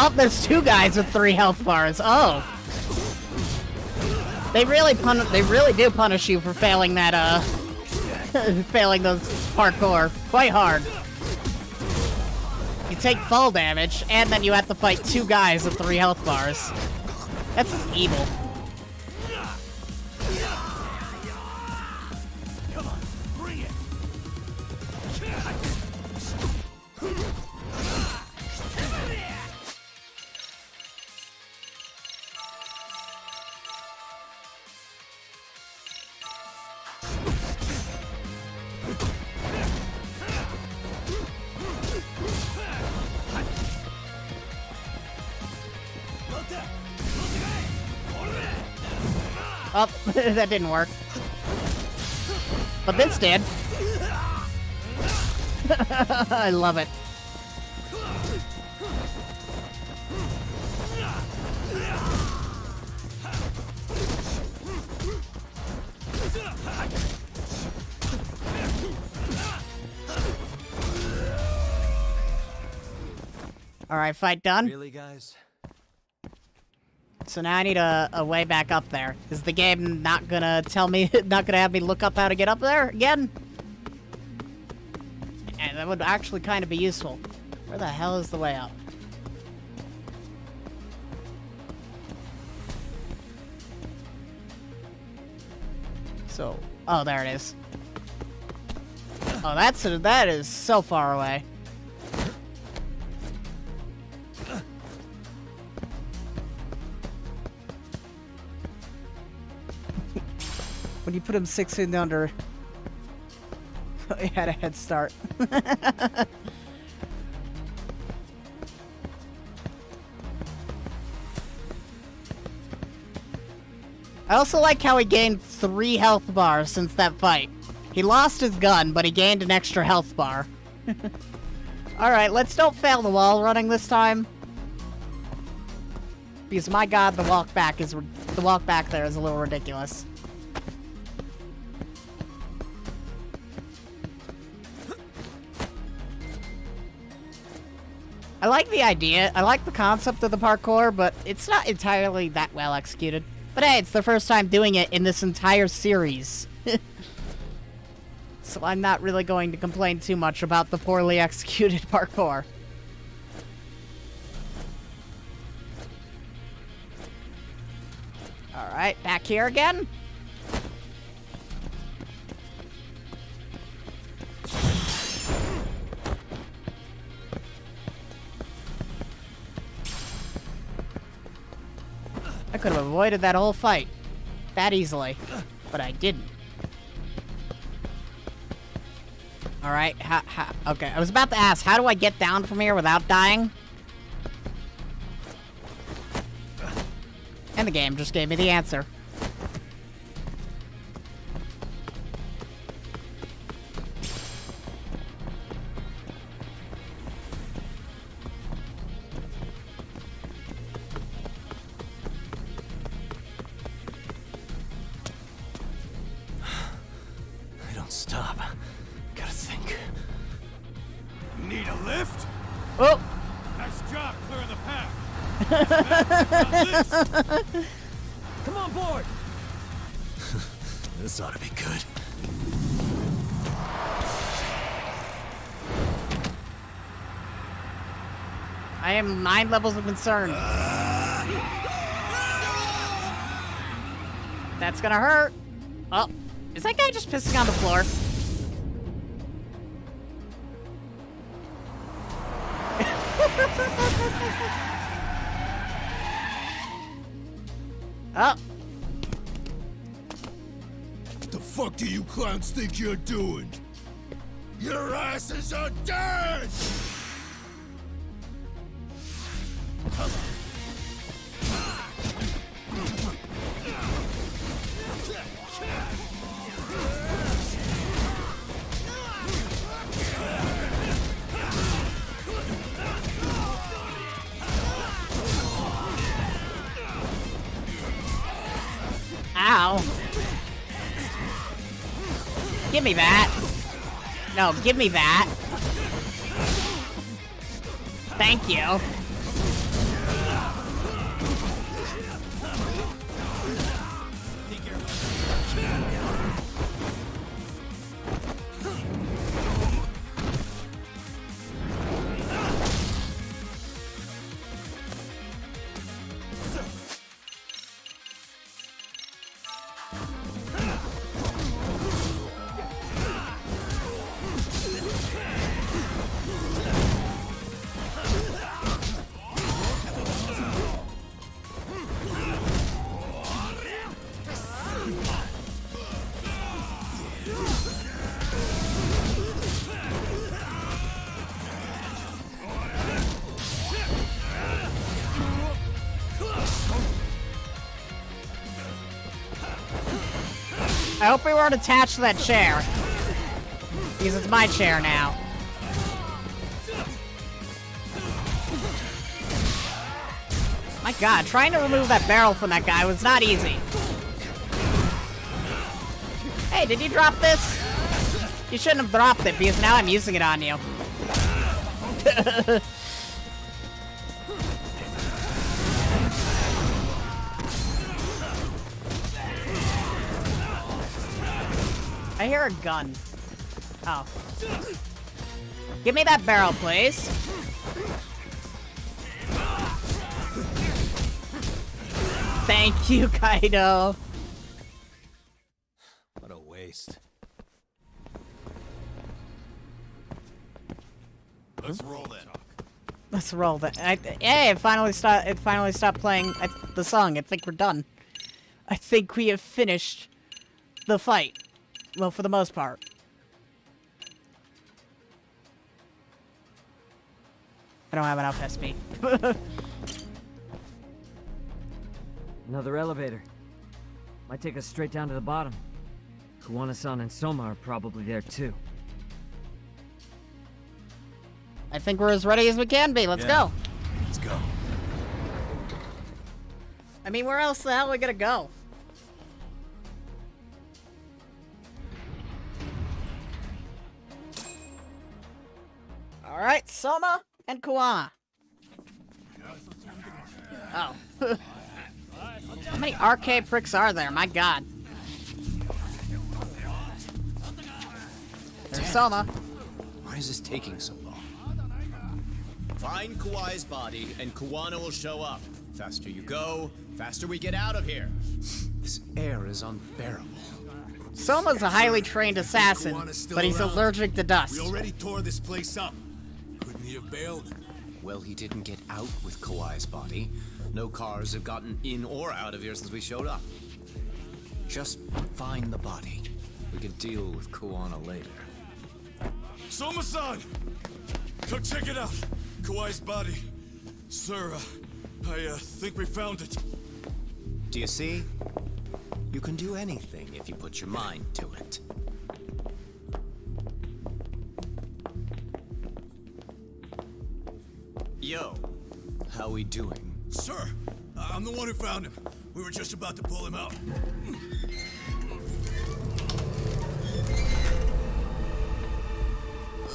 Oh, there's 2 guys with 3 health bars. Oh. They really do punish you for failing that, failing those parkour quite hard. You take fall damage, and then you have to fight 2 guys with 3 health bars. That's just evil. Oh, that didn't work. But this did. I love it. Alright, fight done. Really, guys? So now I need a way back up there. Is the game not gonna tell me, not gonna have me look up how to get up there again? And that would actually kind of be useful. Where the hell is the way up? So, oh, there it is. Oh, that is so far away. When you put him 6 feet under, he had a head start. I also like how he gained 3 health bars since that fight. He lost his gun, but he gained an extra health bar. Alright, let's don't fail the wall running this time. Because my god, the walk back there is a little ridiculous. I like the idea, I like the concept of the parkour, but it's not entirely that well executed. But hey, it's the first time doing it in this entire series. So I'm not really going to complain too much about the poorly executed parkour. Alright, back here again. I could have avoided that whole fight that easily, but I didn't. Alright, okay, I was about to ask, how do I get down from here without dying? And the game just gave me the answer. Stop. Gotta think. Need a lift? Oh! Nice job clearing the path. Come on board! This ought to be good. I am 9 levels of concern. That's gonna hurt. Oh, Is that guy just pissing on the floor? Oh. What the fuck do you clowns think you're doing? Your asses are dead! Ow. Give me that. No, give me that. Thank you. I hope we weren't attached to that chair. Because it's my chair now. My god, trying to remove that barrel from that guy was not easy. Hey, did you drop this? You shouldn't have dropped it because now I'm using it on you. I hear a gun. Oh. Give me that barrel, please. Thank you, Kaido. What a waste. Let's roll then. Let's roll that. Hey, it finally stopped playing the song. I think we're done. I think we have finished the fight. Well, for the most part. I don't have enough SP. Another elevator. Might take us straight down to the bottom. Kuwana-san and Soma are probably there too. I think we're as ready as we can be. Let's go. Let's go. I mean, where else the hell are we gonna go? Alright, Soma and Kuwana. Oh. How many arcade pricks are there? My god. There's Soma. Why is this taking so long? Find Kawai's body, and Kuwana will show up. Faster you go, faster we get out of here. This air is unbearable. Soma's a highly trained assassin, but he's allergic to dust. We already tore this place up. Couldn't he have bailed? Well, he didn't get out with Kawai's body. No cars have gotten in or out of here since we showed up. Just find the body. We can deal with Kuwana later. Soma-san! Come check it out. Kawai's body. Sir, I think we found it. Do you see? You can do anything if you put your mind to it. Yo, how we doing? Sir, I'm the one who found him. We were just about to pull him out.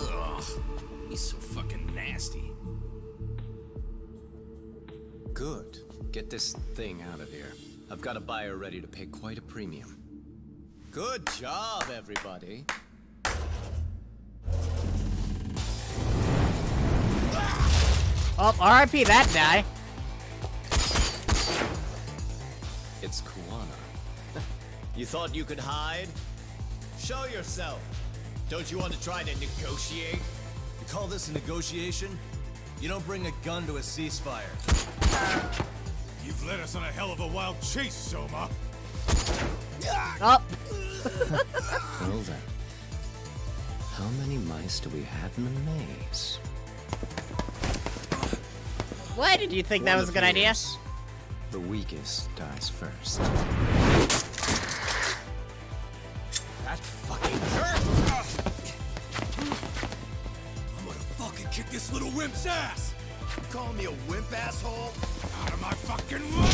Ugh, he's so fucking nasty. Good. Get this thing out of here. I've got a buyer ready to pay quite a premium. Good job, everybody. Oh, RIP that guy. It's Kuwana. You thought you could hide? Show yourself. Don't you want to try to negotiate? You call this a negotiation? You don't bring a gun to a ceasefire. You've led us on a hell of a wild chase, Soma. Up. Well then, how many mice do we have in the maze? Why did you think that was a good idea? The weakest dies first. That fucking hurt! I'm gonna fucking kick this little wimp's ass! You calling me a wimp, asshole? Out of my fucking way!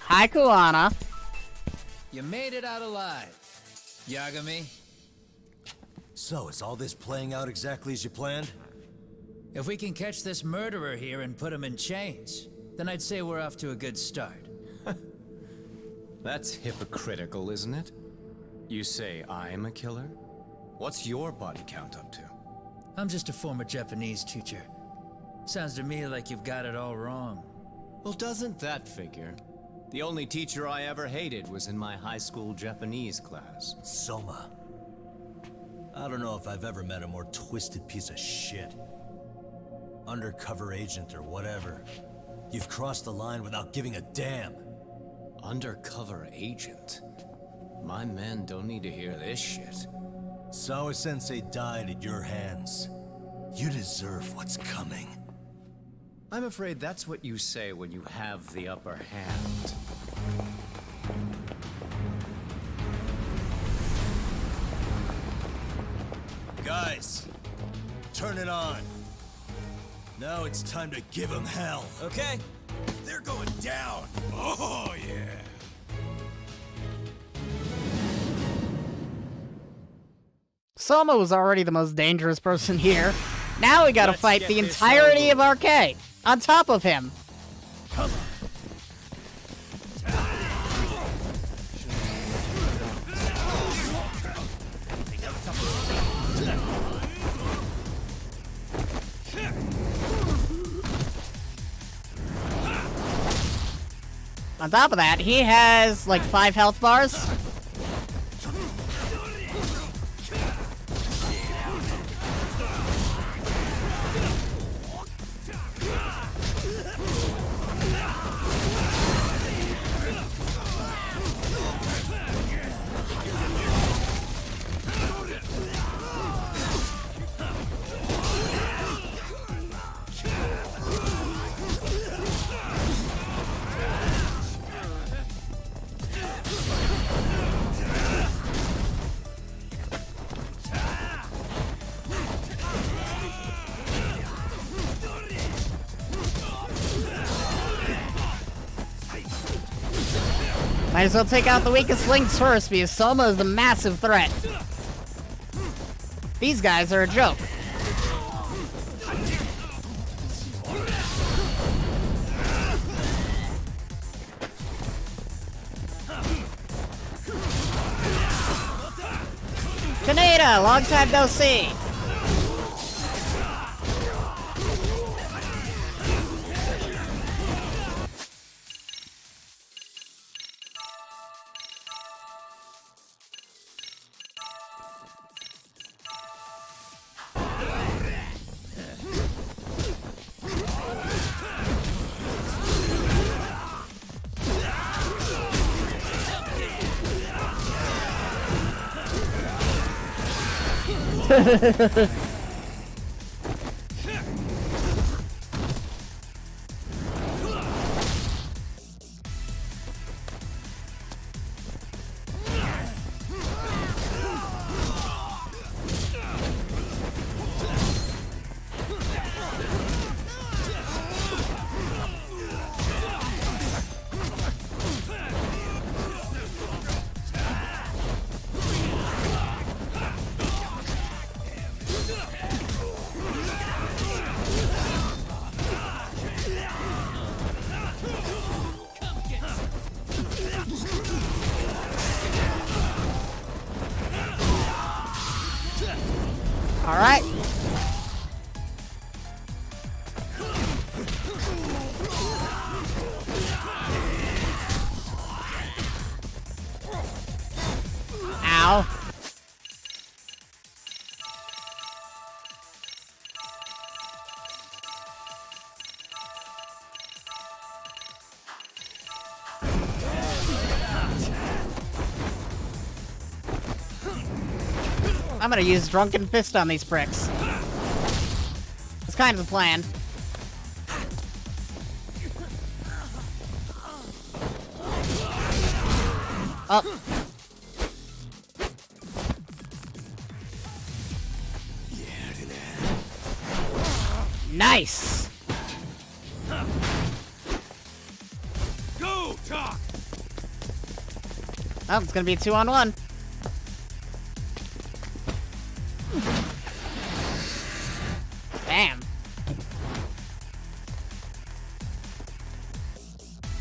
Hi, Kuana. You made it out alive, Yagami. So, is all this playing out exactly as you planned? If we can catch this murderer here and put him in chains, then I'd say we're off to a good start. That's hypocritical, isn't it? You say I'm a killer? What's your body count up to? I'm just a former Japanese teacher. Sounds to me like you've got it all wrong. Well, doesn't that figure? The only teacher I ever hated was in my high school Japanese class. Soma. I don't know if I've ever met a more twisted piece of shit. Undercover agent or whatever. You've crossed the line without giving a damn. Undercover agent? My men don't need to hear this shit. Sawa-sensei died at your hands. You deserve what's coming. I'm afraid that's what you say when you have the upper hand. Guys, turn it on. Now it's time to give him hell. Okay? They're going down! Oh, yeah! Soma was already the most dangerous person here. Now we gotta fight the entirety of Arcade on top of him. Come on. On top of that, he has like 5 health bars. Might as well take out the weakest links first, because Soma is the massive threat. These guys are a joke. Kaneda, long time no see. Alright. Ow. I'm gonna use Drunken Fist on these pricks. It's kind of the plan. Up. Nice! Go, Talk! Oh, it's gonna be a 2-on-1. Bam.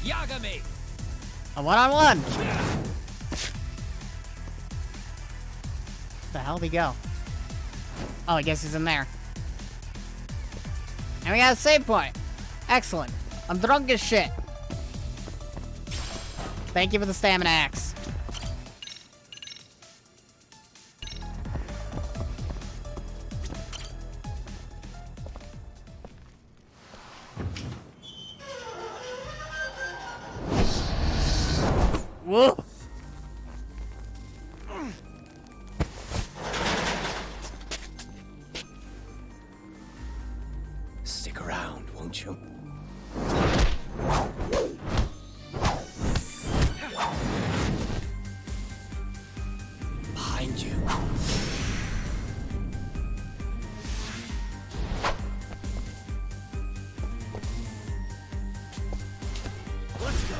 Yagami! A 1-on-1. The hell did he go? Oh, I guess he's in there. And we got a save point. Excellent. I'm drunk as shit. Thank you for the stamina axe. Whoa. Stick around, won't you? Behind you. Let's go.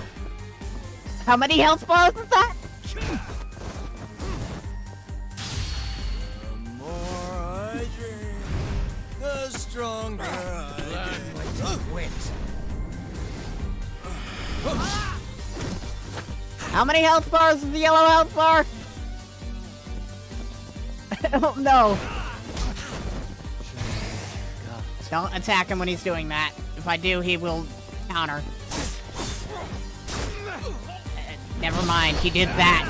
How many health bars is that? The more I drink, the stronger I get. How many health bars is the yellow health bar? Oh, no. Don't attack him when he's doing that. If I do, he will counter. Never mind, he did that.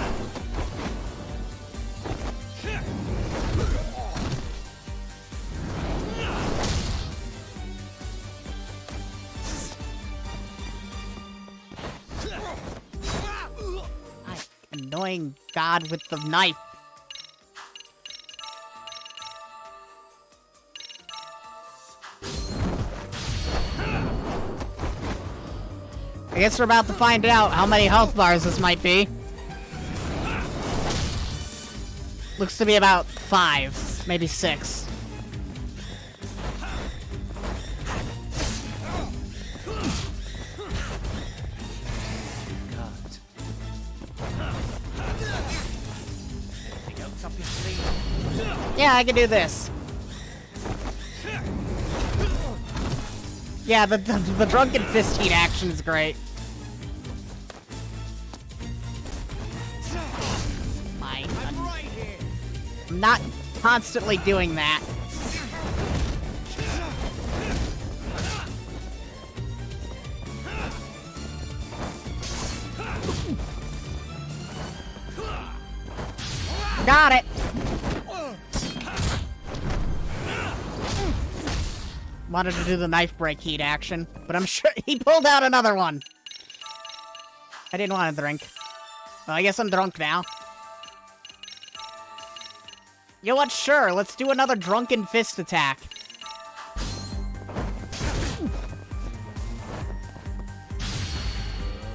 Annoying god with the knife. I guess we're about to find out how many health bars this might be. Looks to be about 5, maybe 6. Yeah, I can do this. Yeah, the Drunken Fist heat action is great. I'm not constantly doing that. Got it. Wanted to do the knife break heat action, but I'm sure he pulled out another one. I didn't want to drink. Well, I guess I'm drunk now. You know what? Sure, let's do another Drunken Fist attack.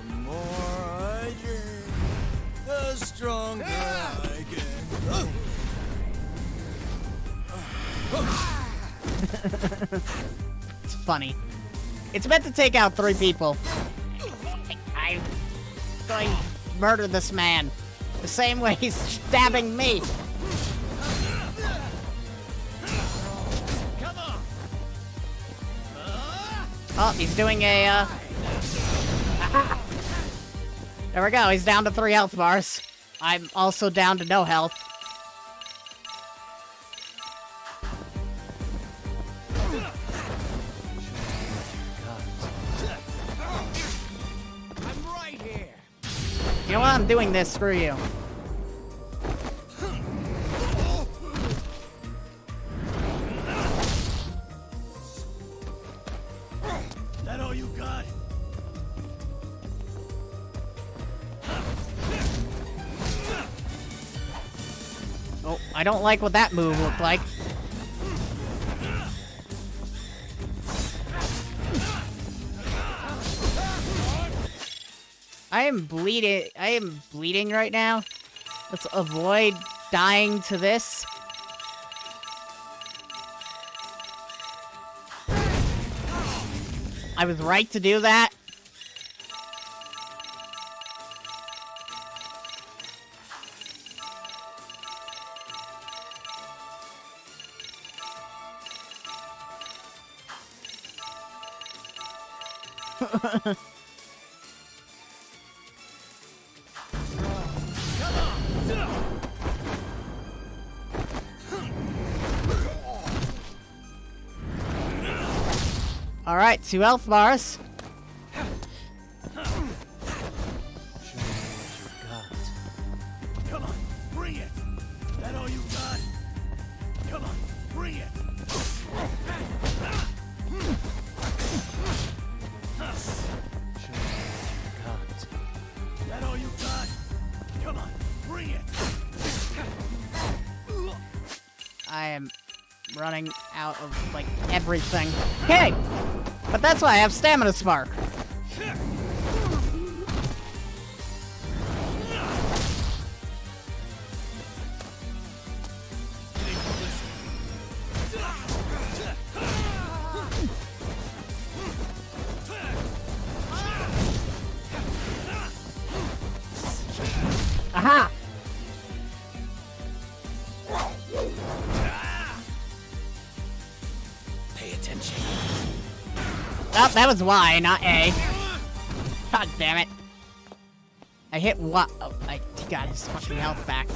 The more I drink, the stronger I get. It's funny. It's meant to take out 3 people. I'm going to murder this man the same way he's stabbing me. Oh, he's doing a, There we go, he's down to 3 health bars. I'm also down to no health. You know what? I'm doing this. Screw you. That all you got? Oh, I don't like what that move looked like. I am bleeding right now. Let's avoid dying to this. I was right to do that. Alright, 2 health bars. Come on, bring it! That all you got? Come on, bring it! That all you got? Come on, bring it! I am running out of, like, everything. Okay! But that's why I have Stamina Spark. Aha! Pay attention. Oh, that was Y, not A. God damn it. I hit what? Oh, I got his fucking health back.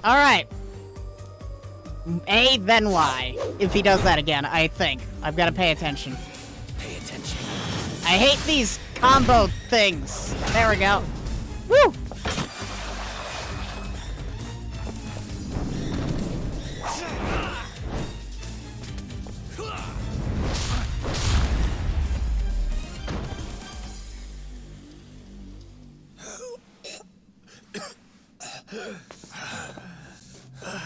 Alright. A, then Y. If he does that again, I think. I've got to pay attention. Pay attention. I hate these combo things. There we go. Woo!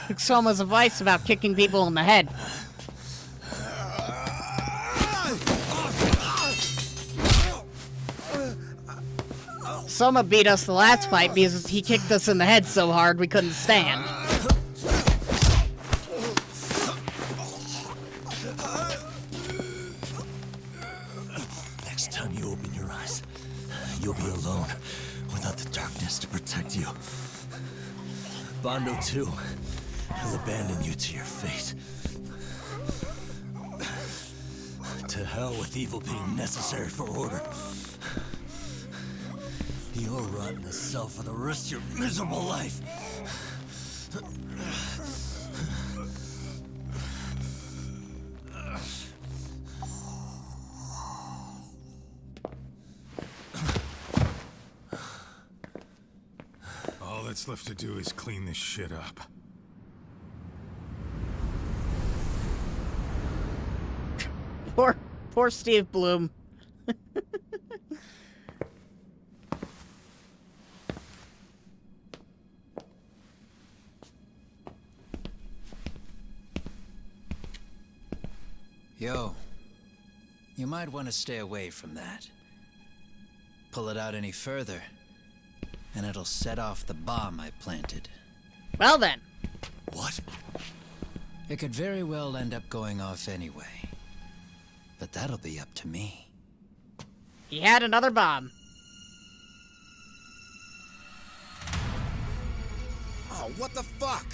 Took Soma's advice about kicking people in the head. Soma beat us the last fight because he kicked us in the head so hard we couldn't stand. Next time you open your eyes, you'll be alone without the darkness to protect you. Bando too. He'll abandon you to your fate. To hell with evil being necessary for order. You'll rot in a cell for the rest of your miserable life. All that's left to do is clean this shit up. Poor Steve Bloom. Yo, you might want to stay away from that. Pull it out any further, and it'll set off the bomb I planted. Well then. What? It could very well end up going off anyway. But that'll be up to me. He had another bomb. Oh, what the fuck?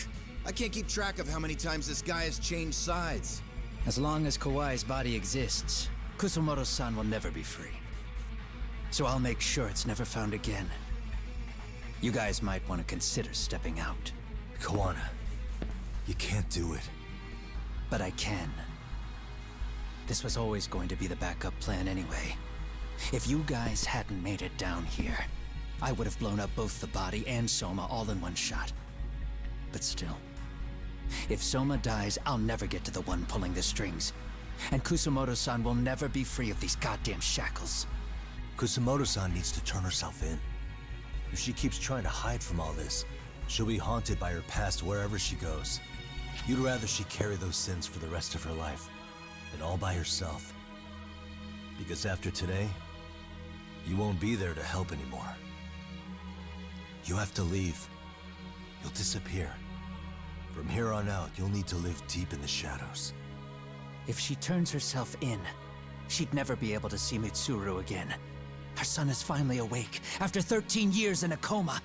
I can't keep track of how many times this guy has changed sides. As long as Kawai's body exists, Kusumoto-san will never be free. So I'll make sure it's never found again. You guys might want to consider stepping out. Kawana, you can't do it. But I can. This was always going to be the backup plan anyway. If you guys hadn't made it down here, I would have blown up both the body and Soma all in one shot. But still, if Soma dies, I'll never get to the one pulling the strings. And Kusumoto-san will never be free of these goddamn shackles. Kusumoto-san needs to turn herself in. If she keeps trying to hide from all this, she'll be haunted by her past wherever she goes. You'd rather she carry those sins for the rest of her life, than all by herself. Because after today, you won't be there to help anymore. You have to leave. You'll disappear. From here on out, you'll need to live deep in the shadows. If she turns herself in, she'd never be able to see Mitsuru again. Her son is finally awake, after 13 years in a coma.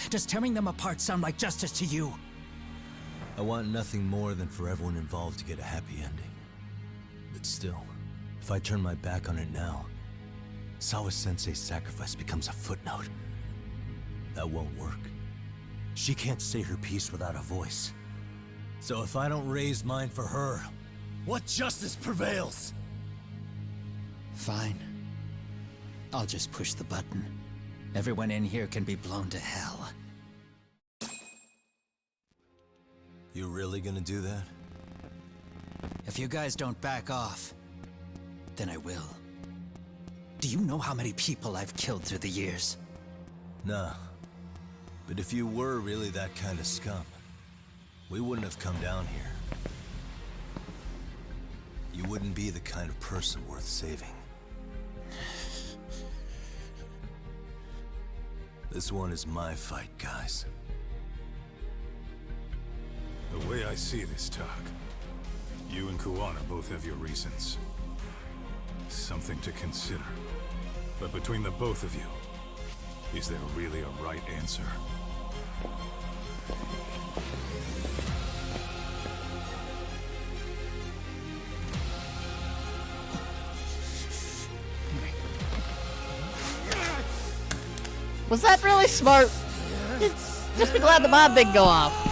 Does tearing them apart sound like justice to you? I want nothing more than for everyone involved to get a happy ending. But still, if I turn my back on it now, Sawa-sensei's sacrifice becomes a footnote. That won't work. She can't say her piece without a voice. So if I don't raise mine for her, what justice prevails? Fine. I'll just push the button. Everyone in here can be blown to hell. You really gonna do that? If you guys don't back off, then I will. Do you know how many people I've killed through the years? Nah. But if you were really that kind of scum, we wouldn't have come down here. You wouldn't be the kind of person worth saving. This one is my fight, guys. The way I see this, Tak, you and Kuwana both have your reasons. Something to consider. But between the both of you, is there really a right answer? Was that really smart? Just be glad the bomb didn't go off.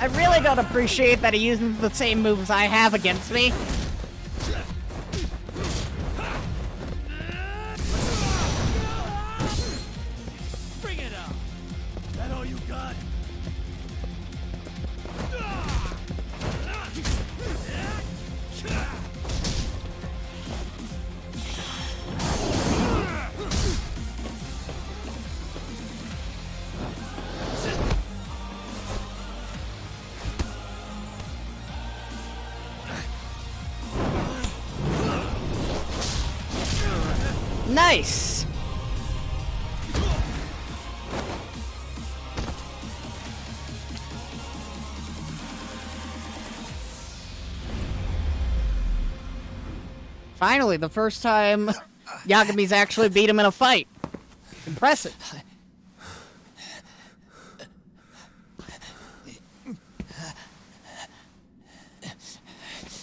I really don't appreciate that he uses the same moves I have against me. Bring it up! Is that all you got? Nice! Finally, the first time Yagami's actually beat him in a fight. Impressive.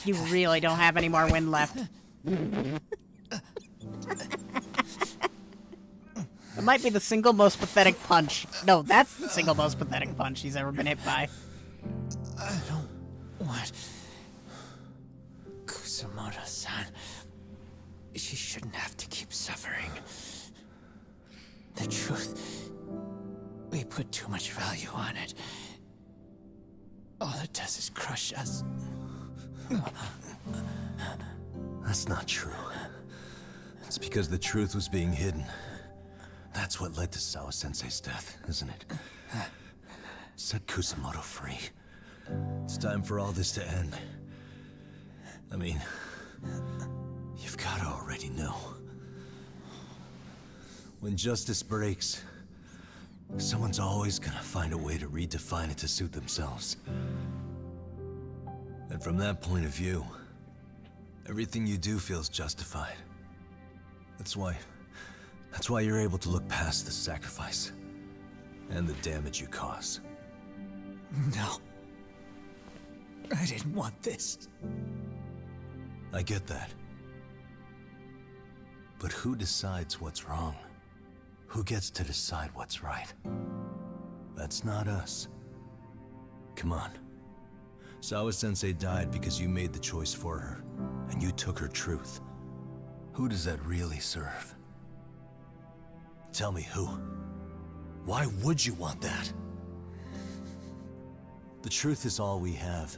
You really don't have any more wind left. It might be the single most pathetic punch. No, that's the single most pathetic punch he's ever been hit by. I don't want Kusumoto-san. She shouldn't have to keep suffering. The truth, we put too much value on it. All it does is crush us. That's not true. It's because the truth was being hidden. That's what led to Sawa-sensei's death, isn't it? Set Kusumoto free. It's time for all this to end. I mean, you've got to already know. When justice breaks, someone's always gonna find a way to redefine it to suit themselves. And from that point of view, everything you do feels justified. That's why you're able to look past the sacrifice and the damage you cause. No. I didn't want this. I get that. But who decides what's wrong? Who gets to decide what's right? That's not us. Come on. Sawa-sensei died because you made the choice for her, and you took her truth. Who does that really serve? Tell me who. Why would you want that? The truth is all we have.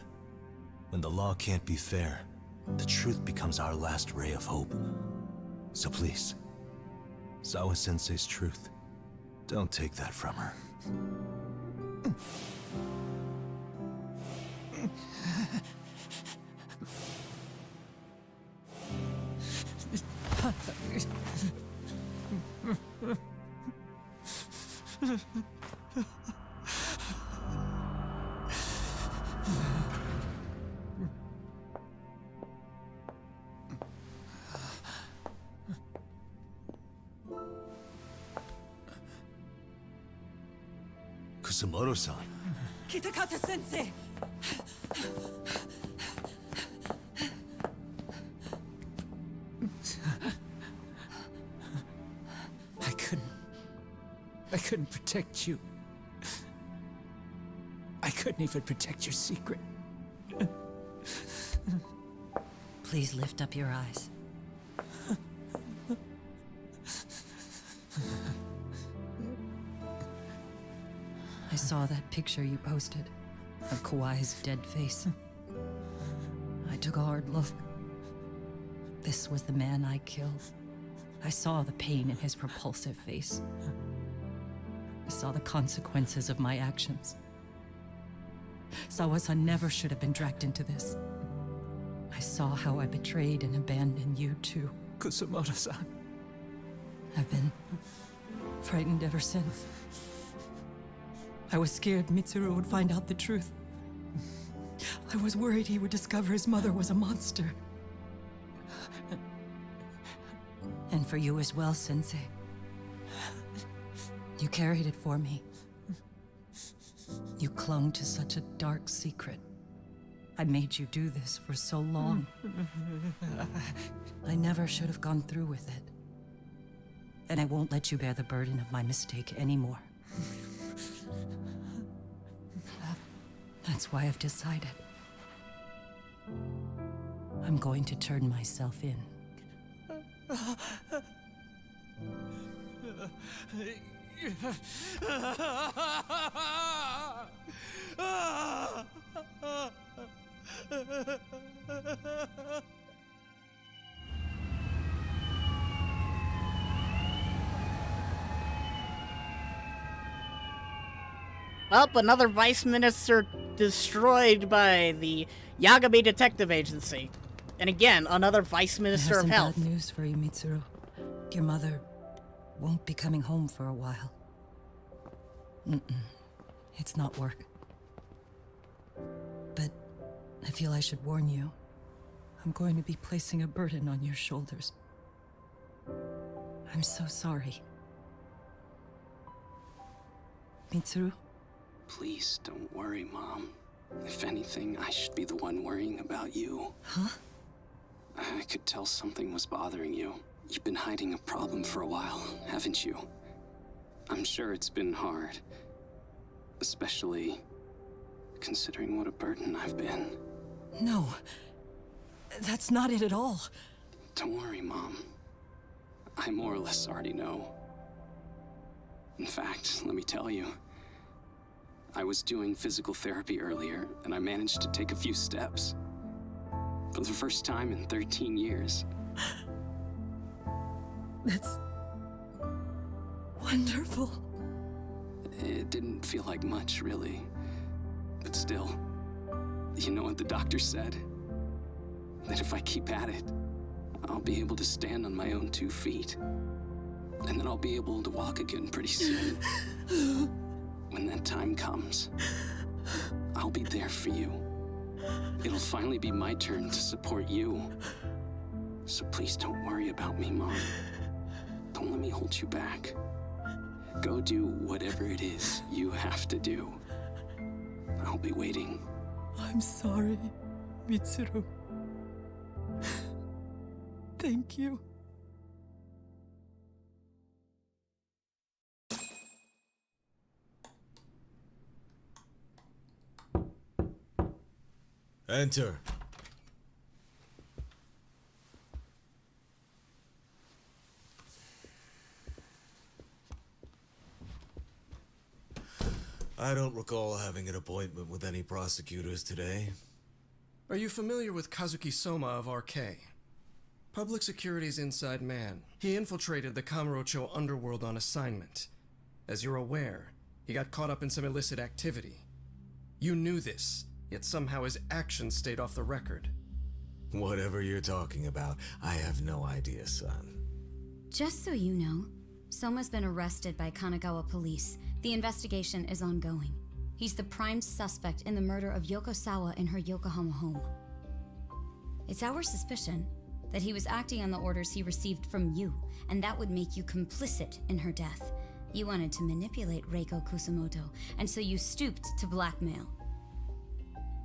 When the law can't be fair, the truth becomes our last ray of hope. So please, Sawa-sensei's truth, don't take that from her. Kusumoto-san. Kitakata-sensei! I couldn't protect you. I couldn't even protect your secret. Please lift up your eyes. I saw that picture you posted of Kawai's dead face. I took a hard look. This was the man I killed. I saw the pain in his repulsive face. I saw the consequences of my actions. Sawa-san never should have been dragged into this. I saw how I betrayed and abandoned you too. Kusumoto-san. I've been frightened ever since. I was scared Mitsuru would find out the truth. I was worried he would discover his mother was a monster. And for you as well, Sensei. You carried it for me. You clung to such a dark secret. I made you do this for so long. I never should have gone through with it. And I won't let you bear the burden of my mistake anymore. That's why I've decided. I'm going to turn myself in. Well, another vice minister destroyed by the Yagami Detective Agency. And again, another vice minister of health. Bad news for you, Mitsuru. Your mother won't be coming home for a while. It's not work. But I feel I should warn you. I'm going to be placing a burden on your shoulders. I'm so sorry. Mitsuru? Please don't worry, Mom. If anything, I should be the one worrying about you. Huh? I could tell something was bothering you. You've been hiding a problem for a while, haven't you? I'm sure it's been hard. Especially considering what a burden I've been. No. That's not it at all. Don't worry, Mom. I more or less already know. In fact, let me tell you. I was doing physical therapy earlier, and I managed to take a few steps. For the first time in 13 years. That's wonderful. It didn't feel like much, really. But still, you know what the doctor said? That if I keep at it, I'll be able to stand on my own 2 feet. And then I'll be able to walk again pretty soon. When that time comes, I'll be there for you. It'll finally be my turn to support you. So please don't worry about me, Mom. Don't let me hold you back. Go do whatever it is you have to do. I'll be waiting. I'm sorry, Mitsuru. Thank you. Enter. I don't recall having an appointment with any prosecutors today. Are you familiar with Kazuki Soma of RK? Public Security's inside man. He infiltrated the Kamurocho underworld on assignment. As you're aware, he got caught up in some illicit activity. You knew this, yet somehow his actions stayed off the record. Whatever you're talking about, I have no idea, son. Just so you know, Soma's been arrested by Kanagawa police. The investigation is ongoing. He's the prime suspect in the murder of Yoko Sawa in her Yokohama home. It's our suspicion that he was acting on the orders he received from you, and that would make you complicit in her death. You wanted to manipulate Reiko Kusumoto, and so you stooped to blackmail.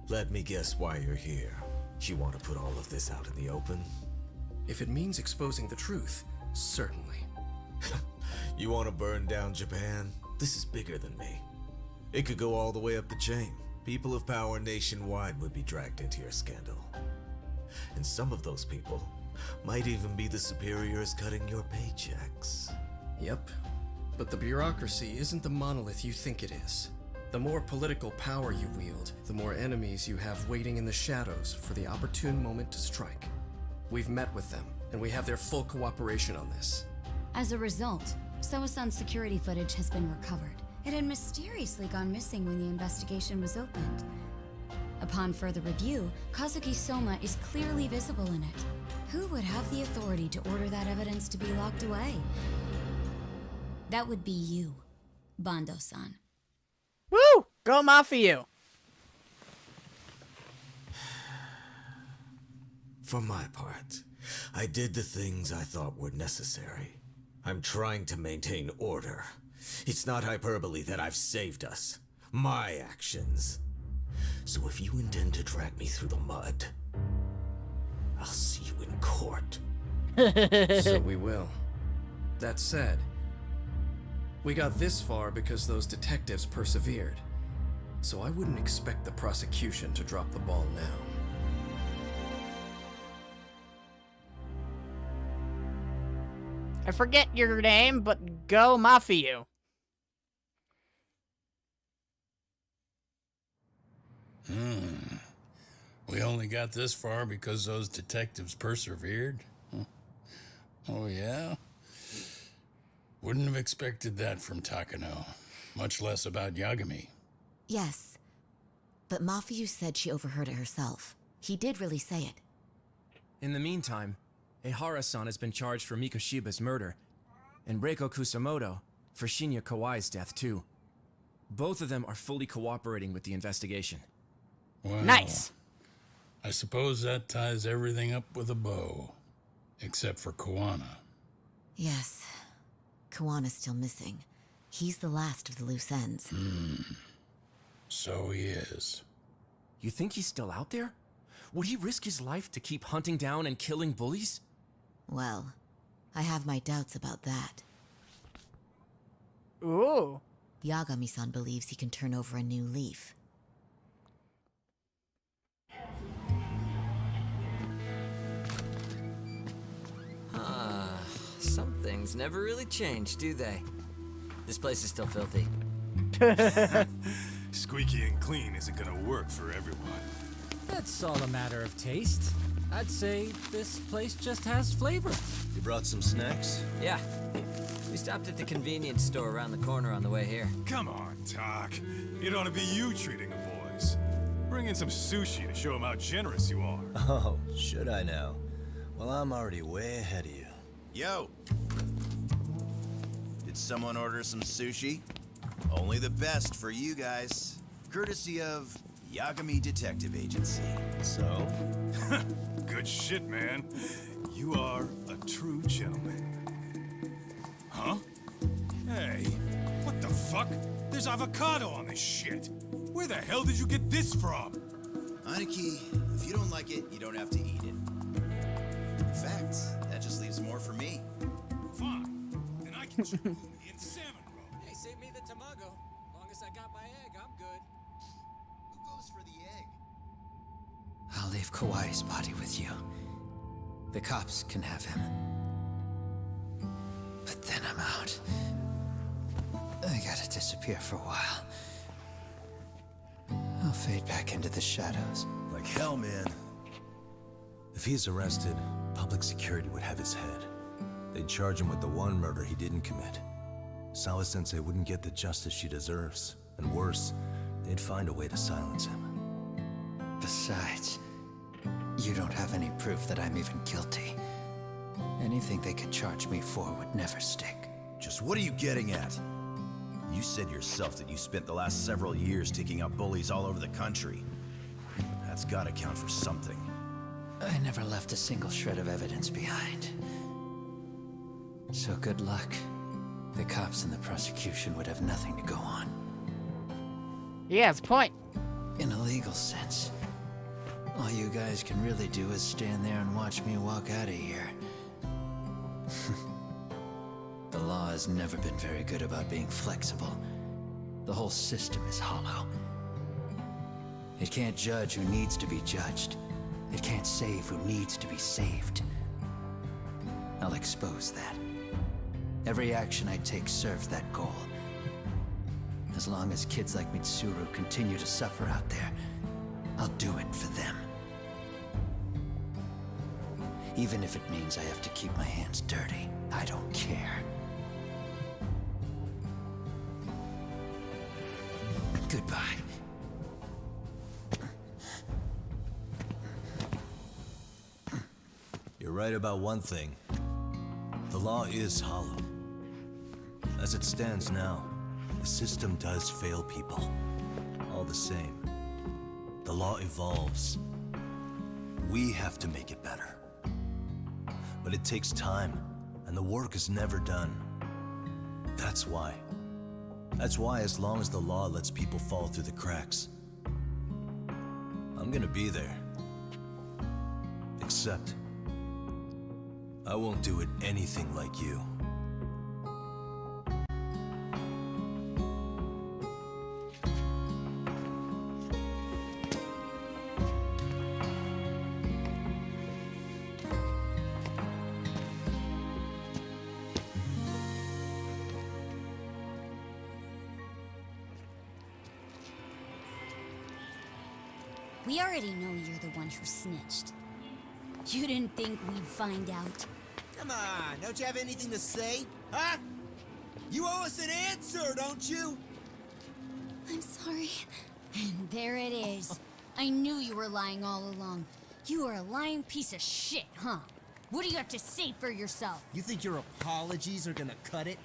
Let me guess why you're here. You want to put all of this out in the open? If it means exposing the truth, certainly. You want to burn down Japan? This is bigger than me. It could go all the way up the chain. People of power nationwide would be dragged into your scandal. And some of those people might even be the superiors cutting your paychecks. Yep. But the bureaucracy isn't the monolith you think it is. The more political power you wield, the more enemies you have waiting in the shadows for the opportune moment to strike. We've met with them, and we have their full cooperation on this. As a result, Soa-san's security footage has been recovered. It had mysteriously gone missing when the investigation was opened. Upon further review, Kazuki Soma is clearly visible in it. Who would have the authority to order that evidence to be locked away? That would be you, Bando-san. Woo! Go Mafia! For my part, I did the things I thought were necessary. I'm trying to maintain order. It's not hyperbole that I've saved us. My actions So if you intend to drag me through the mud, I'll see you in court. So we will. That said, we got this far because those detectives persevered. So I wouldn't expect the prosecution to drop the ball now. I forget your name, but go Mafia. We only got this far because those detectives persevered? Huh. Oh, yeah? Wouldn't have expected that from Takano. Much less about Yagami. Yes. But Mafiu said she overheard it herself. He did really say it. In the meantime, Ehara-san has been charged for Mikoshiba's murder, and Reiko Kusamoto for Shinya Kawai's death, too. Both of them are fully cooperating with the investigation. Well, nice. I suppose that ties everything up with a bow. Except for Kawana. Yes. Kawana's still missing. He's the last of the loose ends. So he is. You think he's still out there? Would he risk his life to keep hunting down and killing bullies? Well, I have my doubts about that. Ooh. Yagami-san believes he can turn over a new leaf. Some things never really change, do they? This place is still filthy. Squeaky and clean isn't gonna work for everyone. That's all a matter of taste. I'd say this place just has flavor. You brought some snacks? Yeah. We stopped at the convenience store around the corner on the way here. Come on, Doc. It ought to be you treating the boys. Bring in some sushi to show them how generous you are. Oh, should I now? Well, I'm already way ahead of you. Yo! Did someone order some sushi? Only the best for you guys. Courtesy of Yagami Detective Agency. So? Good shit, man. You are a true gentleman. Huh? Hey, what the fuck? There's avocado on this shit. Where the hell did you get this from? Aniki, if you don't like it, you don't have to eat it. In fact, that just leaves more for me. Fine. Then I can chew Indian salmon roll. Hey, save me the tamago. Long as I got my egg, I'm good. Who goes for the egg? I'll leave Kawai's body with you. The cops can have him. But then I'm out. I gotta disappear for a while. I'll fade back into the shadows. Like hell, man. If he's arrested, public security would have his head. They'd charge him with the one murder he didn't commit. Sawa-sensei wouldn't get the justice she deserves. And worse, they'd find a way to silence him. Besides, you don't have any proof that I'm even guilty. Anything they could charge me for would never stick. Just what are you getting at? You said yourself that you spent the last several years taking out bullies all over the country. That's gotta count for something. I never left a single shred of evidence behind. So good luck. The cops and the prosecution would have nothing to go on. Yeah, it's point. In a legal sense, all you guys can really do is stand there and watch me walk out of here. The law has never been very good about being flexible. The whole system is hollow. It can't judge who needs to be judged. It can't save who needs to be saved. I'll expose that. Every action I take serves that goal. As long as kids like Mitsuru continue to suffer out there, I'll do it for them. Even if it means I have to keep my hands dirty, I don't care. Goodbye. You're right about one thing. The law is hollow. As it stands now, the system does fail people. All the same, the law evolves. We have to make it better. But it takes time, and the work is never done. That's why, as long as the law lets people fall through the cracks, I'm gonna be there. Except, I won't do it anything like you. We already know you're the one who snitched. You didn't think we'd find out? Come on, don't you have anything to say? Huh? You owe us an answer, don't you? I'm sorry. And there it is. I knew you were lying all along. You are a lying piece of shit, huh? What do you have to say for yourself? You think your apologies are gonna cut it?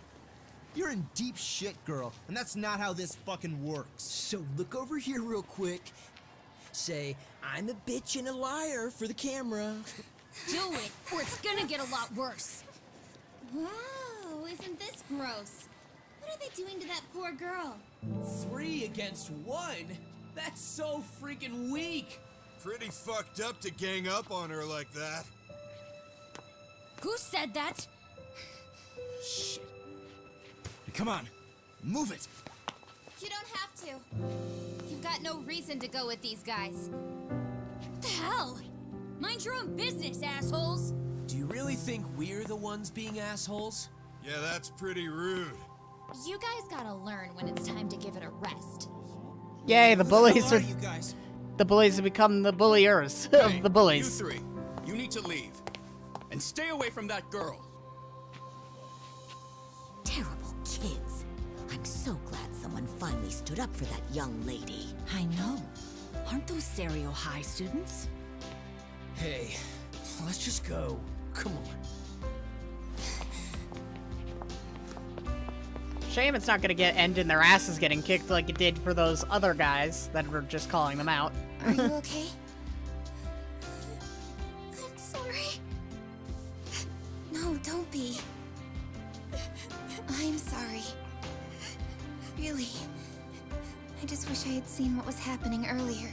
You're in deep shit, girl, and that's not how this fucking works. So look over here real quick. Say, I'm a bitch and a liar for the camera. Do it, or it's gonna get a lot worse. Wow, isn't this gross? What are they doing to that poor girl? 3 against 1? That's so freaking weak. Pretty fucked up to gang up on her like that. Who said that? Shit. Come on, move it. You don't have to. You've got no reason to go with these guys. What the hell? Mind your own business, assholes! Do you really think we're the ones being assholes? Yeah, that's pretty rude. You guys gotta learn when it's time to give it a rest. Yay, the bullies are... You guys? The bullies have become the bulliers of the bullies. You 3, you need to leave. And stay away from that girl. Terrible kids. I'm so glad someone finally stood up for that young lady. I know. Aren't those Serio High students? Hey, let's just go. Come on. Shame it's not gonna end in their asses getting kicked like it did for those other guys that were just calling them out. Are you okay? I'm sorry. No, don't be. I'm sorry. Really. I just wish I had seen what was happening earlier.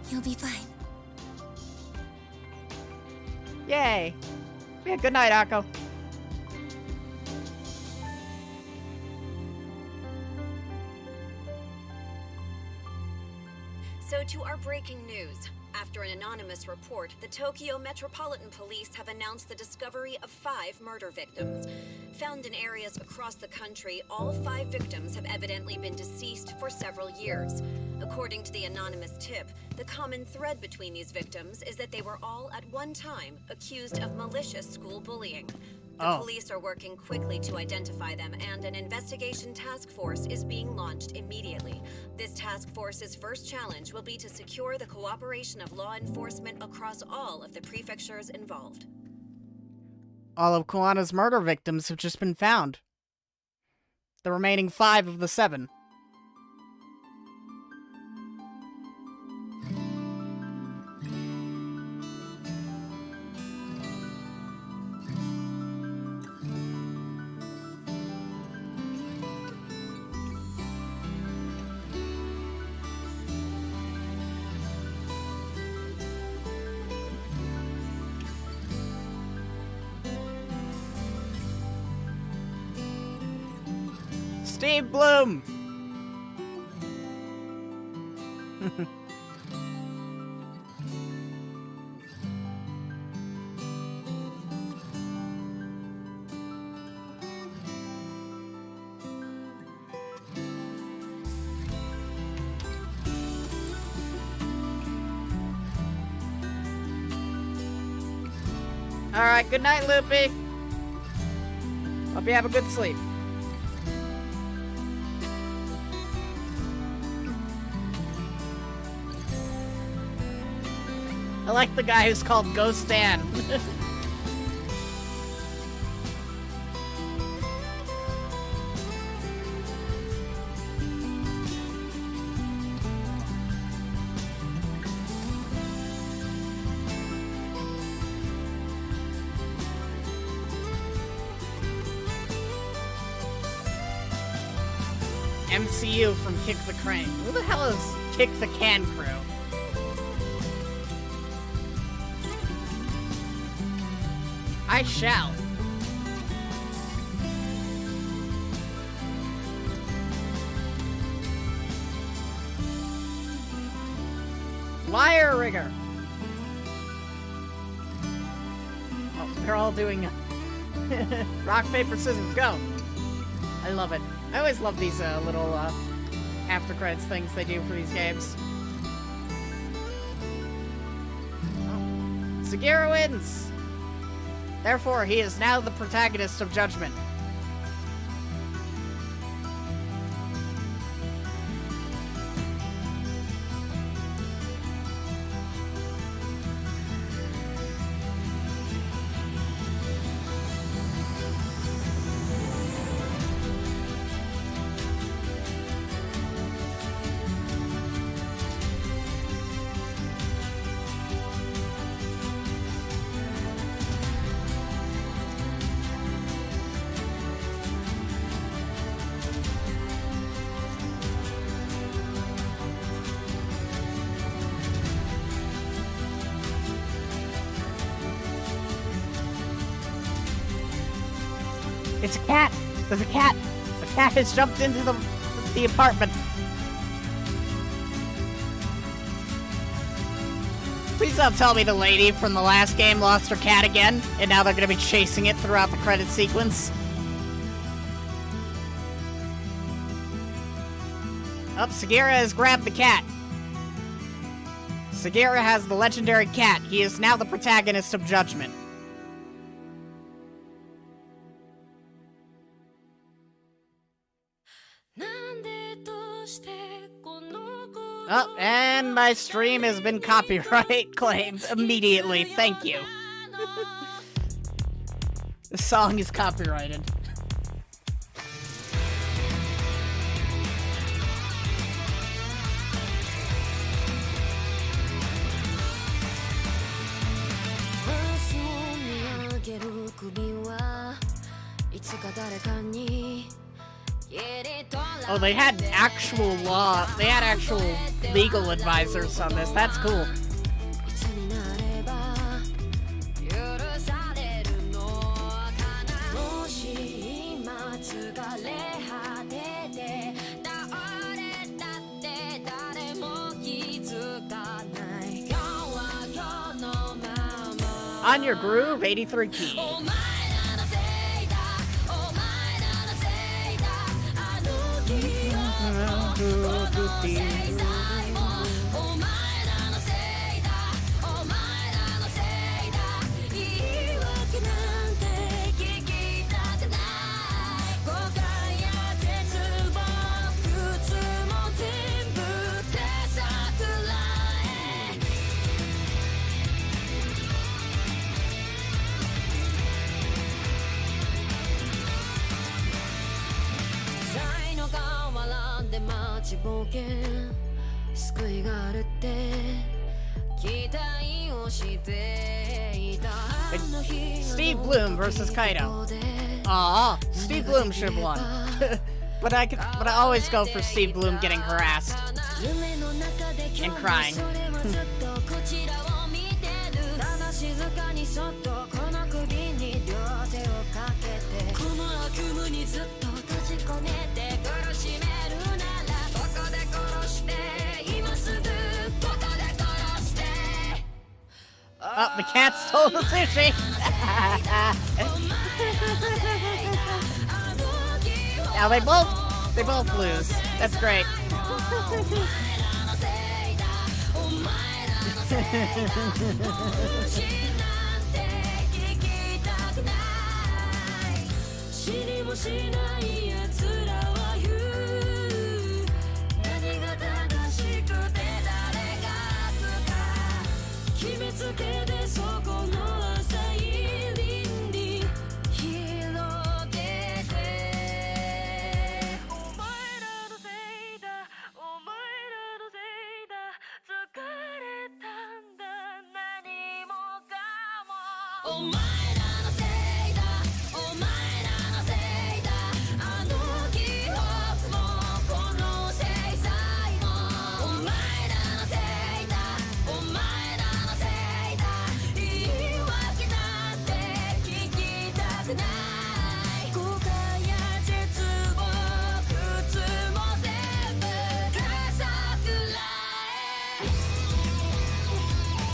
You'll be fine. Yay. Yeah, good night, Akko. So to our breaking news. After an anonymous report, the Tokyo Metropolitan Police have announced the discovery of 5 murder victims. Found in areas across the country, all 5 victims have evidently been deceased for several years. According to the anonymous tip, the common thread between these victims is that they were all at one time accused of malicious school bullying. The police are working quickly to identify them, and an investigation task force is being launched immediately. This task force's first challenge will be to secure the cooperation of law enforcement across all of the prefectures involved. All of Kuwana's murder victims have just been found. The remaining 5 of the 7. Steve Bloom! Alright, good night, Loopy. Hope you have a good sleep. I like the guy who's called Ghost Dan. MCU from Kick the Crane. Who the hell is Kick the Can Crew? I shall. Wire rigger. Oh, they're all doing rock, paper, scissors, go. I love it. I always love these little after credits things they do for these games. Oh. Segura wins. Therefore, he is now the protagonist of Judgment. It's a cat! There's a cat! The cat has jumped into the apartment. Please don't tell me the lady from the last game lost her cat again, and now they're gonna be chasing it throughout the credit sequence. Oh, Segura has grabbed the cat. Segura has the legendary cat. He is now the protagonist of Judgment. Oh, and my stream has been copyright claimed immediately. Thank you. The song is copyrighted. Oh, they had actual law. They had actual legal advisors on this. That's cool. On your groove, 83 key. Steve Bloom versus Kaido. Aw, Steve Bloom should have won. but I always go for Steve Bloom getting harassed and crying. Oh, the cat stole the sushi! Now they both lose. That's great.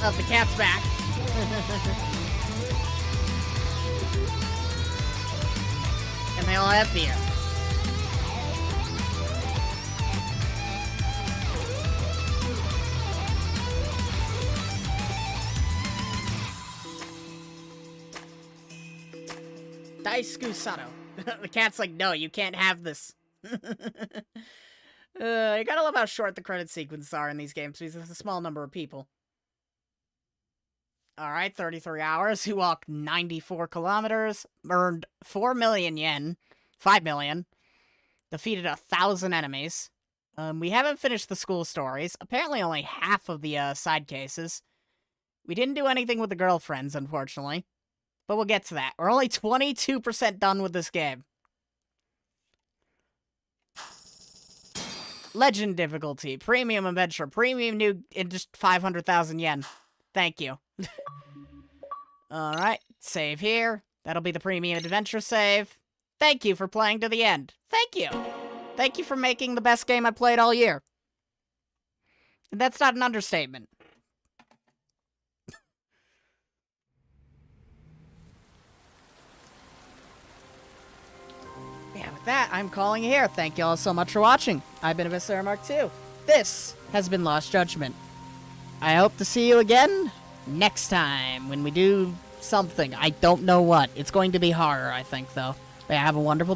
Oh, the cat's back. And they all have beer. Daisuke Sato. The cat's like, no, you can't have this. You gotta love how short the credit sequences are in these games because there's a small number of people. Alright, 33 hours. He walked 94 kilometers, earned 4 million yen, 5 million, defeated 1,000 enemies. We haven't finished the school stories. Apparently only half of the side cases. We didn't do anything with the girlfriends, unfortunately. But we'll get to that. We're only 22% done with this game. Legend difficulty, premium adventure, premium new, in just 500,000 yen. Thank you. Alright, save here. That'll be the premium adventure save. Thank you for playing to the end. Thank you. Thank you for making the best game I played all year. And that's not an understatement. Yeah, with that, I'm calling it here. Thank you all so much for watching. I've been Eviscerator Mark II. This has been Lost Judgment. I hope to see you again next time when we do something. I don't know what. It's going to be horror, I think, though. But have a wonderful